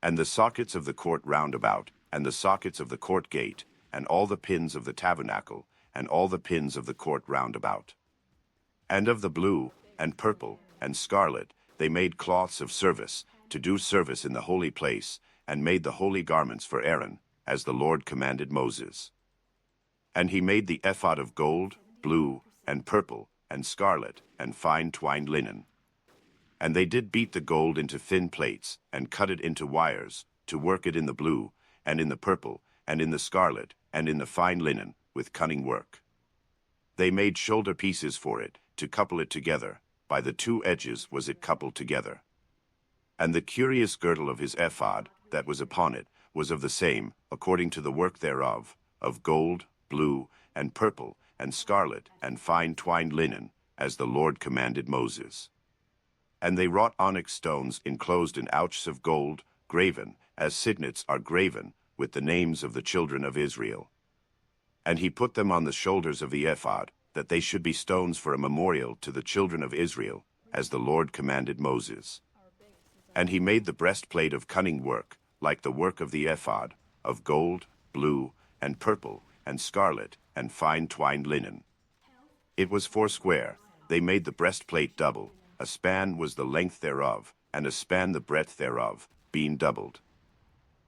And the sockets of the court round about, and the sockets of the court gate, and all the pins of the tabernacle, and all the pins of the court round about. And of the blue, and purple, and scarlet, they made cloths of service, to do service in the holy place, and made the holy garments for Aaron, as the Lord commanded Moses. And he made the ephod of gold, blue, and purple, and scarlet, and fine twined linen. And they did beat the gold into thin plates, and cut it into wires, to work it in the blue, and in the purple, and in the scarlet, and in the fine linen, with cunning work. They made shoulder pieces for it, to couple it together. By the 2 edges was it coupled together. And the curious girdle of his ephod, that was upon it, was of the same, according to the work thereof, of gold, blue, and purple, and scarlet, and fine twined linen, as the Lord commanded Moses. And they wrought onyx stones enclosed in ouches of gold, graven, as signets are graven, with the names of the children of Israel. And he put them on the shoulders of the ephod, that they should be stones for a memorial to the children of Israel, as the Lord commanded Moses. And he made the breastplate of cunning work, like the work of the ephod, of gold, blue, and purple, and scarlet, and fine twined linen. It was 4 square. They made the breastplate double. A span was the length thereof, and a span the breadth thereof, being doubled.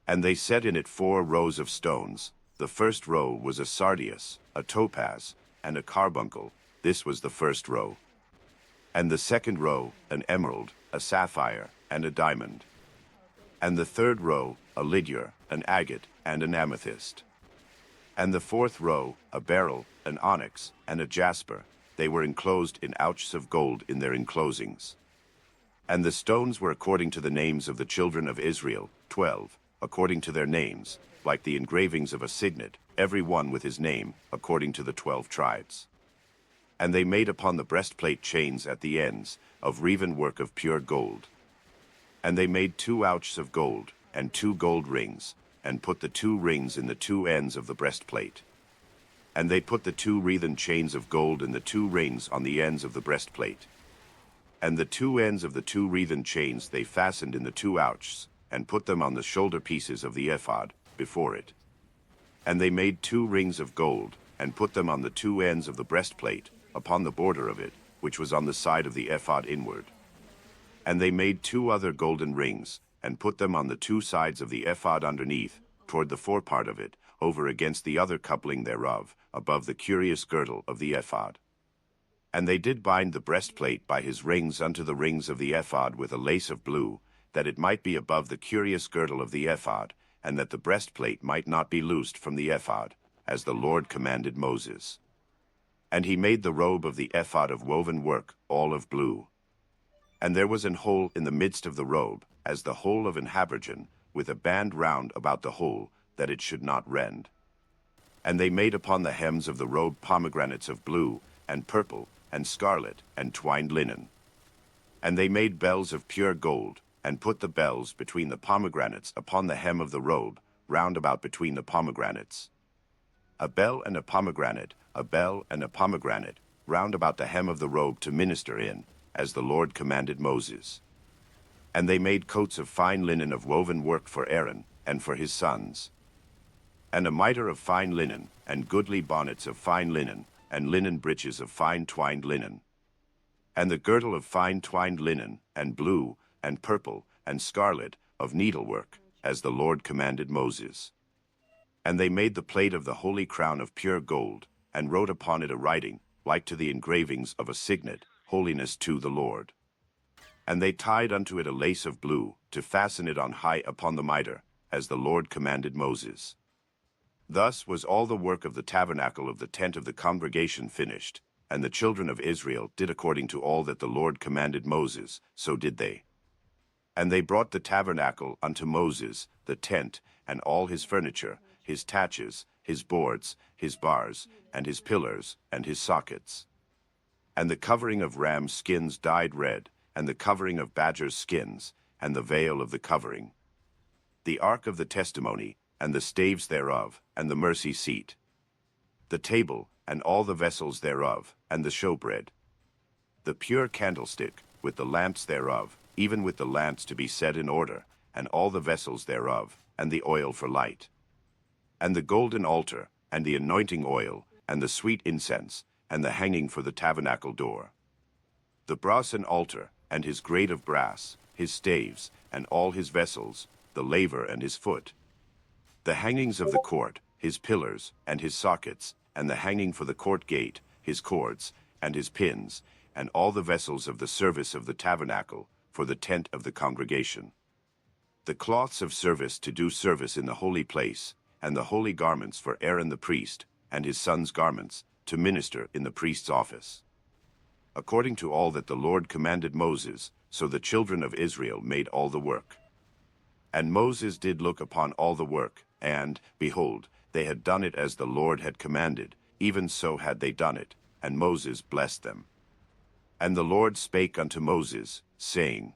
And they set in it 4 rows of stones. The first row was a sardius, a topaz, and a carbuncle. This was the first row. And the second row, an emerald, a sapphire, and a diamond. And the third row, a lydior, an agate, and an amethyst. And the fourth row, a beryl, an onyx, and a jasper. They were enclosed in ouches of gold in their enclosings. And the stones were according to the names of the children of Israel, 12, according to their names, like the engravings of a signet, every one with his name, according to the 12 tribes. And they made upon the breastplate chains at the ends, of wreven work of pure gold. And they made 2 ouches of gold, and 2 gold rings, and put the 2 rings in the 2 ends of the breastplate. And they put the 2 wreathen chains of gold in the 2 rings on the ends of the breastplate. And the 2 ends of the 2 wreathen chains they fastened in the 2 ouches, and put them on the shoulder pieces of the ephod, before it. And they made 2 rings of gold, and put them on the 2 ends of the breastplate, upon the border of it, which was on the side of the ephod inward. And they made 2 other golden rings, and put them on the 2 sides of the ephod underneath, toward the forepart of it, over against the other coupling thereof, above the curious girdle of the ephod. And they did bind the breastplate by his rings unto the rings of the ephod with a lace of blue, that it might be above the curious girdle of the ephod, and that the breastplate might not be loosed from the ephod, as the Lord commanded Moses. And he made the robe of the ephod of woven work, all of blue. And there was an hole in the midst of the robe, as the hole of an habergeon, with a band round about the hole, that it should not rend. And they made upon the hems of the robe pomegranates of blue, and purple, and scarlet, and twined linen. And they made bells of pure gold, and put the bells between the pomegranates upon the hem of the robe, round about between the pomegranates. A bell and a pomegranate, a bell and a pomegranate, round about the hem of the robe to minister in, as the Lord commanded Moses. And they made coats of fine linen of woven work for Aaron, and for his sons. And a mitre of fine linen, and goodly bonnets of fine linen, and linen breeches of fine twined linen. And the girdle of fine twined linen, and blue, and purple, and scarlet, of needlework, as the Lord commanded Moses. And they made the plate of the holy crown of pure gold, and wrote upon it a writing, like to the engravings of a signet, holiness to the Lord. And they tied unto it a lace of blue, to fasten it on high upon the mitre, as the Lord commanded Moses. Thus was all the work of the tabernacle of the tent of the congregation finished, And the children of Israel did according to all that the Lord commanded Moses, so did they. And they brought the tabernacle unto Moses, the tent, and all his furniture, his taches, his boards, his bars, and his pillars, and his sockets. And the covering of rams' skins dyed red, and the covering of badgers' skins, and the veil of the covering. The ark of the testimony, and the staves thereof, and the mercy seat. The table, and all the vessels thereof, and the showbread. The pure candlestick, with the lamps thereof, even with the lamps to be set in order, and all the vessels thereof, and the oil for light. And the golden altar, and the anointing oil, and the sweet incense, and the hanging for the tabernacle door. The brasen altar, and his grate of brass, his staves, and all his vessels, the laver and his foot. The hangings of the court, his pillars, and his sockets, and the hanging for the court gate, his cords, and his pins, and all the vessels of the service of the tabernacle, for the tent of the congregation. The cloths of service to do service in the holy place, and the holy garments for Aaron the priest, and his sons' garments, to minister in the priest's office. According to all that the Lord commanded Moses, so the children of Israel made all the work. And Moses did look upon all the work, and, behold, they had done it as the Lord had commanded, even so had they done it, and Moses blessed them. And the Lord spake unto Moses, saying,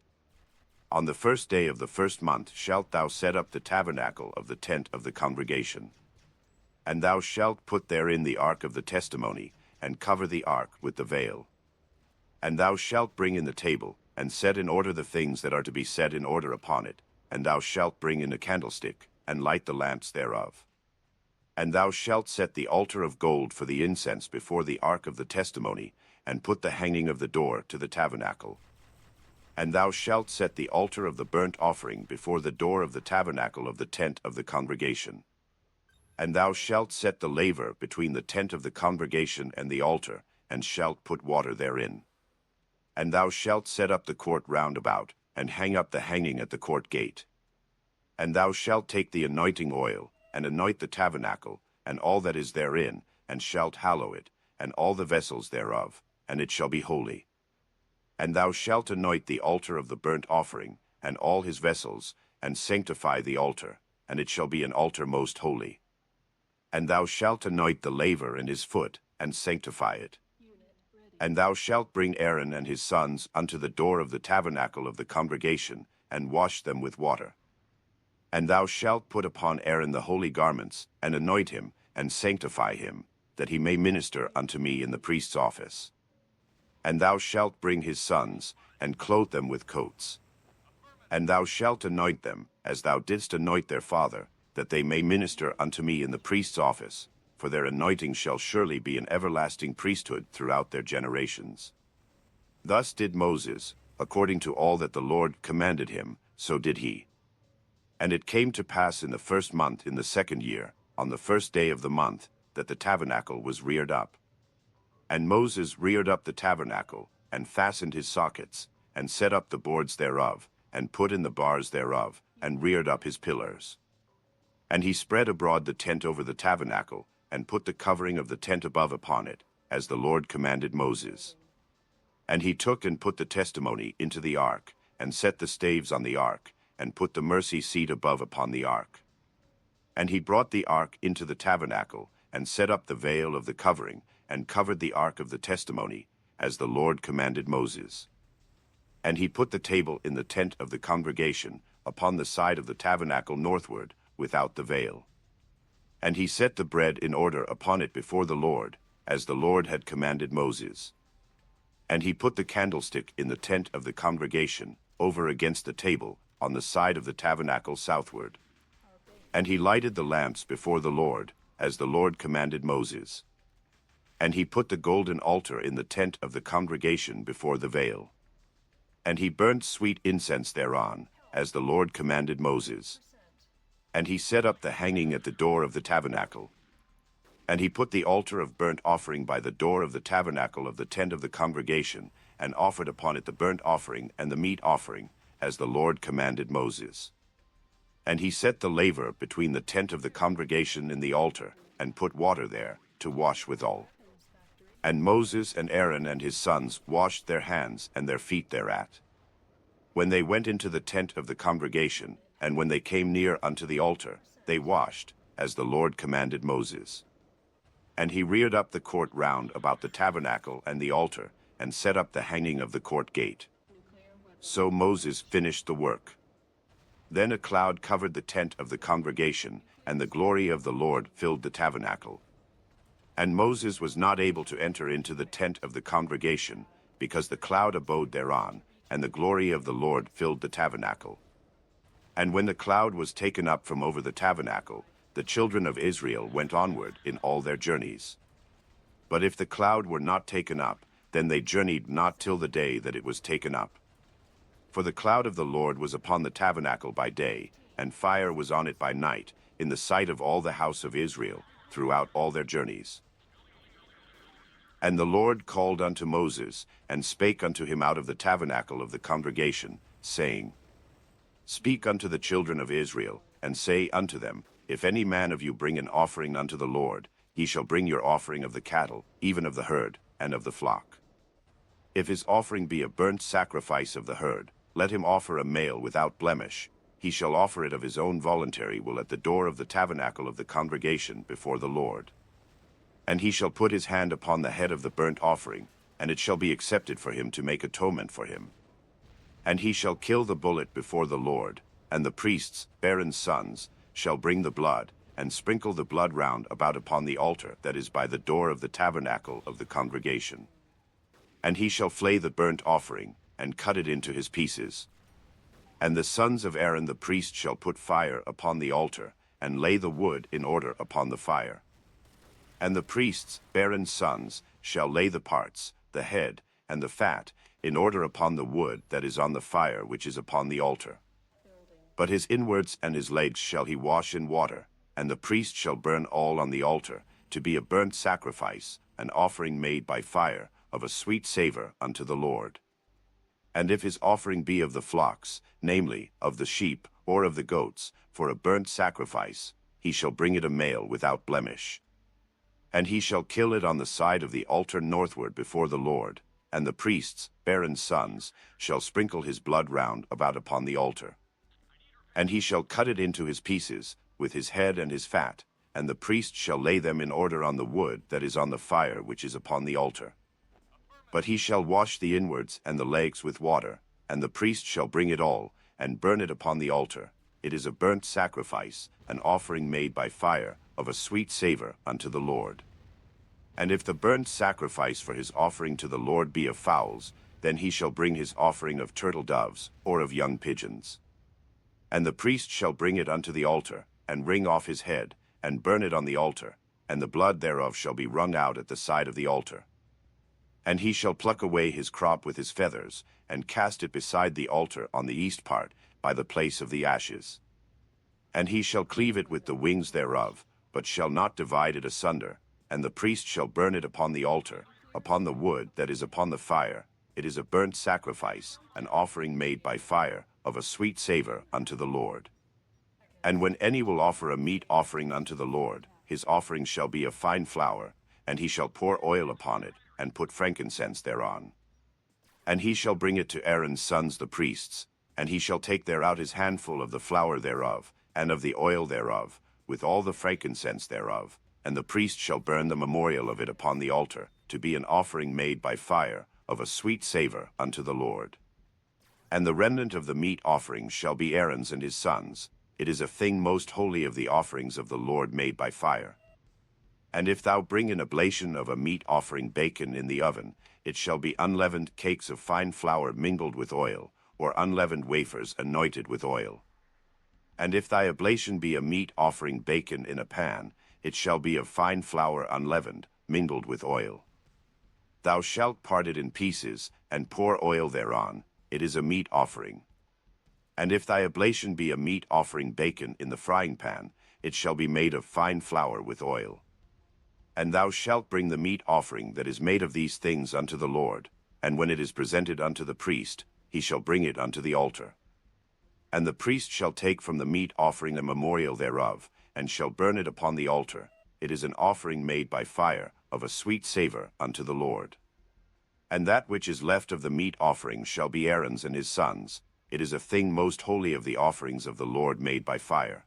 On the first day of the first month shalt thou set up the tabernacle of the tent of the congregation. And thou shalt put therein the ark of the testimony, and cover the ark with the veil. And thou shalt bring in the table, and set in order the things that are to be set in order upon it, and thou shalt bring in a candlestick, and light the lamps thereof. And thou shalt set the altar of gold for the incense before the ark of the testimony, and put the hanging of the door to the tabernacle. And thou shalt set the altar of the burnt offering before the door of the tabernacle of the tent of the congregation. And thou shalt set the laver between the tent of the congregation and the altar, and shalt put water therein. And thou shalt set up the court round about, and hang up the hanging at the court gate. And thou shalt take the anointing oil, and anoint the tabernacle, and all that is therein, and shalt hallow it, and all the vessels thereof, and it shall be holy. And thou shalt anoint the altar of the burnt offering, and all his vessels, and sanctify the altar, and it shall be an altar most holy. And thou shalt anoint the laver and his foot, and sanctify it. And thou shalt bring Aaron and his sons unto the door of the tabernacle of the congregation, and wash them with water. And thou shalt put upon Aaron the holy garments, and anoint him, and sanctify him, that he may minister unto me in the priest's office. And thou shalt bring his sons, and clothe them with coats. And thou shalt anoint them, as thou didst anoint their father, that they may minister unto me in the priest's office, for their anointing shall surely be an everlasting priesthood throughout their generations. Thus did Moses, according to all that the Lord commanded him, so did he. And it came to pass in the first month in the second year, on the first day of the month, that the tabernacle was reared up. And Moses reared up the tabernacle, and fastened his sockets, and set up the boards thereof, and put in the bars thereof, and reared up his pillars. And he spread abroad the tent over the tabernacle, and put the covering of the tent above upon it, as the Lord commanded Moses. And he took and put the testimony into the ark, and set the staves on the ark, and put the mercy seat above upon the ark. And he brought the ark into the tabernacle, and set up the veil of the covering, and covered the ark of the testimony, as the Lord commanded Moses. And he put the table in the tent of the congregation, upon the side of the tabernacle northward, without the veil. And he set the bread in order upon it before the Lord, as the Lord had commanded Moses. And he put the candlestick in the tent of the congregation, over against the table, on the side of the tabernacle southward. And he lighted the lamps before the Lord, as the Lord commanded Moses. And he put the golden altar in the tent of the congregation before the veil. And he burnt sweet incense thereon, as the Lord commanded Moses. And he set up the hanging at the door of the tabernacle. And he put the altar of burnt offering by the door of the tabernacle of the tent of the congregation, and offered upon it the burnt offering and the meat offering, as the Lord commanded Moses. And he set the laver between the tent of the congregation and the altar, and put water there, to wash withal. And Moses and Aaron and his sons washed their hands and their feet thereat. When they went into the tent of the congregation, and when they came near unto the altar, they washed, as the Lord commanded Moses. And he reared up the court round about the tabernacle and the altar, and set up the hanging of the court gate. So Moses finished the work. Then a cloud covered the tent of the congregation, and the glory of the Lord filled the tabernacle. And Moses was not able to enter into the tent of the congregation, because the cloud abode thereon, and the glory of the Lord filled the tabernacle. And when the cloud was taken up from over the tabernacle, the children of Israel went onward in all their journeys. But if the cloud were not taken up, then they journeyed not till the day that it was taken up. For the cloud of the Lord was upon the tabernacle by day, and fire was on it by night, in the sight of all the house of Israel, throughout all their journeys. And the Lord called unto Moses, and spake unto him out of the tabernacle of the congregation, saying, Speak unto the children of Israel, and say unto them, If any man of you bring an offering unto the Lord, he shall bring your offering of the cattle, even of the herd, and of the flock. If his offering be a burnt sacrifice of the herd, let him offer a male without blemish. He shall offer it of his own voluntary will at the door of the tabernacle of the congregation before the Lord. And he shall put his hand upon the head of the burnt offering, and it shall be accepted for him to make atonement for him. And he shall kill the bullock before the Lord, and the priests, Aaron's sons, shall bring the blood, and sprinkle the blood round about upon the altar that is by the door of the tabernacle of the congregation. And he shall flay the burnt offering, and cut it into his pieces. And the sons of Aaron the priest shall put fire upon the altar, and lay the wood in order upon the fire. And the priests, Aaron's sons, shall lay the parts, the head, and the fat, in order upon the wood that is on the fire which is upon the altar. But his inwards and his legs shall he wash in water, and the priest shall burn all on the altar, to be a burnt sacrifice, an offering made by fire, of a sweet savour unto the Lord. And if his offering be of the flocks, namely, of the sheep, or of the goats, for a burnt sacrifice, he shall bring it a male without blemish. And he shall kill it on the side of the altar northward before the Lord, and the priests, Aaron's sons, shall sprinkle his blood round about upon the altar. And he shall cut it into his pieces, with his head and his fat, and the priest shall lay them in order on the wood that is on the fire which is upon the altar. But he shall wash the inwards and the legs with water, and the priest shall bring it all, and burn it upon the altar. It is a burnt sacrifice, an offering made by fire, of a sweet savour unto the Lord. And if the burnt sacrifice for his offering to the Lord be of fowls, then he shall bring his offering of turtle doves, or of young pigeons. And the priest shall bring it unto the altar, and wring off his head, and burn it on the altar, and the blood thereof shall be wrung out at the side of the altar. And he shall pluck away his crop with his feathers, and cast it beside the altar on the east part, by the place of the ashes. And he shall cleave it with the wings thereof, but shall not divide it asunder, and the priest shall burn it upon the altar, upon the wood that is upon the fire. It is a burnt sacrifice, an offering made by fire, of a sweet savour unto the Lord. And when any will offer a meat offering unto the Lord, his offering shall be of fine flour, and he shall pour oil upon it, and put frankincense thereon. And he shall bring it to Aaron's sons the priests, and he shall take thereout his handful of the flour thereof, and of the oil thereof, with all the frankincense thereof, and the priest shall burn the memorial of it upon the altar, to be an offering made by fire, of a sweet savour unto the Lord. And the remnant of the meat offering shall be Aaron's and his sons. It is a thing most holy of the offerings of the Lord made by fire. And if thou bring an oblation of a meat offering baken in the oven, it shall be unleavened cakes of fine flour mingled with oil, or unleavened wafers anointed with oil. And if thy oblation be a meat offering baken in a pan, it shall be of fine flour unleavened, mingled with oil. Thou shalt part it in pieces, and pour oil thereon. It is a meat offering. And if thy oblation be a meat offering baken in the frying pan, it shall be made of fine flour with oil. And thou shalt bring the meat offering that is made of these things unto the Lord, and when it is presented unto the priest, he shall bring it unto the altar. And the priest shall take from the meat offering a memorial thereof, and shall burn it upon the altar. It is an offering made by fire, of a sweet savour unto the Lord. And that which is left of the meat offering shall be Aaron's and his sons. It is a thing most holy of the offerings of the Lord made by fire.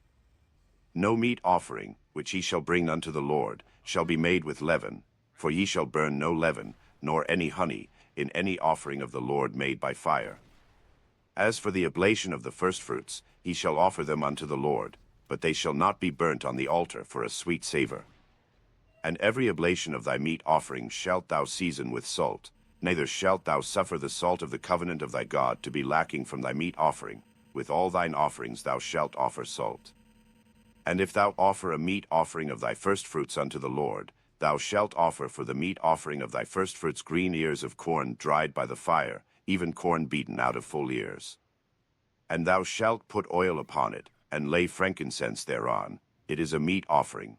No meat offering, which ye shall bring unto the Lord, shall be made with leaven, for ye shall burn no leaven, nor any honey, in any offering of the Lord made by fire. As for the oblation of the firstfruits, he shall offer them unto the Lord, but they shall not be burnt on the altar for a sweet savour. And every oblation of thy meat offering shalt thou season with salt, neither shalt thou suffer the salt of the covenant of thy God to be lacking from thy meat offering. With all thine offerings thou shalt offer salt. And if thou offer a meat offering of thy firstfruits unto the Lord, thou shalt offer for the meat offering of thy firstfruits green ears of corn dried by the fire, even corn beaten out of full ears. And thou shalt put oil upon it, and lay frankincense thereon. It is a meat offering.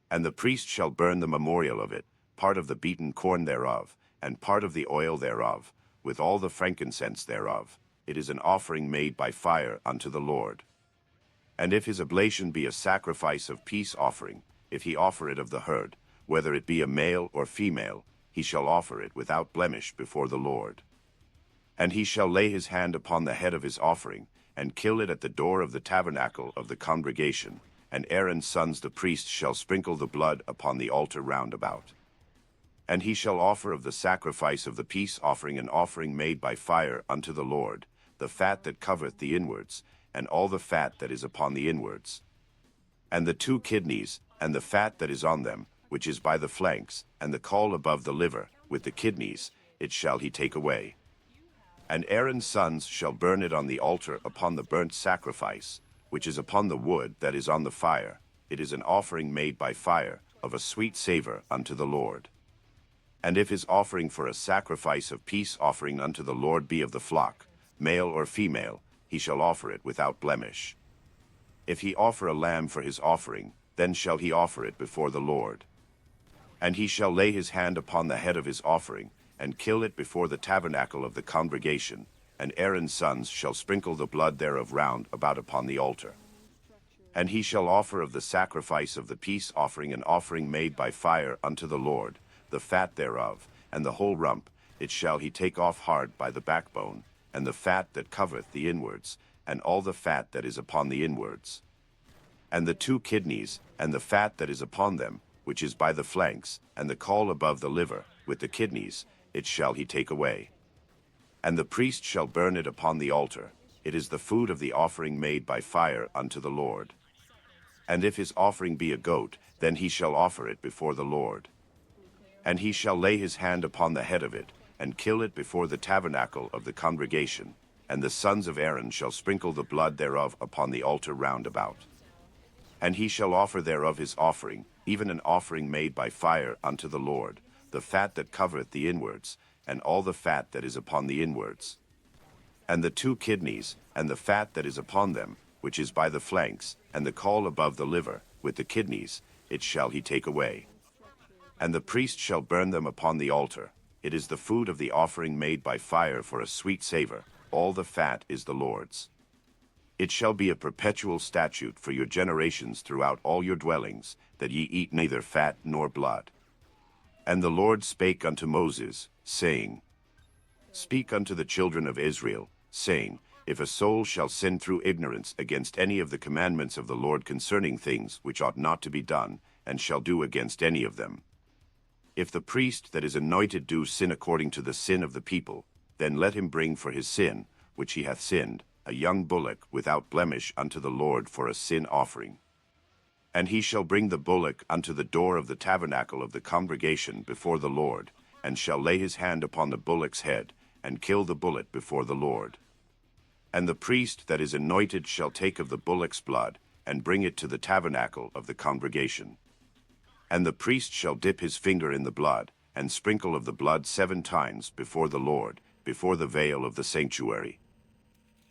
And the priest shall burn the memorial of it, part of the beaten corn thereof, and part of the oil thereof, with all the frankincense thereof. It is an offering made by fire unto the Lord. And if his oblation be a sacrifice of peace offering, if he offer it of the herd, whether it be a male or female, he shall offer it without blemish before the Lord. And he shall lay his hand upon the head of his offering, and kill it at the door of the tabernacle of the congregation, and Aaron's sons the priests shall sprinkle the blood upon the altar round about. And he shall offer of the sacrifice of the peace offering an offering made by fire unto the Lord, the fat that covereth the inwards, and all the fat that is upon the inwards. And the 2 kidneys, and the fat that is on them, which is by the flanks, and the caul above the liver, with the kidneys, it shall he take away. And Aaron's sons shall burn it on the altar upon the burnt sacrifice, which is upon the wood that is on the fire. It is an offering made by fire, of a sweet savour unto the Lord. And if his offering for a sacrifice of peace offering unto the Lord be of the flock, male or female, he shall offer it without blemish. If he offer a lamb for his offering, then shall he offer it before the Lord. And he shall lay his hand upon the head of his offering, and kill it before the tabernacle of the congregation, and Aaron's sons shall sprinkle the blood thereof round about upon the altar. And he shall offer of the sacrifice of the peace offering an offering made by fire unto the Lord, the fat thereof, and the whole rump, it shall he take off hard by the backbone, and the fat that covereth the inwards, and all the fat that is upon the inwards. And the 2 kidneys, and the fat that is upon them, which is by the flanks, and the caul above the liver, with the kidneys, it shall he take away. And the priest shall burn it upon the altar. It is the food of the offering made by fire unto the Lord. And if his offering be a goat, then he shall offer it before the Lord. And he shall lay his hand upon the head of it, and kill it before the tabernacle of the congregation, and the sons of Aaron shall sprinkle the blood thereof upon the altar round about. And he shall offer thereof his offering, even an offering made by fire unto the Lord, the fat that covereth the inwards, and all the fat that is upon the inwards. And the 2 kidneys, and the fat that is upon them, which is by the flanks, and the caul above the liver, with the kidneys, it shall he take away. And the priest shall burn them upon the altar. It is the food of the offering made by fire for a sweet savour. All the fat is the Lord's. It shall be a perpetual statute for your generations throughout all your dwellings, that ye eat neither fat nor blood. And the Lord spake unto Moses, saying, Speak unto the children of Israel, saying, If a soul shall sin through ignorance against any of the commandments of the Lord concerning things which ought not to be done, and shall do against any of them, if the priest that is anointed do sin according to the sin of the people, then let him bring for his sin, which he hath sinned, a young bullock without blemish unto the Lord for a sin offering. And he shall bring the bullock unto the door of the tabernacle of the congregation before the Lord, and shall lay his hand upon the bullock's head, and kill the bullock before the Lord. And the priest that is anointed shall take of the bullock's blood, and bring it to the tabernacle of the congregation. And the priest shall dip his finger in the blood, and sprinkle of the blood 7 times before the Lord, before the veil of the sanctuary.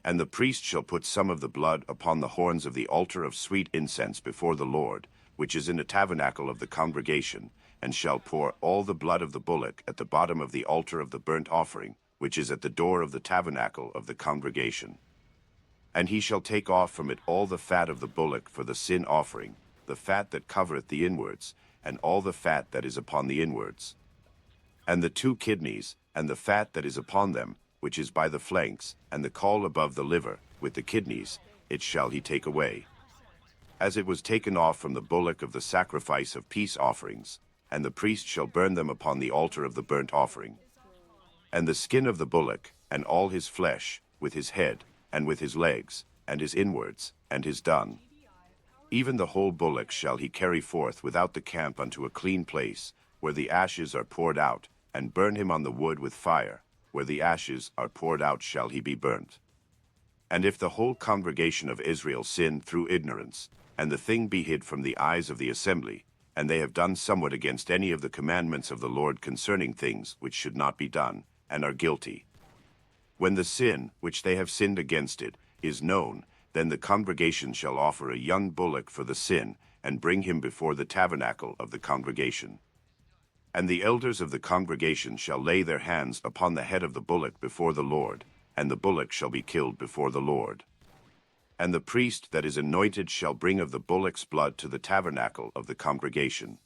And the priest shall put some of the blood upon the horns of the altar of sweet incense before the Lord, which is in the tabernacle of the congregation, and shall pour all the blood of the bullock at the bottom of the altar of the burnt offering, which is at the door of the tabernacle of the congregation. And he shall take off from it all the fat of the bullock for the sin offering, the fat that covereth the inwards, and all the fat that is upon the inwards. And the 2 kidneys, and the fat that is upon them, which is by the flanks, and the caul above the liver, with the kidneys, it shall he take away. As it was taken off from the bullock of the sacrifice of peace offerings, and the priest shall burn them upon the altar of the burnt offering. And the skin of the bullock, and all his flesh, with his head, and with his legs, and his inwards, and his dung. Even the whole bullock shall he carry forth without the camp unto a clean place, where the ashes are poured out, and burn him on the wood with fire, where the ashes are poured out shall he be burnt. And if the whole congregation of Israel sin through ignorance, and the thing be hid from the eyes of the assembly, and they have done somewhat against any of the commandments of the Lord concerning things which should not be done, and are guilty. When the sin, which they have sinned against it, is known, then the congregation shall offer a young bullock for the sin, and bring him before the tabernacle of the congregation. And the elders of the congregation shall lay their hands upon the head of the bullock before the Lord, and the bullock shall be killed before the Lord. And the priest that is anointed shall bring of the bullock's blood to the tabernacle of the congregation.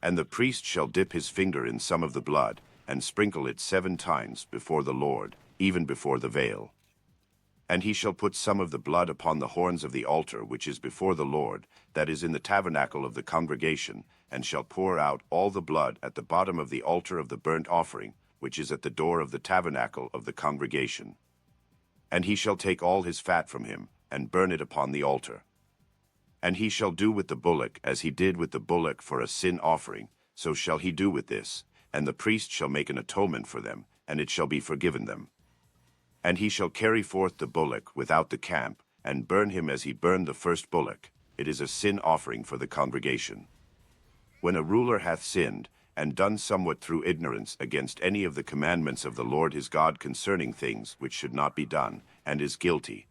And the priest shall dip his finger in some of the blood, and sprinkle it 7 times before the Lord, even before the veil. And he shall put some of the blood upon the horns of the altar which is before the Lord, that is in the tabernacle of the congregation, and shall pour out all the blood at the bottom of the altar of the burnt offering, which is at the door of the tabernacle of the congregation. And he shall take all his fat from him, and burn it upon the altar. And he shall do with the bullock as he did with the bullock for a sin offering, so shall he do with this, and the priest shall make an atonement for them, and it shall be forgiven them. And he shall carry forth the bullock without the camp, and burn him as he burned the first bullock. It is a sin offering for the congregation. When a ruler hath sinned, and done somewhat through ignorance against any of the commandments of the Lord his God concerning things which should not be done, and is guilty,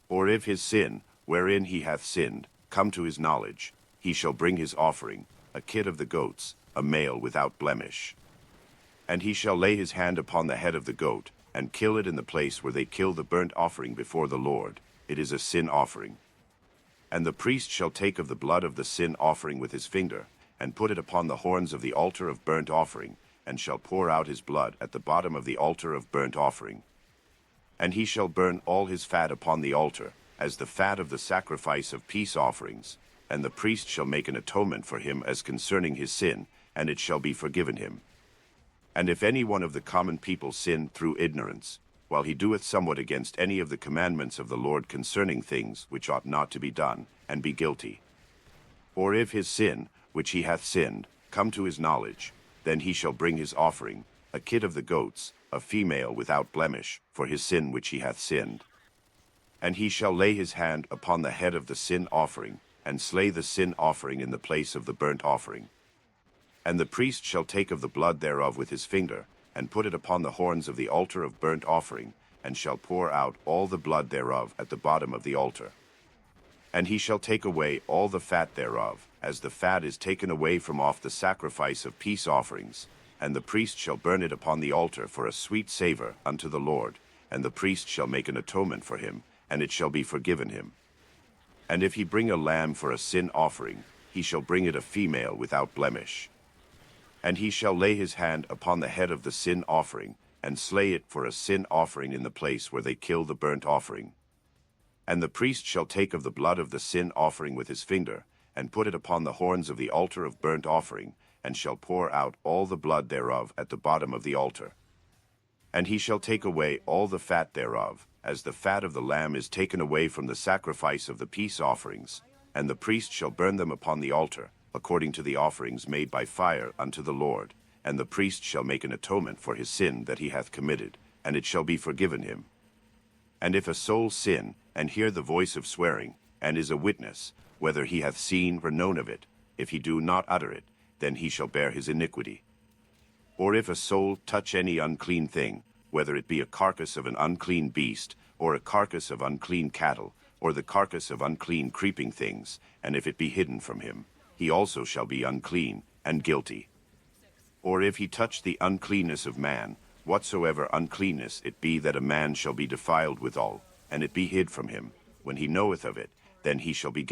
or if his sin, wherein he hath sinned, come to his knowledge, he shall bring his offering, a kid of the goats, a male without blemish. And he shall lay his hand upon the head of the goat, and kill it in the place where they kill the burnt offering before the Lord. It is a sin offering. And the priest shall take of the blood of the sin offering with his finger, and put it upon the horns of the altar of burnt offering, and shall pour out his blood at the bottom of the altar of burnt offering. And he shall burn all his fat upon the altar, as the fat of the sacrifice of peace offerings, and the priest shall make an atonement for him as concerning his sin, and it shall be forgiven him. And if any one of the common people sin through ignorance, while he doeth somewhat against any of the commandments of the Lord concerning things which ought not to be done, and be guilty, or if his sin, which he hath sinned, come to his knowledge, then he shall bring his offering, a kid of the goats, a female without blemish, for his sin which he hath sinned. And he shall lay his hand upon the head of the sin offering, and slay the sin offering in the place of the burnt offering. And the priest shall take of the blood thereof with his finger, and put it upon the horns of the altar of burnt offering, and shall pour out all the blood thereof at the bottom of the altar. And he shall take away all the fat thereof, as the fat is taken away from off the sacrifice of peace offerings, and the priest shall burn it upon the altar for a sweet savour unto the Lord, and the priest shall make an atonement for him, and it shall be forgiven him. And if he bring a lamb for a sin offering, he shall bring it a female without blemish. And he shall lay his hand upon the head of the sin offering, and slay it for a sin offering in the place where they kill the burnt offering. And the priest shall take of the blood of the sin offering with his finger, and put it upon the horns of the altar of burnt offering, and shall pour out all the blood thereof at the bottom of the altar. And he shall take away all the fat thereof, as the fat of the lamb is taken away from the sacrifice of the peace offerings, and the priest shall burn them upon the altar, according to the offerings made by fire unto the Lord, and the priest shall make an atonement for his sin that he hath committed, and it shall be forgiven him. And if a soul sin, and hear the voice of swearing, and is a witness, whether he hath seen or known of it, if he do not utter it, then he shall bear his iniquity. Or if a soul touch any unclean thing, whether it be a carcass of an unclean beast, or a carcass of unclean cattle, or the carcass of unclean creeping things, and if it be hidden from him, he also shall be unclean, and guilty. Or if he touch the uncleanness of man, whatsoever uncleanness it be that a man shall be defiled withal, and it be hid from him, when he knoweth of it, then he shall be guilty.